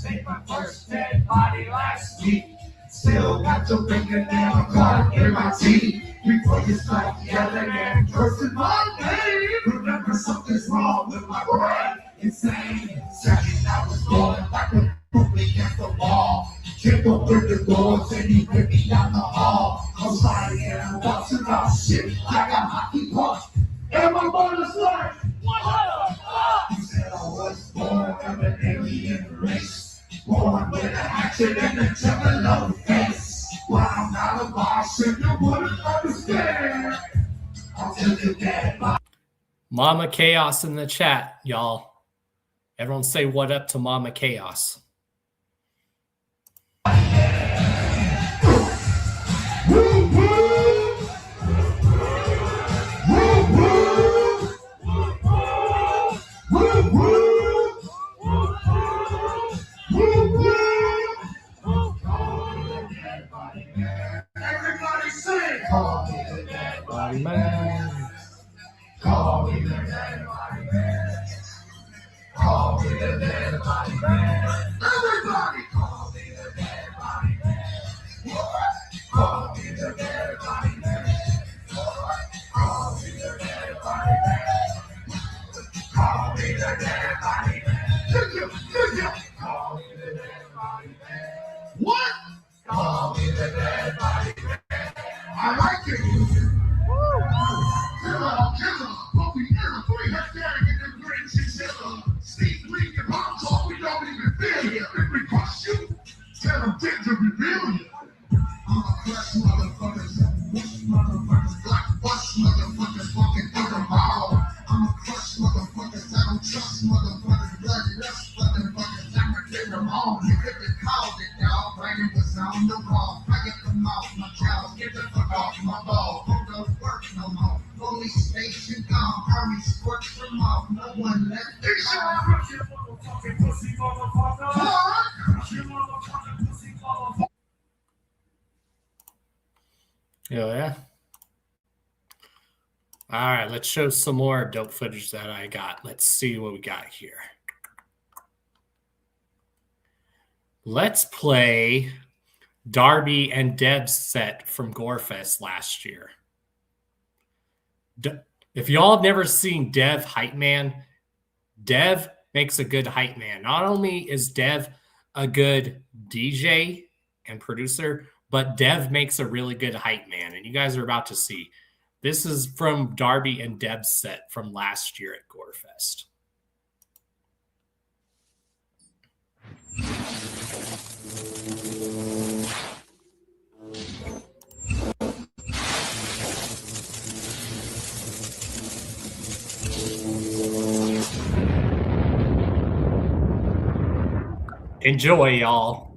Make my first dead body last week. Still got your fingernail caught in my teeth. Before you start yelling and cursing my name, remember something's wrong with my brain. Insane, second I was going like a poop against the wall. Kick up with the doors and he ripped me down the hall. I was lying and watching about shit like a hockey puck. And my mother's like, what the fuck? He said I was born of an alien race. Born with an action and a juggalo face. Well, I'm not a Martian, you wouldn't understand. Until you get my Mama Chaos in the chat, y'all. Everyone say what up to Mama Chaos. Everybody sing! Call me the dead body man. Call me the dead body man. Call me the dead body man. Everybody call me the dead body man. Call me the dead body man. Call me the dead body man. Call me the dead body man. Call me the dead body man. What? Call me the dead body man. I like it. Killer, but we never 3 hectare in the green chinchilla. Steve Lee and Mom talk, we don't even feel you. If we crush you, tell them things to reveal you. I'm a crush motherfuckers, bush motherfuckers, black bush motherfuckers, fucking through them all. I'm a crush motherfuckers, I don't trust motherfuckers, bloody lust motherfuckers, I'ma get them all. You could have called it, y'all, brain was on the wall. I get them off my cows, get the fuck off my ball. Don't go work no more. Police station gone, army scorched them off, no one left it on. Crush your motherfucking pussy motherfucker. Crush your motherfucking pussy motherfucker. Yeah. All right, let's show some more dope footage that I got. Let's see what we got here. Let's play Darby and Deb's set from Gorefest last year. If y'all have never seen Dev Hype Man, Dev makes a good hype man. Not only is Dev a good DJ and producer, but Dev makes a really good hype man, and you guys are about to see. This is from Darby and Deb's set from last year at Gorefest. Enjoy, y'all.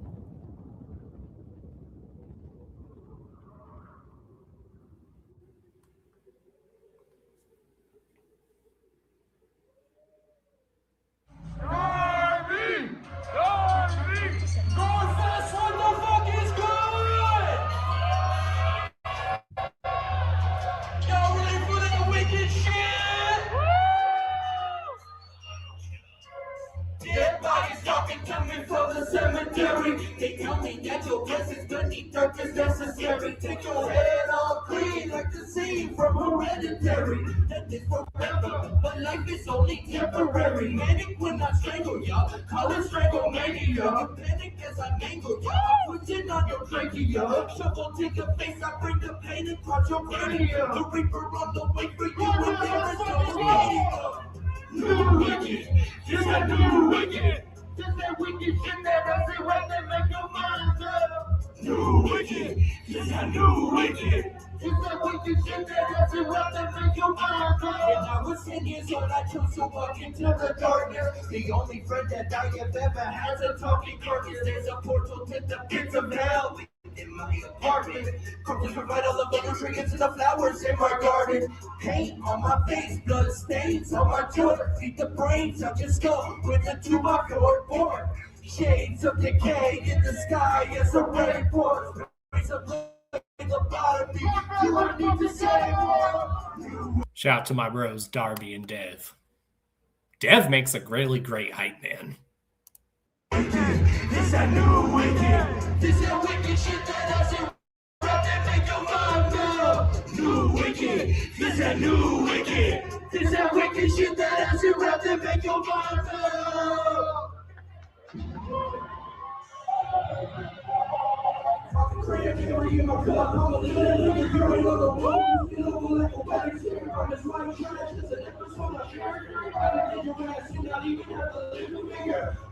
They tell me that your blessings beneath dirt is necessary. Take your head all clean like the scene from Hereditary. That is forever, but life is only temporary. Manic when I strangle y'all, call it stranglemania. Panic as I mangle y'all, putting on your trachea. Shovel to your face, I bring the pain across your cranium. The reaper on the way for you, and there is no new wicked, just a new wicked. Just that wicked shit that doesn't right that make your mind up. New wicked, just a new wicked. Just that wicked shit that doesn't right that make your mind up. And I was 10 years old, I chose to walk into the darkness. The only friend that I have ever had a talking carcass. There's a portal to the pits of hell in my apartment. Corpses provide all of the nutrients and the flowers in my garden. Paint on my face, blood stains on my joint. Feed the brains of your skull with a 2x4 board. Shades of decay in the sky as the rain pours. Rays of light in the bottom. You don't need to say more. Shout out to my bros, Darby and Dev. Dev makes a really great hype man. This a new wicked. This a wicked shit that doesn't rap that make your mind up. New wicked. This a new wicked. This a wicked shit that doesn't rap that make your mind up.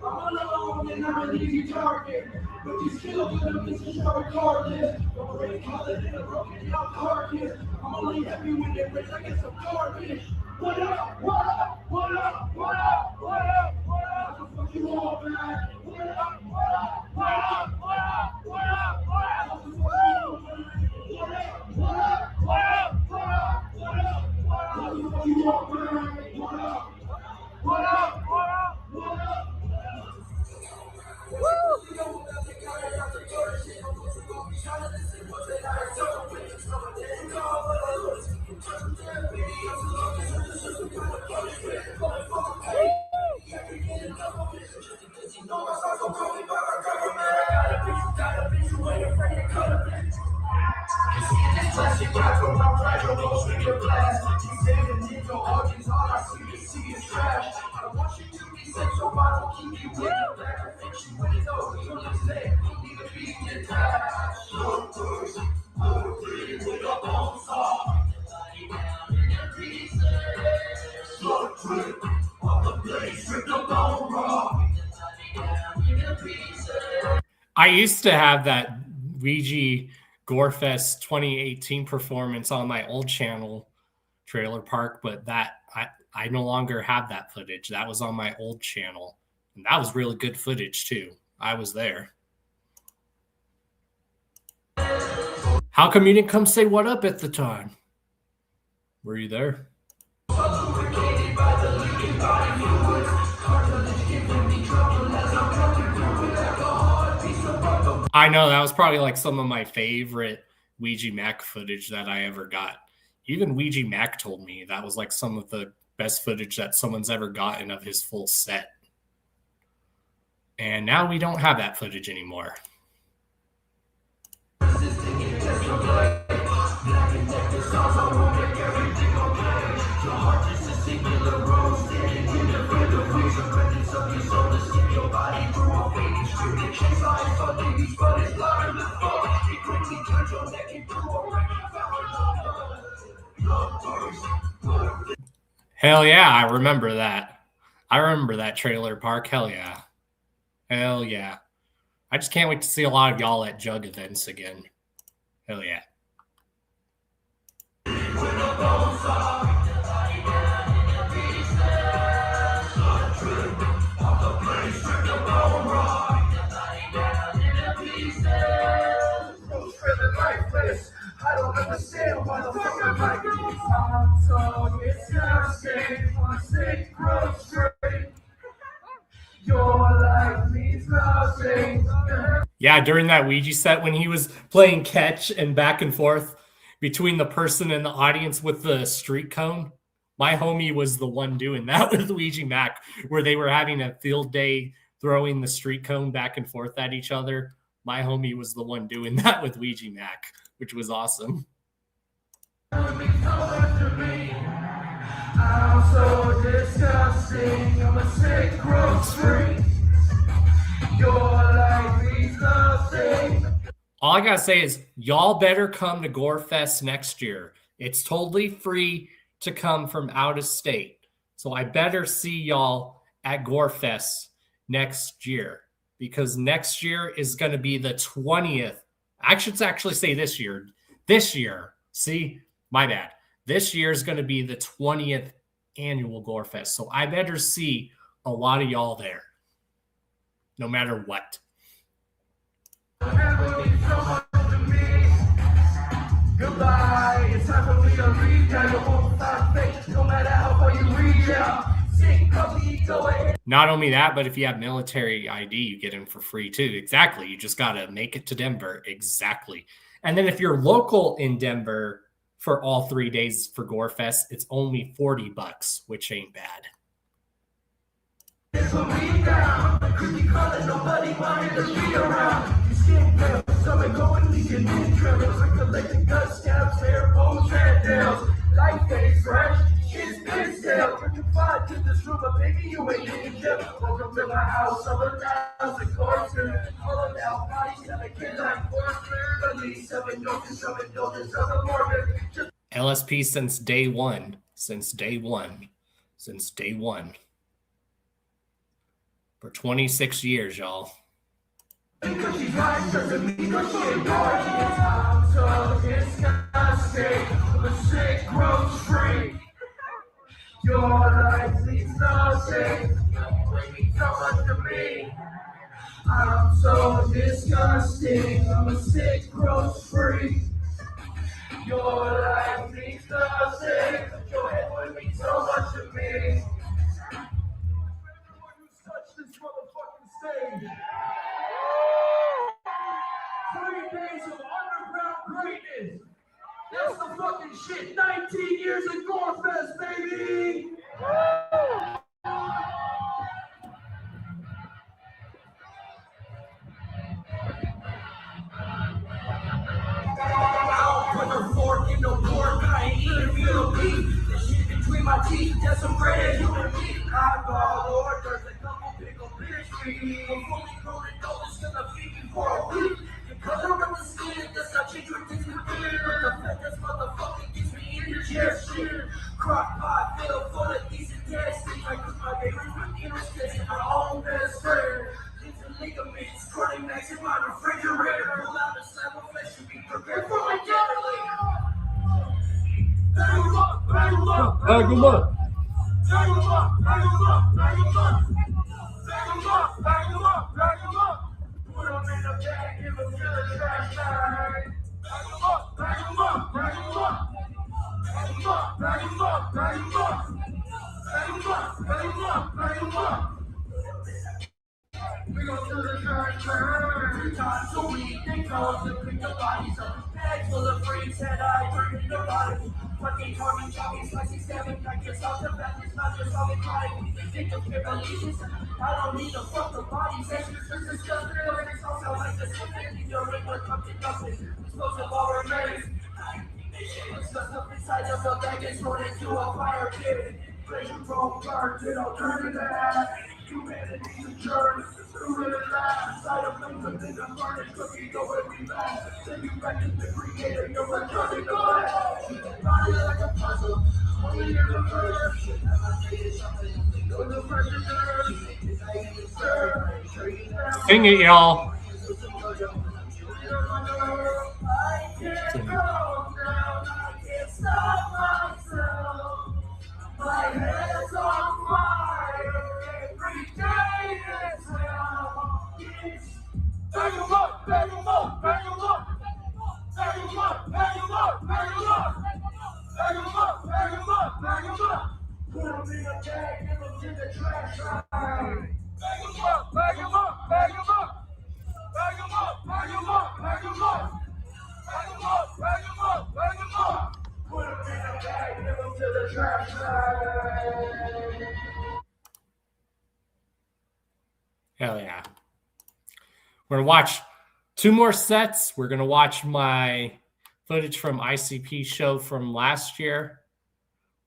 I'm alone and I'm an easy target, but you still gonna miss a show regardless. Don't really call it in a broken out carcass. I'm only happy when they raise I get some garbage. What up? What up? What up? What up? What up? What up? What the fuck you all, man? What up? What up? What up? What up? What up? What up? What the fuck you all, man? What up? What up? What up? What up? What up? What the fuck you all, man? What up? What up? What up? What up? I used to have that Ouija Gorefest 2018 performance on my old channel, Trailer Park, but that I no longer have that footage. That was on my old channel, and that was really good footage too. I was there. How come you didn't come say what up at the time? Were you there? I know, that was probably like some of my favorite Ouija Mac footage that I ever got. Even Ouija Mac told me that was like some of the best footage that someone's ever gotten of his full set. And now we don't have that footage anymore. Hell yeah, I remember that. I remember that Trailer Park. Hell yeah. Hell yeah. I just can't wait to see a lot of y'all at Jug events again. Hell yeah. I don't understand why the fuck I'm like this. I'm so disgusting. On a sick growth street. Your life means nothing. Yeah, during that Ouija set when he was playing catch and back and forth between the person and the audience with the street cone, my homie was the one doing that with Ouija Mac, where they were having a field day throwing the street cone back and forth at each other. My homie was the one doing that with Ouija Mac, which was awesome. I'm so disgusting. I'm a sick growth street. Your life means nothing. All I gotta say is y'all better come to Gorefest next year. It's totally free to come from out of state. So I better see y'all at Gorefest next year, because next year is going to be the 20th. I should actually say this year. This year, see, my bad. This year is going to be the 20th annual Gorefest. So I better see a lot of y'all there, no matter what. Goodbye. It's time for me to read out. You won't find faith, no matter how far you reach out. Sick puppy, go ahead. Not only that, but if you have military ID, you get in for free too. Exactly. You just got to make it to Denver. Exactly. And then if you're local in Denver for all 3 days for Gorefest, it's only $40, which ain't bad. Nobody wanted to be around. You skin pale, stomach going, leaking in tremors, recollecting gut scabs, hair, bones, red nails. Life ain't fresh, it's been stale. When you find to this room, but baby, you ain't getting kept. Welcome to my house of 1,000 corpses. Hollowed out bodies, 7 kids like horses. At least 7 doses of the morbid. LSP since day one. Since day one. Since day one. For 26 years, y'all. Because she's right, doesn't mean that she ain't gorgeous. I'm so disgusting. The sick grows free. Your life means nothing. Don't bring me so much to me. I'm so disgusting. I'm a sick grows free. Your life means nothing. Your head would mean so much to me. Touch this motherfucking stage. 3 days of underground greatness. That's the fucking shit. 19 years at Gorefest, baby. I'll put a fork in the pork. I ain't even feel beef. The shit between my teeth, just some bread and human beef. I call orders. Bag 'em up. Bag 'em up, bag 'em up, bag 'em up. Bag 'em up, bag 'em up, bag 'em up. Put 'em in a bag, give 'em to the trash bag. Bag 'em up, bag 'em up, bag 'em up. Bag 'em up, bag 'em up, bag 'em up. Bag 'em up, bag 'em up, bag 'em up. We go to the trash bag. 3 times a week, they call to pick the bodies up. Bags full of freaks and I turn in the body. Fucking carving, chopping, slicing, stabbing, I guess I'll come back. It's not just all the crime. We think of releases. I don't need to fuck the bodies. That's just disgusting. It's also like the same thing. You're in the fucking nothing. Explosive all remains. It's just up inside of the bag and thrown into a fire pit. Pleasure from burn, it all turn to that. Humanity's a jerk. Who really laughs? Side of things within the furnace, cooking go where we laugh. Then you back to the creator, you're returning the back. Body like a puzzle, only in the first. You're the president. Sing it, y'all. I can't go down, I can't stop myself. My head's on fire every day it's hell. Bag 'em up, bag 'em up, bag 'em up. Bag 'em up, bag 'em up, bag 'em up. Bag 'em up, bag 'em up, bag 'em up. Put 'em in a bag, give 'em to the trash bag. Bag 'em up, bag 'em up, bag 'em up. Bag 'em up, bag 'em up, bag 'em up. Bag 'em up, bag 'em up, bag 'em up. Put 'em in a bag, give 'em to the trash bag. Hell yeah. We're going to watch 2 more sets. We're going to watch my footage from ICP show from last year.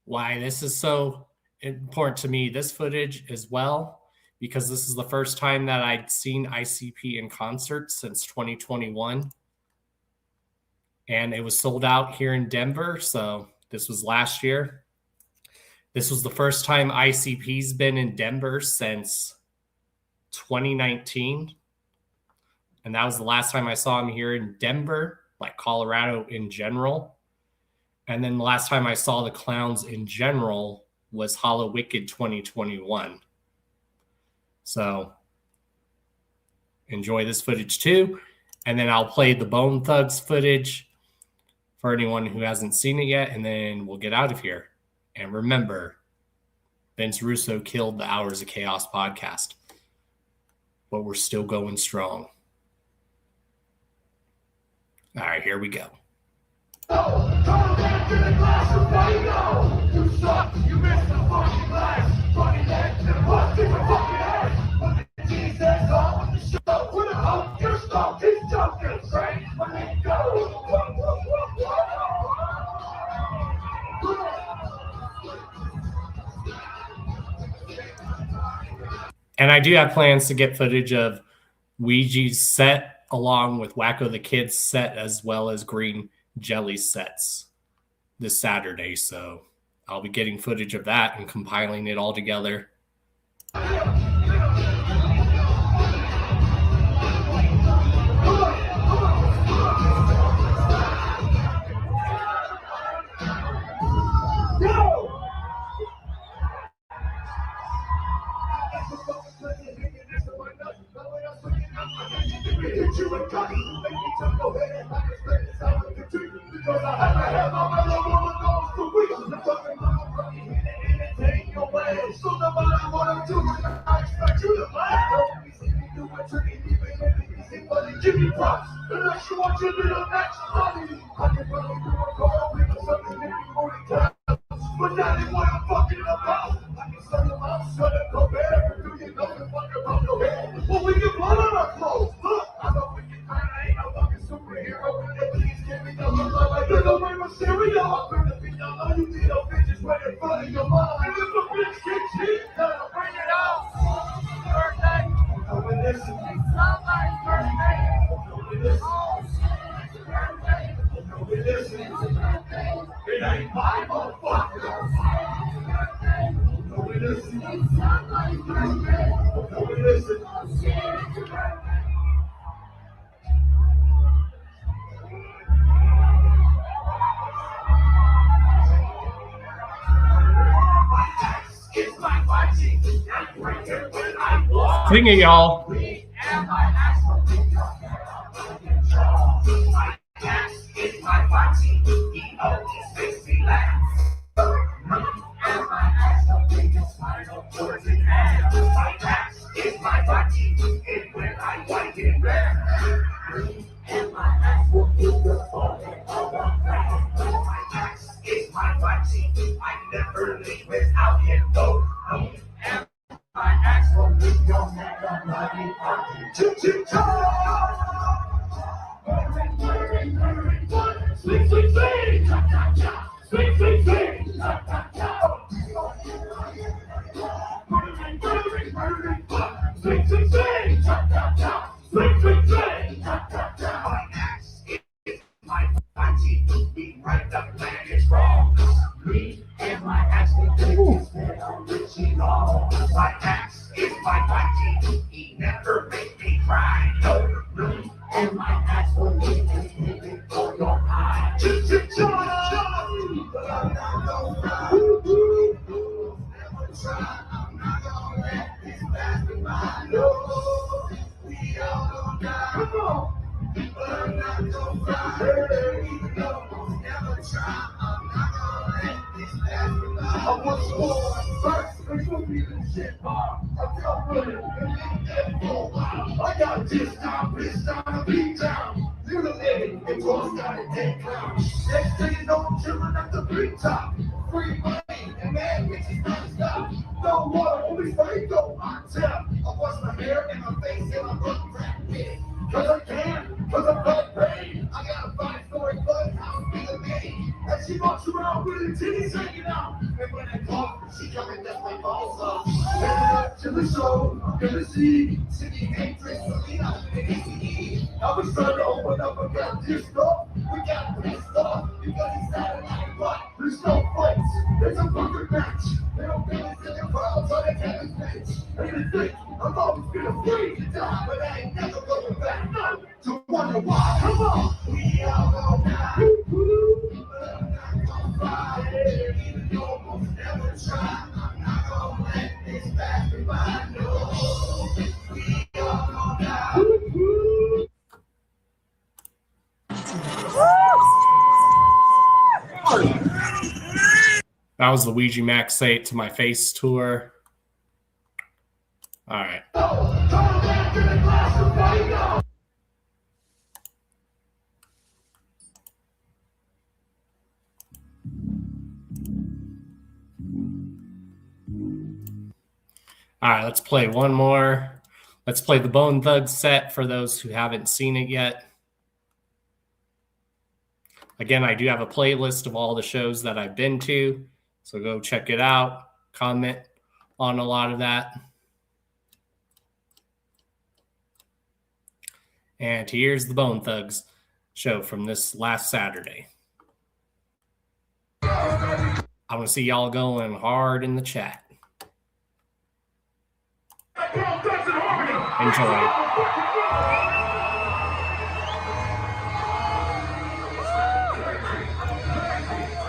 Why this is so important to me, this footage as well, because this is the first time that I'd seen ICP in concert since 2021. And it was sold out here in Denver. So this was last year. This was the first time ICP's been in Denver since 2019. And that was the last time I saw him here in Denver, like Colorado in general. And then the last time I saw the Clowns in general was Hollow Wicked 2021. So enjoy this footage too. And then I'll play the Bone Thugs footage for anyone who hasn't seen it yet. And then we'll get out of here. And remember, Vince Russo killed the Hours of Chaos podcast, but we're still going strong. All right, here we go. You suck, you missed the fucking glass. Fucking head to the bus, kick your fucking ass. Put the Jesus on with the show. Put it out, you're stuck, it's jumping. Straight, let it go. And I do have plans to get footage of Ouija's set along with Wacko the Kid's set as well as Green Jelly's sets this Saturday. So I'll be getting footage of that and compiling it all together. Give me props, unless you want your little next money. I can probably do a call, pick up something, maybe more than time. But that ain't what I'm fucking about. I can sell them out, shut up, go back. Do you know the fuck about no head? Well, we can blow on our clothes. Look, I know we can kind of ain't no fucking superhero. But they please give me the love like you're the way my cereal. I'm gonna be the love you need, no bitches right in front of your mom. And if a bitch gets hit, then I'll bring it out. Birthday. Come and listen. Somebody's birthday. It ain't my motherfucker. Sing it, y'all. I got this down, bitch down, a beat down. You the living, and boss got a dead clown. Next thing you know, I'm chillin' at the big top. Free money, and mad bitches non-stop. No water, only Fago on tap. I wash my hair and my face, and I'm looking rap with. Cause I can, cause I'm not paid. I got a 5-story clubhouse with a maid. And she walks around with her titties hanging out. And when I talk, she come and dust my balls up. To the show, I'm gonna see City Matrix, Selena, and ACE. I was trying to open up a goddamn store. We got pissed off because he satellite, but there's no fights. It's a perfect match. They don't feel it in the crowd, so they can't bitch. And they think I'm always been afraid to die, but I ain't never going back. No, to wonder why. Come on, we all go now. But I'm not gonna fight, even though I almost never try. I'm not gonna let this pass me by. No, we all go now. That was Luigi Max Say It to My Face tour. All right. All right, let's play one more. Let's play the Bone Thugs set for those who haven't seen it yet. Again, I do have a playlist of all the shows that I've been to, so go check it out. Comment on a lot of that. And here's the Bone Thugs show from this last Saturday. I want to see y'all going hard in the chat. Enjoy.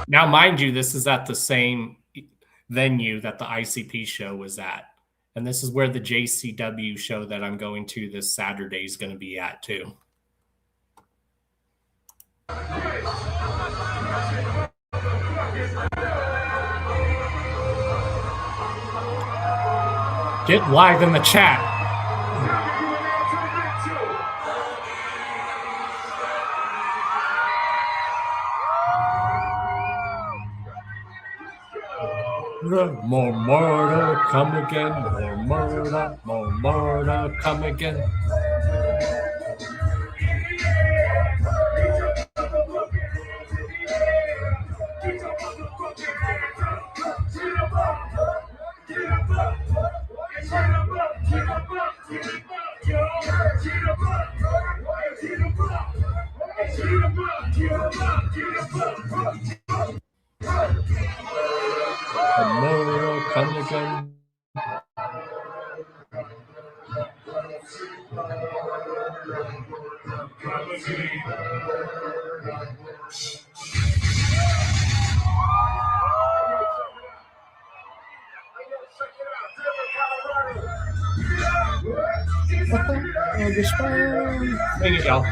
Now, mind you, this is at the same venue that the ICP show was at. And this is where the JCW show that I'm going to this Saturday is going to be at, too. Get live in the chat. More murder, come again. More murder, come again. Tomorrow come again. Sing it, y'all.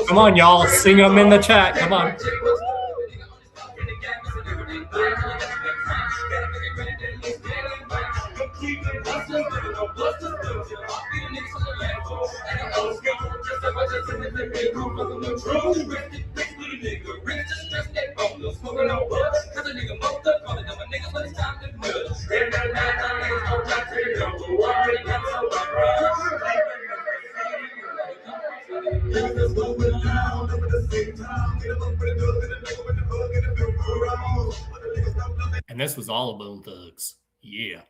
Come on, y'all. Sing them in the chat. Come on. And this was all Bone Thugs. Yeah.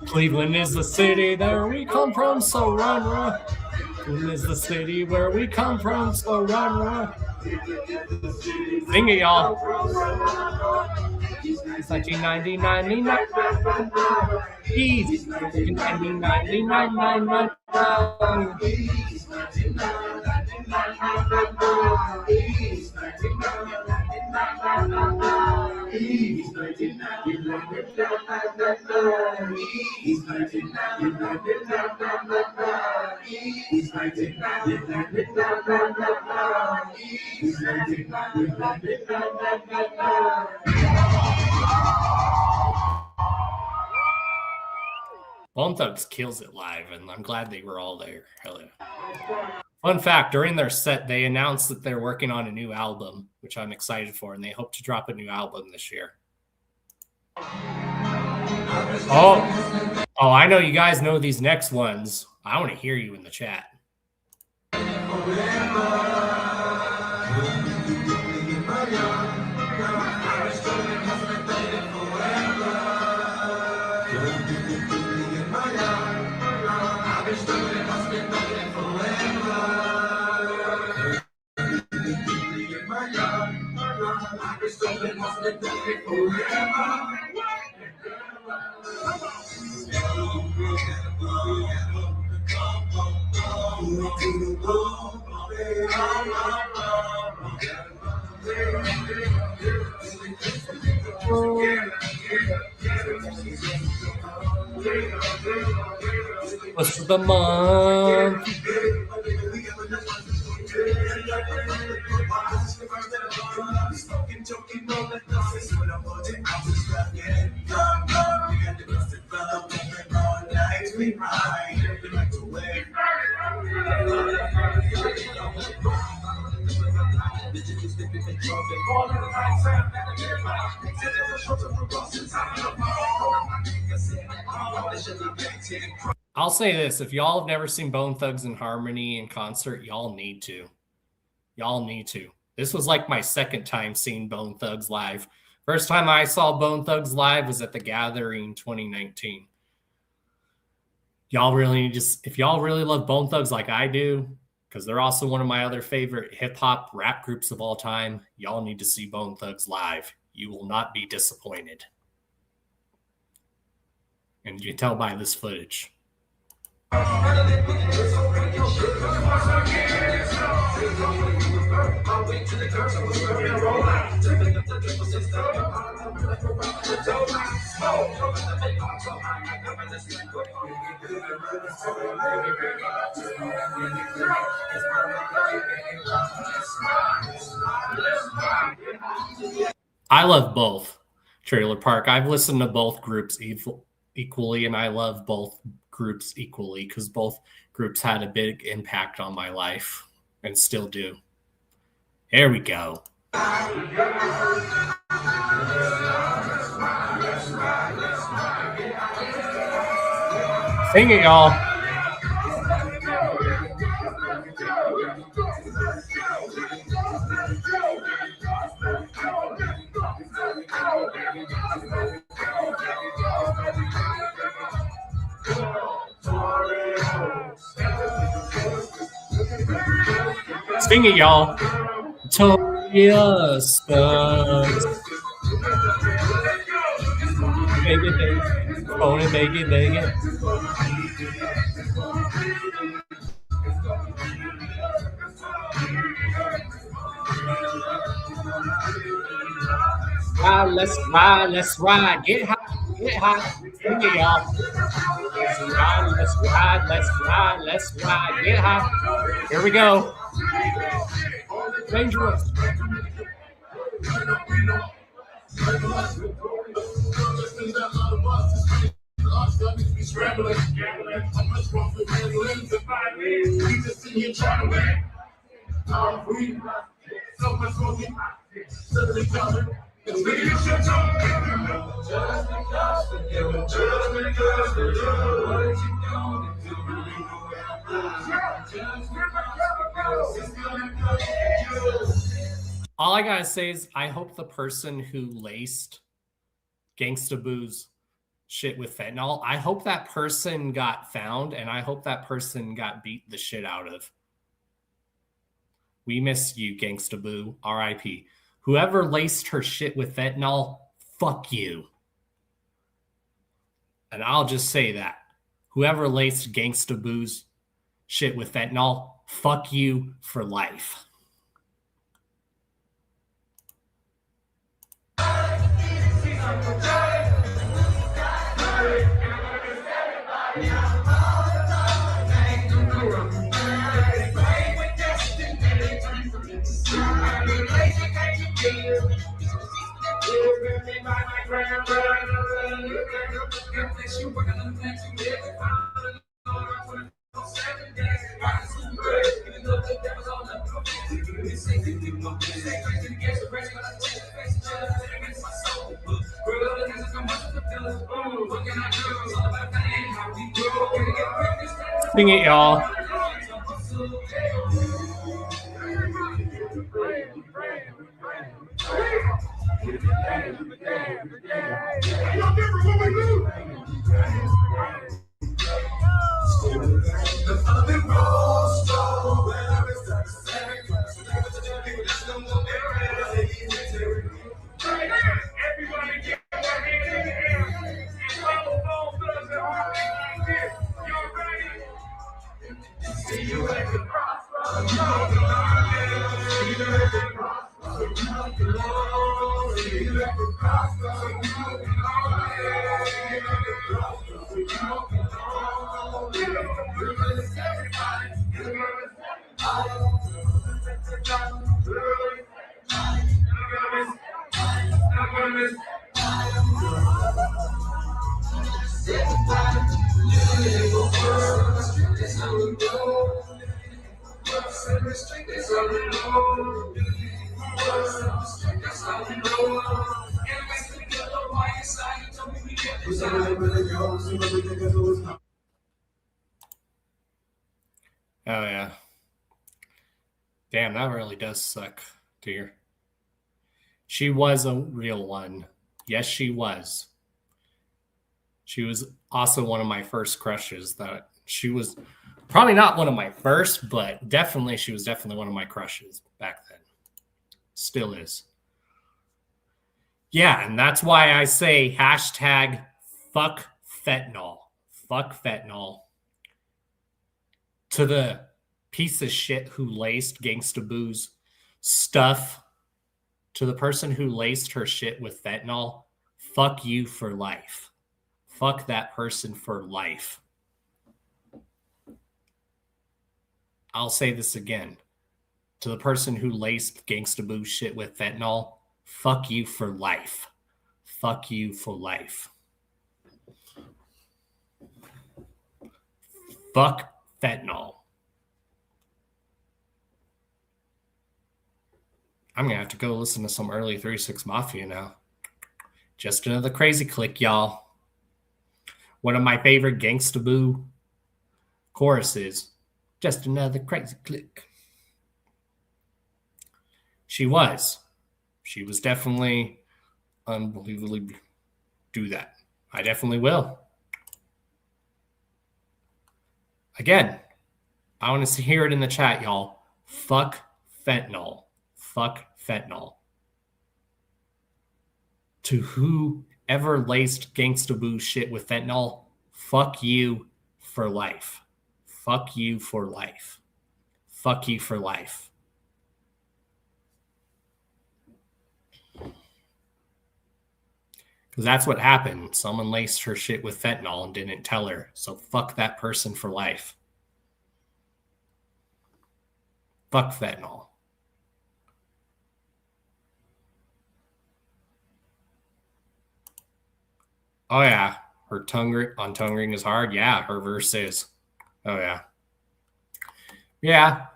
Cleveland is the city there we come from, so run, run. Cleveland is the city where we come from, so run, run. Sing it, y'all. It's 1999. Easy. 1999. Bone Thugs kills it live, and I'm glad they were all there. Hell yeah. Fun fact, during their set, they announced that they're working on a new album, which I'm excited for, and they hope to drop a new album this year. Oh, I know you guys know these next ones. I want to hear you in the chat. What's the month? I'll say this, if y'all have never seen Bone Thugs and Harmony in concert, y'all need to. Y'all need to. This was like my second time seeing Bone Thugs live. First time I saw Bone Thugs live was at the Gathering 2019. Y'all really need to, if y'all really love Bone Thugs like I do, because they're also one of my other favorite hip hop rap groups of all time, y'all need to see Bone Thugs live. You will not be disappointed. And you can tell by this footage. I love both. Trailer Park. I've listened to both groups equally, and I love both groups equally because both groups had a big impact on my life and still do. There we go. Sing it, y'all. Sing it, y'all. Victorious thugs. Beg it, beg it. Phone it, beg it, beg it. Let's ride. Get high. Sing it, y'all. Let's ride. Get high. Here we go. Dangerous. All I gotta say is I hope the person who laced Gangsta Boo's shit with fentanyl, I hope that person got found, and I hope that person got beat the shit out of. We miss you, Gangsta Boo. R.I.P. Whoever laced her shit with fentanyl, fuck you. And I'll just say that. Whoever laced Gangsta Boo's shit with fentanyl, fuck you for life. Sing it, y'all. Oh, yeah. Damn, that really does suck to hear. She was a real one. Yes, she was. She was also one of my first crushes. That she was probably not one of my first, but definitely she was definitely one of my crushes back then. Still is. Yeah, and that's why I say hashtag fuck fentanyl. Fuck fentanyl. To the piece of shit who laced Gangsta Boo's stuff, to the person who laced her shit with fentanyl, fuck you for life. Fuck that person for life. I'll say this again. To the person who laced Gangsta Boo's shit with fentanyl, fuck you for life. Fuck you for life. Fuck fentanyl. I'm going to have to go listen to some early 3-6 Mafia now. Just another crazy click, y'all. One of my favorite Gangsta Boo choruses. Just another crazy click. She was definitely unbelievably do that. I definitely will. Again, I want to hear it in the chat, y'all. Fuck fentanyl. Fuck fentanyl. To whoever laced Gangsta Boo shit with fentanyl, fuck you for life. Fuck you for life. Fuck you for life. Because that's what happened. Someone laced her shit with fentanyl and didn't tell her. So fuck that person for life. Fuck fentanyl. Oh, yeah. Her tongue ring is hard. Yeah, her verse is. Oh, yeah. Yeah.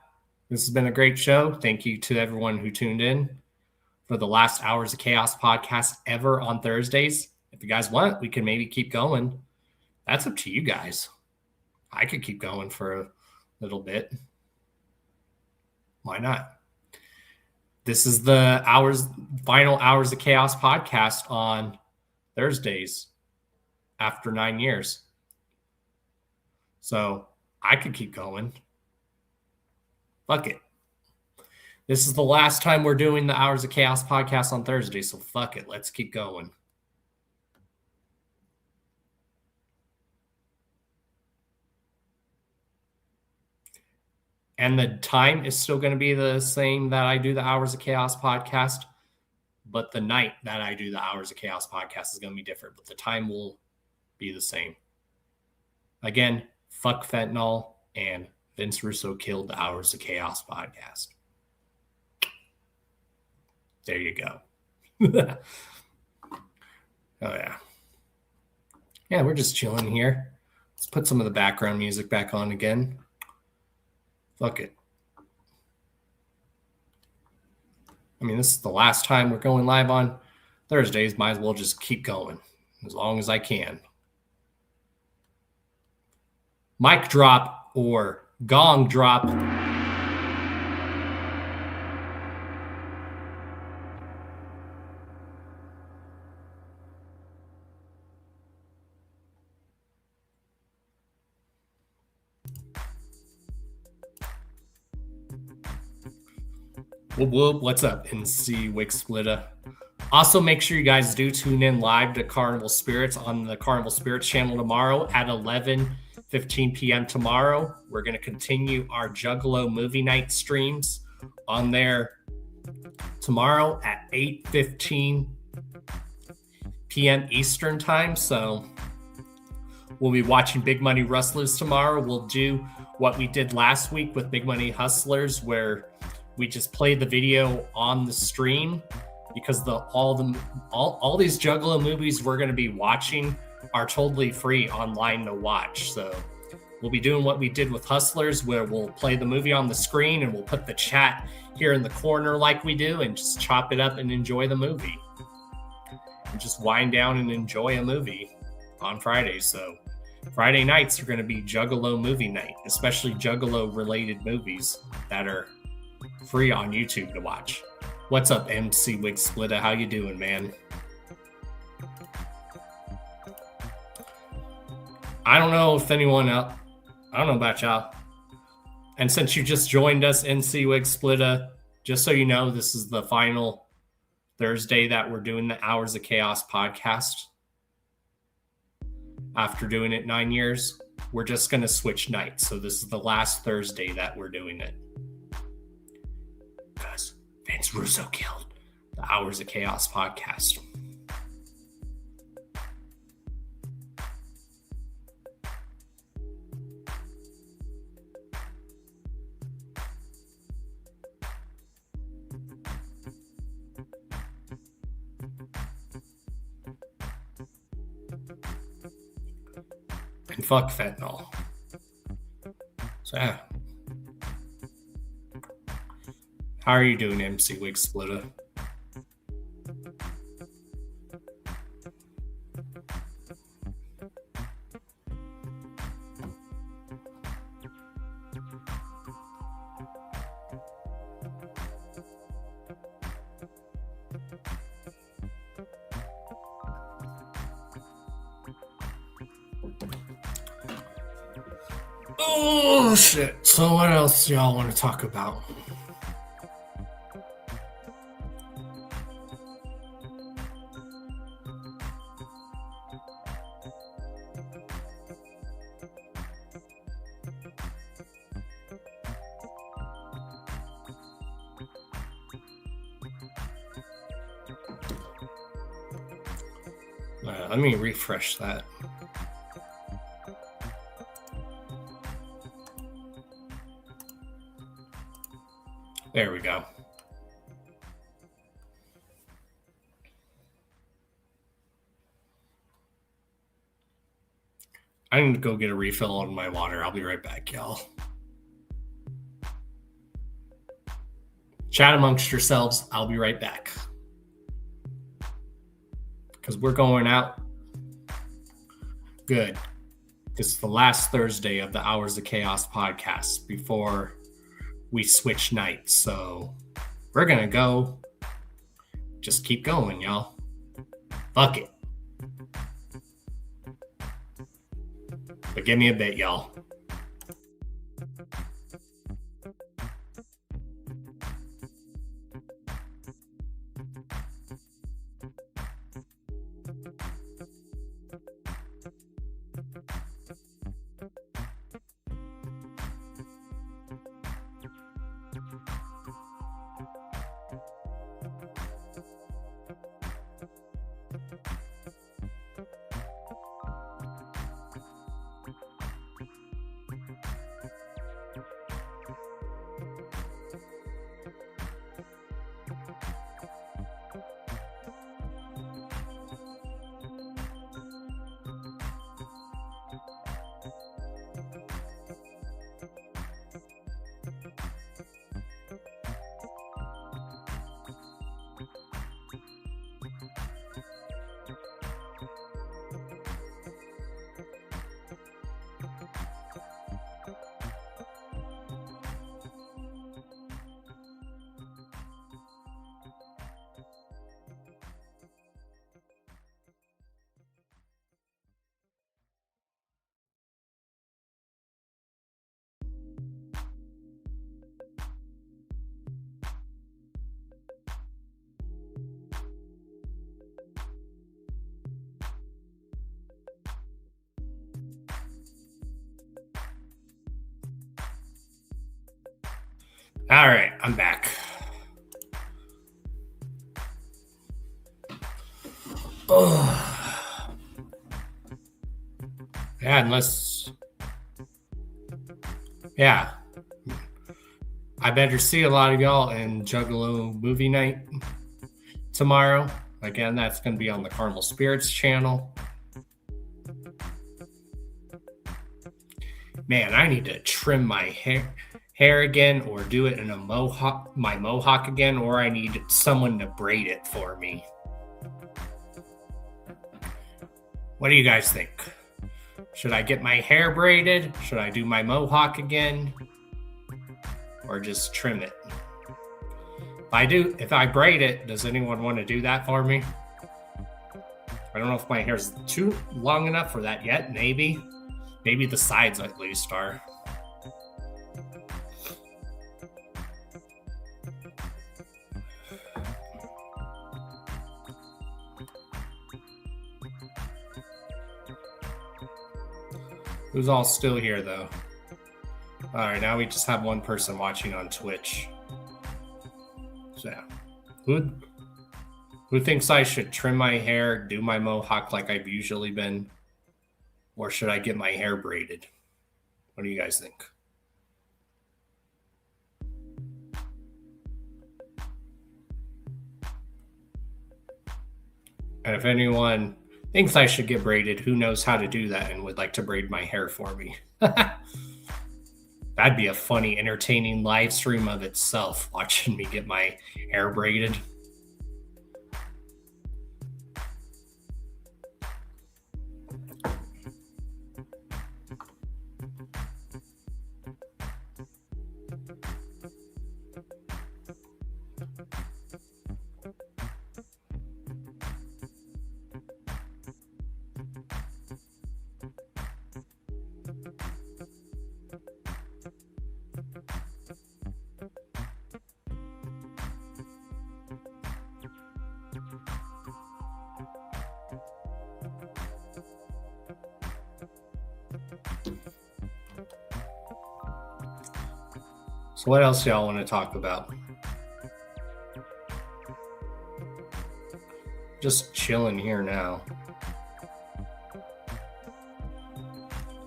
This has been a great show. Thank you to everyone who tuned in for the last Hours of Chaos podcast ever on Thursdays. If you guys want, we can maybe keep going. That's up to you guys. I could keep going for a little bit. Why not? This is the final Hours of Chaos podcast on Thursdays after 9 years. So I could keep going. Fuck it. This is the last time we're doing the Hours of Chaos podcast on Thursday, so fuck it. Let's keep going. And the time is still going to be the same that I do the Hours of Chaos podcast, but the night that I do the Hours of Chaos podcast is going to be different, but the time will be the same. Again, fuck fentanyl, and Vince Russo killed the Hours of Chaos podcast. There you go. Oh, yeah. Yeah, we're just chilling here. Let's put some of the background music back on again. Fuck it. I mean, this is the last time we're going live on Thursdays. Might as well just keep going as long as I can. Mic drop or gong drop. Whoop, whoop. What's up, NC Wick Splitter? Also, make sure you guys do tune in live to Carnival Spirits on the Carnival Spirits channel tomorrow at 11:15 p.m. tomorrow. We're going to continue our Juggalo movie night streams on there tomorrow at 8:15 p.m. Eastern time. So we'll be watching Big Money Rustlers tomorrow. We'll do what we did last week with Big Money Hustlers, where we just play the video on the stream, because all these Juggalo movies we're going to be watching are totally free online to watch. So we'll be doing what we did with Hustlers, where we'll play the movie on the screen and we'll put the chat here in the corner like we do and just chop it up and enjoy the movie. And just wind down and enjoy a movie on Friday. So Friday nights are going to be Juggalo movie night, especially Juggalo related movies that are free on YouTube to watch. What's up, MC Wig Splitter? How you doing, man? I don't know if anyone else, I don't know about y'all. And since you just joined us, NC Wig Splitta, just so you know, this is the final Thursday that we're doing the Hours of Chaos podcast. After doing it 9 years, we're just going to switch nights. So this is the last Thursday that we're doing it. Because Vince Russo killed the Hours of Chaos podcast. And fuck fentanyl. So yeah. How are you doing, MC Wig Splitta? Oh shit. So what else do y'all want to talk about? Let me refresh that. There we go. I need to go get a refill on my water. I'll be right back, y'all. Chat amongst yourselves. I'll be right back. Because we're going out. Good. This is the last Thursday of the Hours of Chaos podcast before we switch nights. So we're going to go. Just keep going, y'all. Fuck it. But give me a bit, y'all. All right, I'm back. Oh. Yeah, unless... Yeah. I better see a lot of y'all in Juggalo movie night tomorrow. Again, that's going to be on the Carnival Spirits channel. Man, I need to trim my hair again, or do it in a mohawk again, or I need someone to braid it for me. What do you guys think? Should I get my hair braided? Should I do my mohawk again? Or just trim it? If I braid it, does anyone want to do that for me? I don't know if my hair's too long enough for that yet, maybe. Maybe the sides at least are. Who's all still here, though? All right, now we just have one person watching on Twitch. So, yeah. Who thinks I should trim my hair, do my mohawk like I've usually been, or should I get my hair braided? What do you guys think? And if anyone thinks I should get braided, who knows how to do that and would like to braid my hair for me? That'd be a funny, entertaining live stream of itself, watching me get my hair braided. So what else y'all want to talk about? Just chilling here now.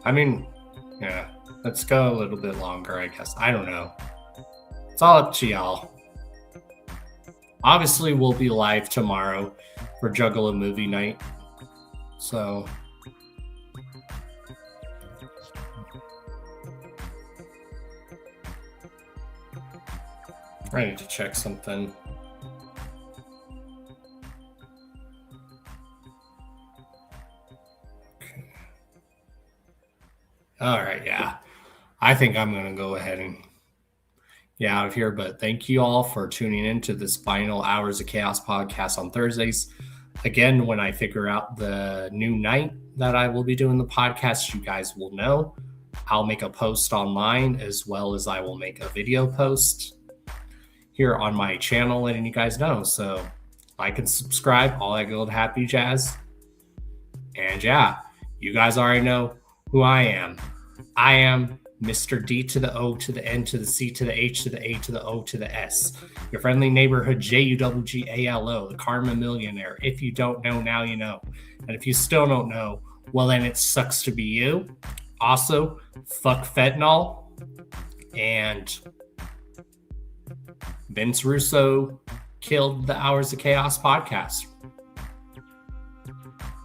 I mean, yeah, let's go a little bit longer, I guess. I don't know. It's all up to y'all. Obviously, we'll be live tomorrow for Juggalo Movie Night. So I need to check something. Okay. All right, yeah. I think I'm going to go ahead and get out of here, but thank you all for tuning in to this final Hours of Chaos podcast on Thursdays. Again, when I figure out the new night that I will be doing the podcast, you guys will know. I'll make a post online as well as I will make a video post here on my channel letting you guys know. So like and subscribe, all that good happy jazz. And yeah, you guys already know who I am. I am Mr. D to the O to the N to the C to the H to the A to the O to the S. Your friendly neighborhood JUWGALO, the Karma Millionaire. If you don't know, now you know. And if you still don't know, well then it sucks to be you. Also, fuck fentanyl. And Vince Russo killed the Hours of Chaos podcast.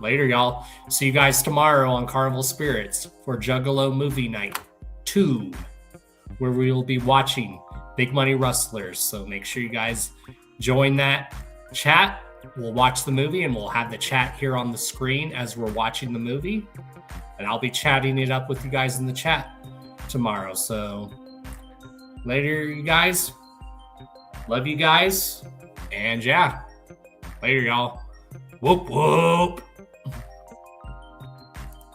Later, y'all. See you guys tomorrow on Carnival Spirits for Juggalo Movie Night 2, where we will be watching Big Money Rustlers. So make sure you guys join that chat. We'll watch the movie and we'll have the chat here on the screen as we're watching the movie. And I'll be chatting it up with you guys in the chat tomorrow. So later, you guys. Love you guys. And yeah, later, y'all. Whoop, whoop.